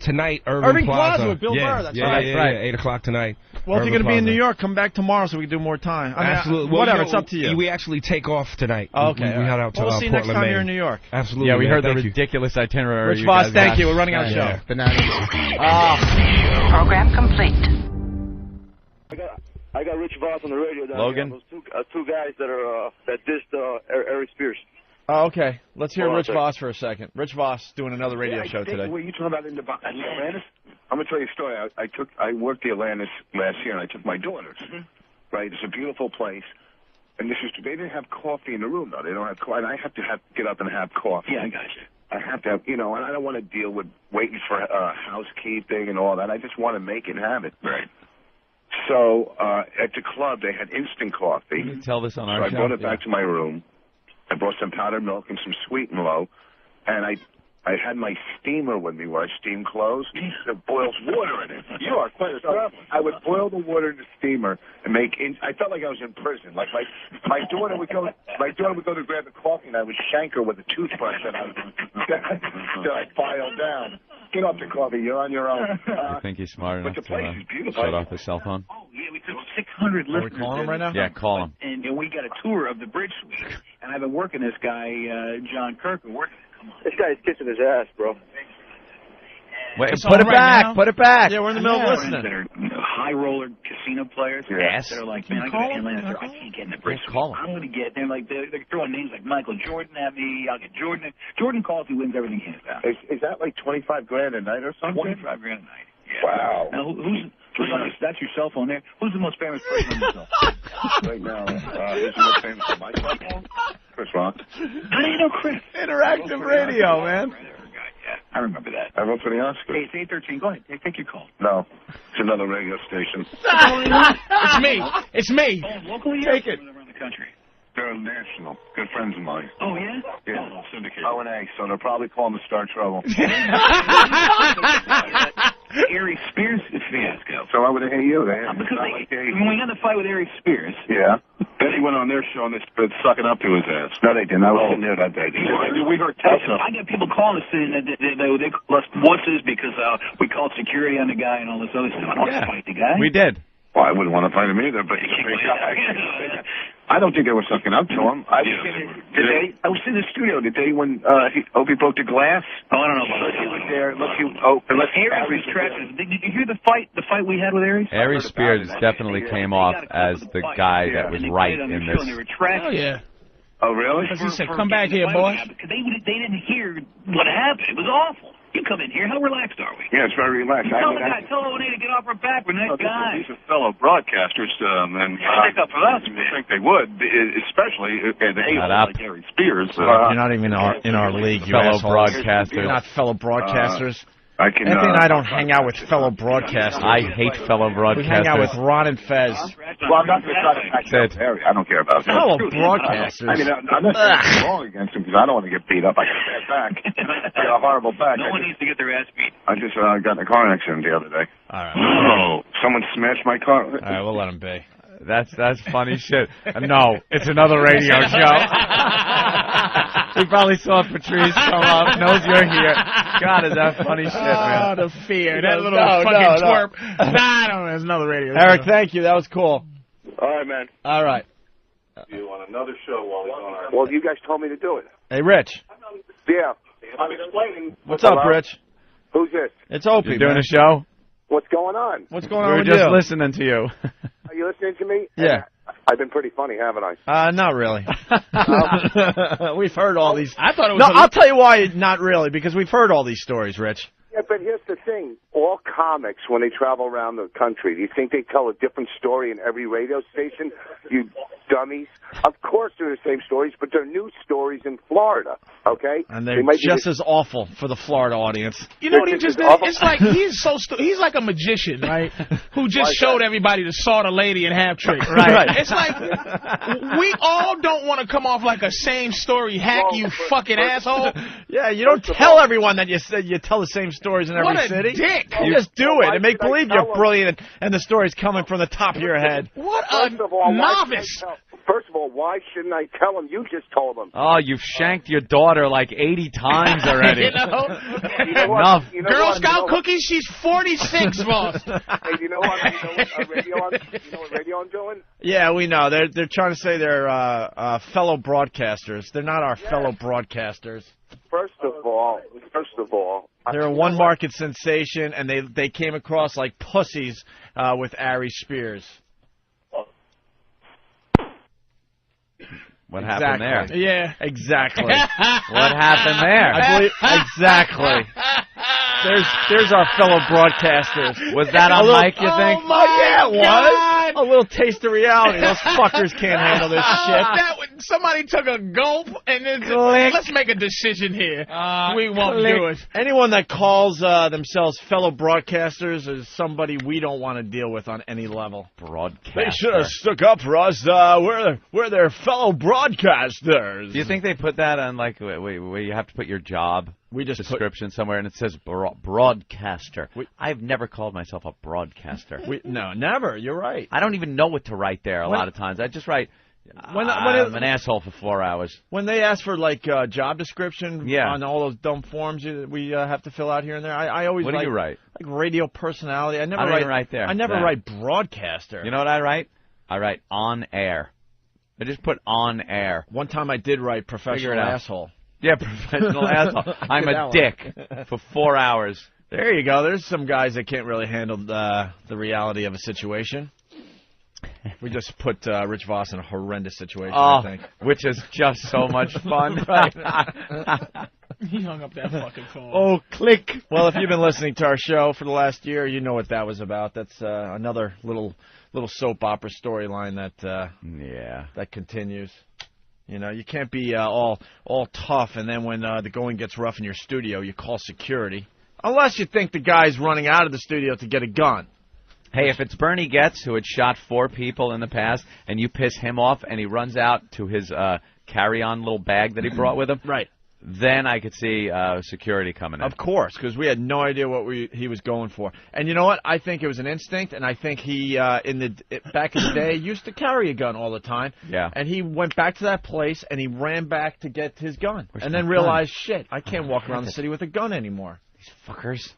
Tonight, Irving Plaza with Bill Burr. That's right. Yeah, 8 o'clock tonight. Well, if you're Irving going to be in Plaza. New York, come back tomorrow so we can do more time. I mean, Absolutely. whatever, it's up to you. We actually take off tonight. Oh, okay. We head out to Well, we'll see you Portland, next time Maine. you're in New York. Absolutely. Yeah, we man. heard the Thank you. ridiculous itinerary. Rich Voss, guys thank got. you. We're running out of Yeah. show. Program complete. I got Rich Voss on the radio down Logan? here. Those two guys that are that dissed Aries Spears. Oh, okay. Let's hear Hold on Rich a second. Voss for a second. Rich Voss doing another radio show today. Wait, you talking about in the Atlantis? I'm gonna tell you a story. I worked the Atlantis last year, and I took my daughters. Right, it's a beautiful place, and they didn't have coffee in the room though. They don't have coffee. And I have to get up and have coffee. Yeah, I got you. I have to have, and I don't want to deal with waiting for housekeeping and all that. I just want to make it and have it. Right. So at the club, they had instant coffee. Can you tell this on So our I show? brought it back to my room. I brought some powdered milk and some sweet and low, and I had my steamer with me where I steam clothes. It boils water in it. You are quite a traveler. I would boil the water in the steamer and I felt like I was in prison. Like my daughter would go to grab the coffee, and I would shank her with a toothbrush that I filed down. Get off the coffee. You're on your own. I think he's smart enough But the place is to beautiful. shut off his cell phone. Oh, yeah, we took 600 Are we listeners. calling him right now? Yeah, call him. And we got a tour of the Bridge Suite. And I've been working this guy, John Kirk. Come on. This guy's kissing his ass, bro. Wait, It's put on it right back. now? Put it back. Yeah, we're in the middle of Friends listening. that are high roller casino players. Yes. That are like, man, I got to Atlanta. I can't get in the Bridge Suite. Call him. I'm going to get. They're like they're throwing names like Michael Jordan at me. I'll get Jordan. Jordan calls. He wins everything hands down. Is that like $25,000 a night or something? 25 grand a night. Yeah. Wow. Now, who's on this? That's your cell phone there. Who's the most famous person on your cell phone? Right now, who's the most famous on my cell phone? Chris Rock. How do you know Chris? Interactive radio, man. Yeah, I remember that. I vote for the Oscars. Hey, it's 8:13. Go ahead. Take your call. No, it's another radio station. It's me. It's me. Locally, Take it. around the country. They're national. Good friends of mine. Oh yeah. Yeah. Oh, syndicate. O&A, so they'll probably call them to start trouble. Aries Spears fiasco. So why would they hate you? Because when we had the fight with Aries Spears. Yeah. Then he went on their show and they started sucking up to his ass. No, they didn't. I was sitting there that day. We heard Tesla. I get people calling us saying that they call us wusses because we called security on the guy and all this other stuff. I don't want to fight the guy. We did. Well, I wouldn't want to fight him either, but I don't think they were sucking up to him. I was in the studio. Did they when Opie broke the glass? Oh, I don't know about that. He was there. Aries was trapped. Did you hear the fight we had with Aries? Aries Spears definitely came off as the guy that was right in this. Oh, yeah. Oh, really? Because he said, come back here, boy. They didn't hear what happened. It was awful. You come in here. How relaxed are we? Yeah, it's very relaxed. Tell O'Neill to get off our back. We're nice guys. These are fellow broadcasters, and stick up for us, man. I think they would, especially they like Aries Spears. You're not even in our league, you fellow assholes. broadcasters. You're not fellow broadcasters. Anthony and I don't hang out with fellow broadcasters. I hate fellow broadcasters. We hang out with Ron and Fez. Well, I'm not going to try to attack Harry. I don't care about that. Fellow broadcasters. I mean, I'm not saying wrong against him because I don't want to get beat up. I got a bad back. I got a horrible back. No one needs to get their ass beat. I just got in a car accident the other day. All right. Oh, someone smashed my car. All right, we'll let him be. That's funny shit. No, it's another radio show. He probably saw Patrice come up, knows you're here. God, is that funny shit, man? Oh, the fear. That little fucking twerp. Nah, I don't know. It's another radio Eric, show. thank you. That was cool. All right, man. All right. You on another show while he's on our... Well, you guys told me to do it. Hey, Rich. Yeah. I'm explaining. What's up, Rich? Who's this? It's Opie, You're doing a show? What's going on? What's going on We with were you? just listening to you. Are you listening to me? Yeah. I've been pretty funny, haven't I? Not really. We've heard all these. I thought it was. No, I'll tell you why not really, because we've heard all these stories, Rich. Yeah, but here's the thing. All comics, when they travel around the country, do you think they tell a different story in every radio station? You dummies. Of course they're the same stories, but they're new stories in Florida, okay? And they're just as awful for the Florida audience. You know what he just did? It's like he's he's like a magician, right? Who just showed everybody to saw the lady and have trick, right? It's like we all don't want to come off like a same story hack, you fucking asshole. Yeah, you don't tell everyone that you tell the same stories in every city. What a dick! You just do it and make believe you're brilliant and the story's coming from the top of your head. What a novice! First of all, why shouldn't I tell him? You just told him. Oh, you've shanked your daughter like 80 times already. You know? Enough. Girl Scout cookies, she's 46, boss. Hey, you know what radio I'm doing? Yeah, we know. They're trying to say they're fellow broadcasters. They're not our fellow broadcasters. First of all, they're a one-market sensation, and they came across like pussies with Aries Spears. What happened there? Yeah. Exactly. What happened there? I believe exactly. There's our fellow broadcasters. Was that on mic, you think? Yeah, it was. A little taste of reality. Those fuckers can't handle this shit. Somebody took a gulp and then let's make a decision here. We won't do it. Anyone that calls themselves fellow broadcasters is somebody we don't want to deal with on any level. Broadcaster. They should have stuck up for us. We're their fellow broadcasters. Do you think they put that on where you have to put your job? We just description somewhere, and it says broadcaster. I've never called myself a broadcaster. No, never. You're right. I don't even know what to write there a lot of times. I just write, I'm an asshole for 4 hours. When they ask for, job description on all those dumb forms we have to fill out here and there, I always What do you write? Like radio personality. I never don't write even write there. I never write broadcaster. You know what I write? I write on air. I just put on air. One time I did write professional asshole. Yeah, professional asshole. I'm a dick for 4 hours. There you go. There's some guys that can't really handle the reality of a situation. We just put Rich Voss in a horrendous situation, I think. Which is just so much fun. Right? He hung up that fucking phone. Oh, click. Well, if you've been listening to our show for the last year, you know what that was about. That's another little soap opera storyline that continues. You know, you can't be all tough, and then when the going gets rough in your studio, you call security. Unless you think the guy's running out of the studio to get a gun. Hey, if it's Bernie Getz, who had shot 4 people in the past, and you piss him off, and he runs out to his carry-on little bag that he brought with him, right? then I could see security coming in. Of course, because we had no idea what he was going for. And you know what? I think it was an instinct, and I think he, back in the day, used to carry a gun all the time. Yeah. And he went back to that place, and he ran back to get his gun. And then realized, shit, I can't walk around the city with a gun anymore. These fuckers.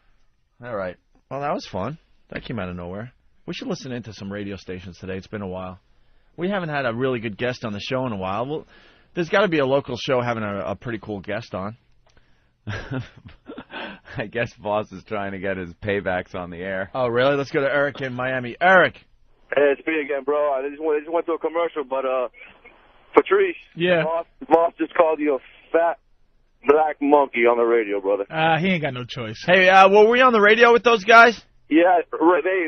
All right. Well, that was fun. That came out of nowhere. We should listen into some radio stations today. It's been a while. We haven't had a really good guest on the show in a while. Well, there's got to be a local show having a pretty cool guest on. I guess Voss is trying to get his paybacks on the air. Oh, really? Let's go to Eric in Miami. Eric. Hey, it's me again, bro. I just went to a commercial, but Patrice. Yeah. Voss just called you a fat black monkey on the radio, brother. He ain't got no choice. Hey, were we on the radio with those guys? Yeah, they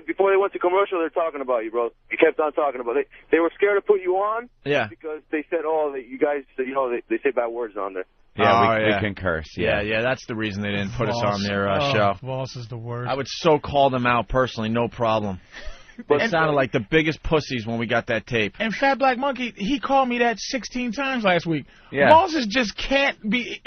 before they went to commercial, they're talking about you, bro. You kept on talking about it. They were scared to put you on. Yeah. Because they said, you guys, they say bad words on there. Yeah, we can curse. Yeah, that's the reason they didn't put us on their show. Voss is the worst. I would so call them out personally, no problem. It sounded like the biggest pussies when we got that tape. And Fat Black Monkey, he called me that 16 times last week. Yeah. Bosses just can't be...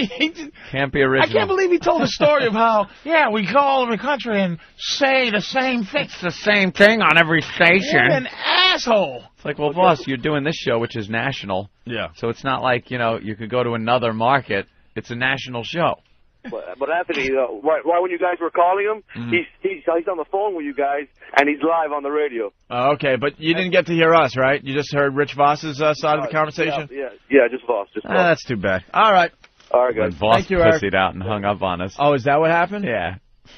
Can't be original. I can't believe he told the story of how, we call every country and say the same thing. It's the same thing on every station. What an asshole. It's like, well, boss, you're doing this show, which is national. Yeah. So it's not like, you could go to another market. It's a national show. But Anthony, right when you guys were calling him, he's on the phone with you guys, and he's live on the radio. Oh, okay, but you didn't get to hear us, right? You just heard Rich Voss's side of the conversation? Yeah, just Voss. That's too bad. All right. All right, guys. When Voss Thank you, Eric. pussied out and hung up on us. Oh, is that what happened? Yeah.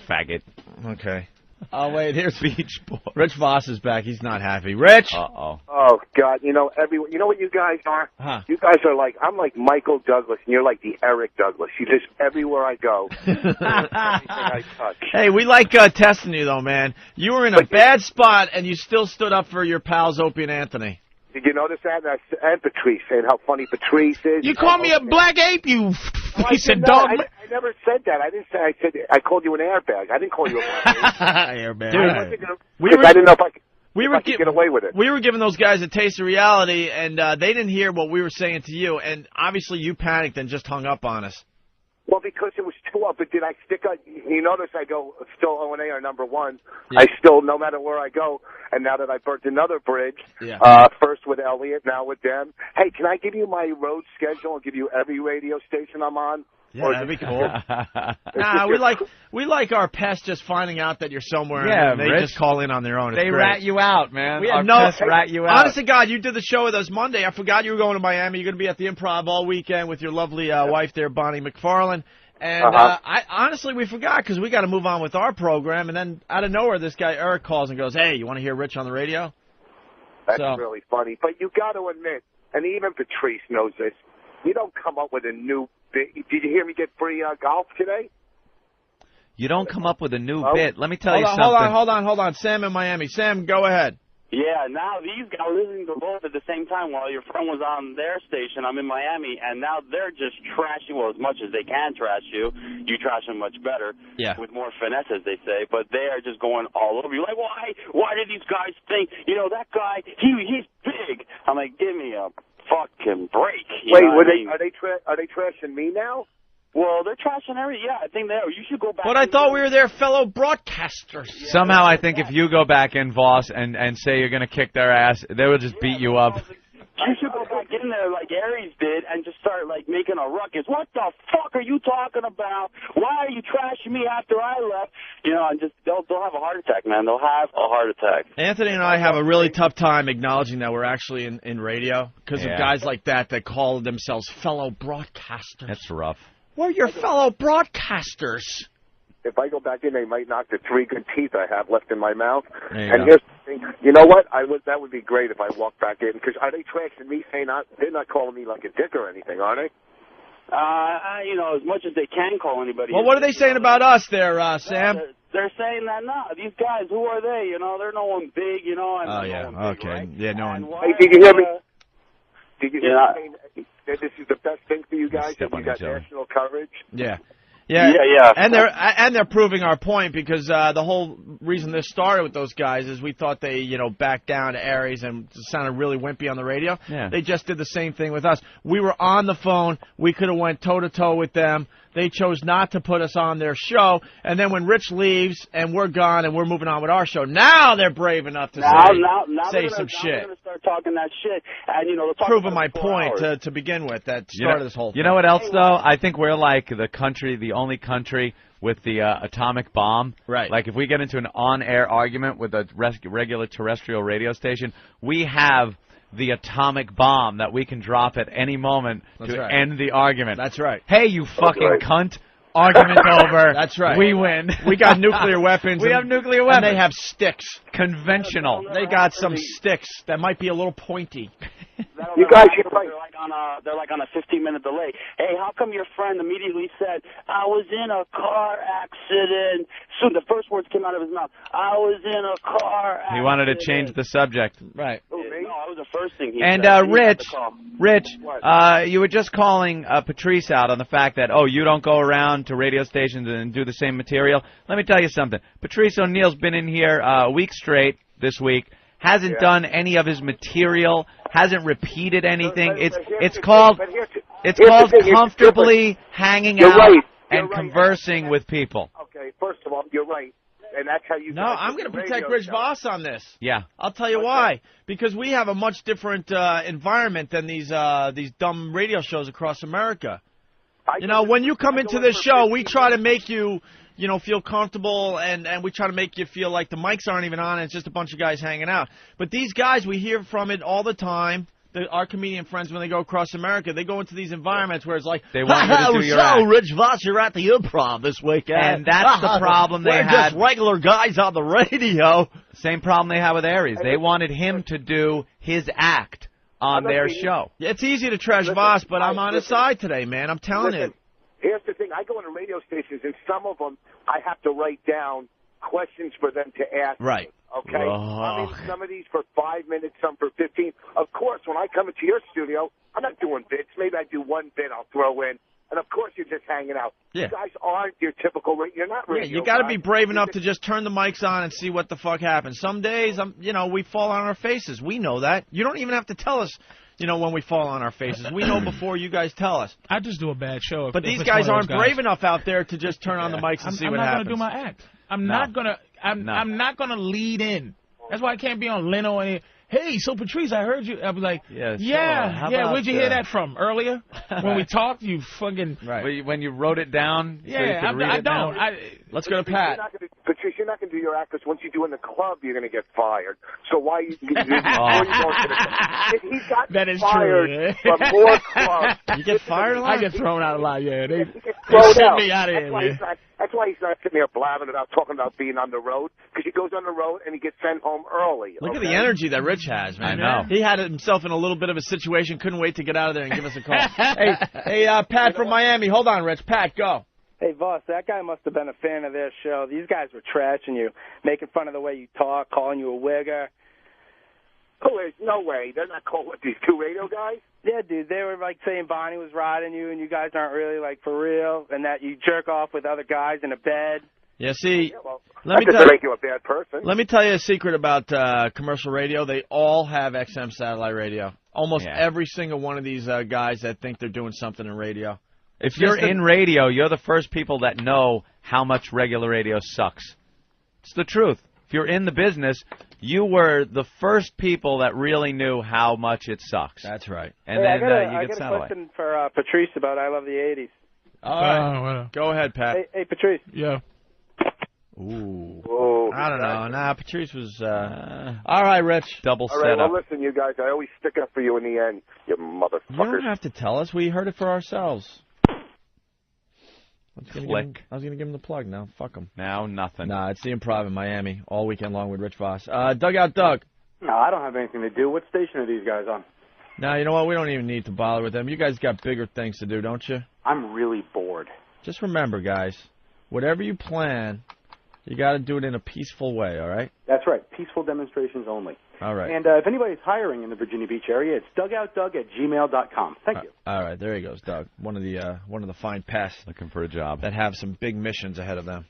Faggot. Okay. Oh, wait, here's Beach Boy. Rich Voss is back. He's not happy. Rich! Uh-oh. Oh, God. You know what you guys are? Huh. You guys are like, I'm like Michael Douglas, and you're like the Eric Douglas. You just, everywhere I go, everything I touch. Hey, we like testing you, though, man. You were in a bad spot, and you still stood up for your pals, Opie and Anthony. Did you notice that? And Patrice, saying how funny Patrice is. You called me a black ape, you piece of dog. I never said that. I didn't say. I said I called you an airbag. I didn't call you a black ape. Airbag. Dude, I didn't know if I could get away with it. We were giving those guys a taste of reality, and they didn't hear what we were saying to you, and obviously you panicked and just hung up on us. Well, because it was too up. But did I stick on? You notice I go still O&A are number one. Yeah. I still, no matter where I go, and now that I burnt another bridge, first with Elliot, now with them. Hey, can I give you my road schedule and give you every radio station I'm on? Yeah, that'd be cool. Nah, we like our pests just finding out that you're somewhere, and they just call in on their own. It's they great. rat you out, man. We had rat you out. Honest to God, you did the show with us Monday. I forgot you were going to Miami. You're going to be at the Improv all weekend with your lovely wife there, Bonnie McFarlane. And I honestly, we forgot because we got to move on with our program. And then out of nowhere, this guy Eric calls and goes, "Hey, you want to hear Rich on the radio?" That's really funny. But you got to admit, and even Patrice knows this, you don't come up with a new bit. Did you hear me get free golf today? You don't come up with a new bit. Let me tell you something. Hold on. Sam in Miami. Sam, go ahead. Yeah, now these guys listening to both at the same time while your friend was on their station. I'm in Miami, and now they're just trashing, well, as much as they can trash you. You trash them much better, with more finesse, as they say, but they are just going all over you. Like, why did these guys think, that guy, he's big? I'm like, give me a fucking break. Wait, are they trashing me now? Well, they're trashing everything. Yeah, I think they are. You should go back. But I thought we were their fellow broadcasters. Yeah, somehow I think if you go back in, Voss, and say you're going to kick their ass, they will just beat you up. You should go back in there like Aries did and just start, making a ruckus. What the fuck are you talking about? Why are you trashing me after I left? And just, they'll have a heart attack, man. They'll have a heart attack. Anthony and I have a really tough time acknowledging that we're actually in radio because of guys like that call themselves fellow broadcasters. That's rough. We're your fellow broadcasters. If I go back in, they might knock the 3 good teeth I have left in my mouth. And here's the thing. You know what? That would be great if I walked back in. Because are they trashing me, saying they're not calling me like a dick or anything, are they? As much as they can call anybody. Well, what are they saying about us there, Sam? They're saying that, these guys, who are they? They're no one big, And okay. Right? Yeah, no one. Hey, did you hear me? Did you hear me? This is the best thing for you guys. That you got national coverage. Yeah. Yeah, yeah. And they're proving our point because the whole reason this started with those guys is we thought they, backed down to Aries and sounded really wimpy on the radio. Yeah. They just did the same thing with us. We were on the phone. We could have went toe-to-toe with them. They chose not to put us on their show. And then when Rich leaves and we're gone and we're moving on with our show, now they're brave enough to say some shit. They're going to start talking that shit. And, Proving my point to begin with that started this whole thing. You know what else, though? I think we're like the only country with the atomic bomb. Right. Like, if we get into an on-air argument with a regular terrestrial radio station, we have the atomic bomb that we can drop at any moment end the argument. That's right. Hey, you fucking cunt. Argument over. That's right. We win. We got nuclear weapons. We have nuclear weapons. And they have sticks. Conventional. They got some sticks that might be a little pointy. You guys, you're right. They're like on a 15-minute delay. Hey, how come your friend immediately said, I was in a car accident? Soon the first words came out of his mouth. I was in a car accident. He wanted to change the subject. Right. No, that was the first thing he and, said. Rich, you were just calling Patrice out on the fact that, you don't go around to radio stations and do the same material. Let me tell you something. Patrice O'Neill's been in here a week straight this week, hasn't done any of his material, hasn't repeated anything. It's called comfortably hanging out and conversing with people. Okay, first of all, you're right. And that's how you. No, I'm going to protect Rich Voss on this. Yeah, I'll tell you why. Because we have a much different environment than these dumb radio shows across America. When you come into this show, we try to make you, feel comfortable, and we try to make you feel like the mics aren't even on, and it's just a bunch of guys hanging out. But these guys, we hear from it all the time. Our comedian friends, when they go across America, they go into these environments where it's like, they want you to do your act. Rich Voss, you're at the Improv this weekend. And that's the problem they had. We're just regular guys on the radio. Same problem they had with Aries. They wanted him to do his act on their show. It's easy to trash Voss, but I'm on his side today, man. I'm telling you. Here's the thing. I go into radio stations, and some of them I have to write down questions for them to ask. Right. Okay? I'm in some of these for 5 minutes, some for 15. Of course, when I come into your studio, I'm not doing bits. Maybe I do one bit I'll throw in. And, of course, you're just hanging out. Yeah. You guys aren't your typical you're not radio. Yeah, you got to be brave enough to just turn the mics on and see what the fuck happens. Some days, we fall on our faces. We know that. You don't even have to tell us, when we fall on our faces. We know before you guys tell us. I just do a bad show. But these guys aren't brave enough out there to just turn on the mics and see what happens. I'm not going to do my act. I'm not gonna lead in. That's why I can't be on Leno and hey, so Patrice, I heard you. I'll be like, yeah. Where'd you hear that from? Earlier when we talked, you fucking when you wrote it down. Yeah, so you could read I it don't. Down? Let's go to Pat. Patrice, you're not going to do your act because once you do in the club, you're going to get fired. So why you? If he's gotten fired from more clubs, you get fired a lot. I get thrown out a lot. Yeah, they send me out of here, man. That's why he's not sitting there blabbing about talking about being on the road, because he goes on the road and he gets sent home early. Look at the energy that Rich has, man. I know. He had himself in a little bit of a situation, couldn't wait to get out of there and give us a call. hey, Pat from Miami. Hold on, Rich. Pat, go. Hey, Voss, that guy must have been a fan of their show. These guys were trashing you, making fun of the way you talk, calling you a wigger. Oh, there's no way. They're not calling these two radio guys? Yeah, dude, they were like saying Bonnie was riding you and you guys aren't really like for real and that you jerk off with other guys in a bed. Yeah, see, let me tell you, make you a bad person. Let me tell you a secret about commercial radio. They all have XM satellite radio. Almost every single one of these guys that think they're doing something in radio. If you're in radio, you're the first people that know how much regular radio sucks. It's the truth. If you're in the business, you were the first people that really knew how much it sucks. That's right. And then you get satellite. I got a question for Patrice about I Love the 80s. All right. Go ahead, Pat. Hey, Patrice. Yeah. Ooh. I don't know. Nah, Patrice was... All right, Rich. Double setup. All right, well, listen, you guys, I always stick up for you in the end, you motherfuckers. You don't have to tell us. We heard it for ourselves. Click. I was going to give him the plug. Now, fuck him. Now, nothing. Nah, it's the Improv in Miami all weekend long with Rich Voss. Dugout Doug. No, I don't have anything to do. What station are these guys on? Nah, you know what? We don't even need to bother with them. You guys got bigger things to do, don't you? I'm really bored. Just remember, guys, whatever you plan, You got to do it in a peaceful way, all right? That's right. Peaceful demonstrations only. All right. And if anybody's hiring in the Virginia Beach area, it's dugoutdoug@gmail.com. Thank you. All right, there he goes, Doug. One of the fine pests. Looking for a job. That have some big missions ahead of them.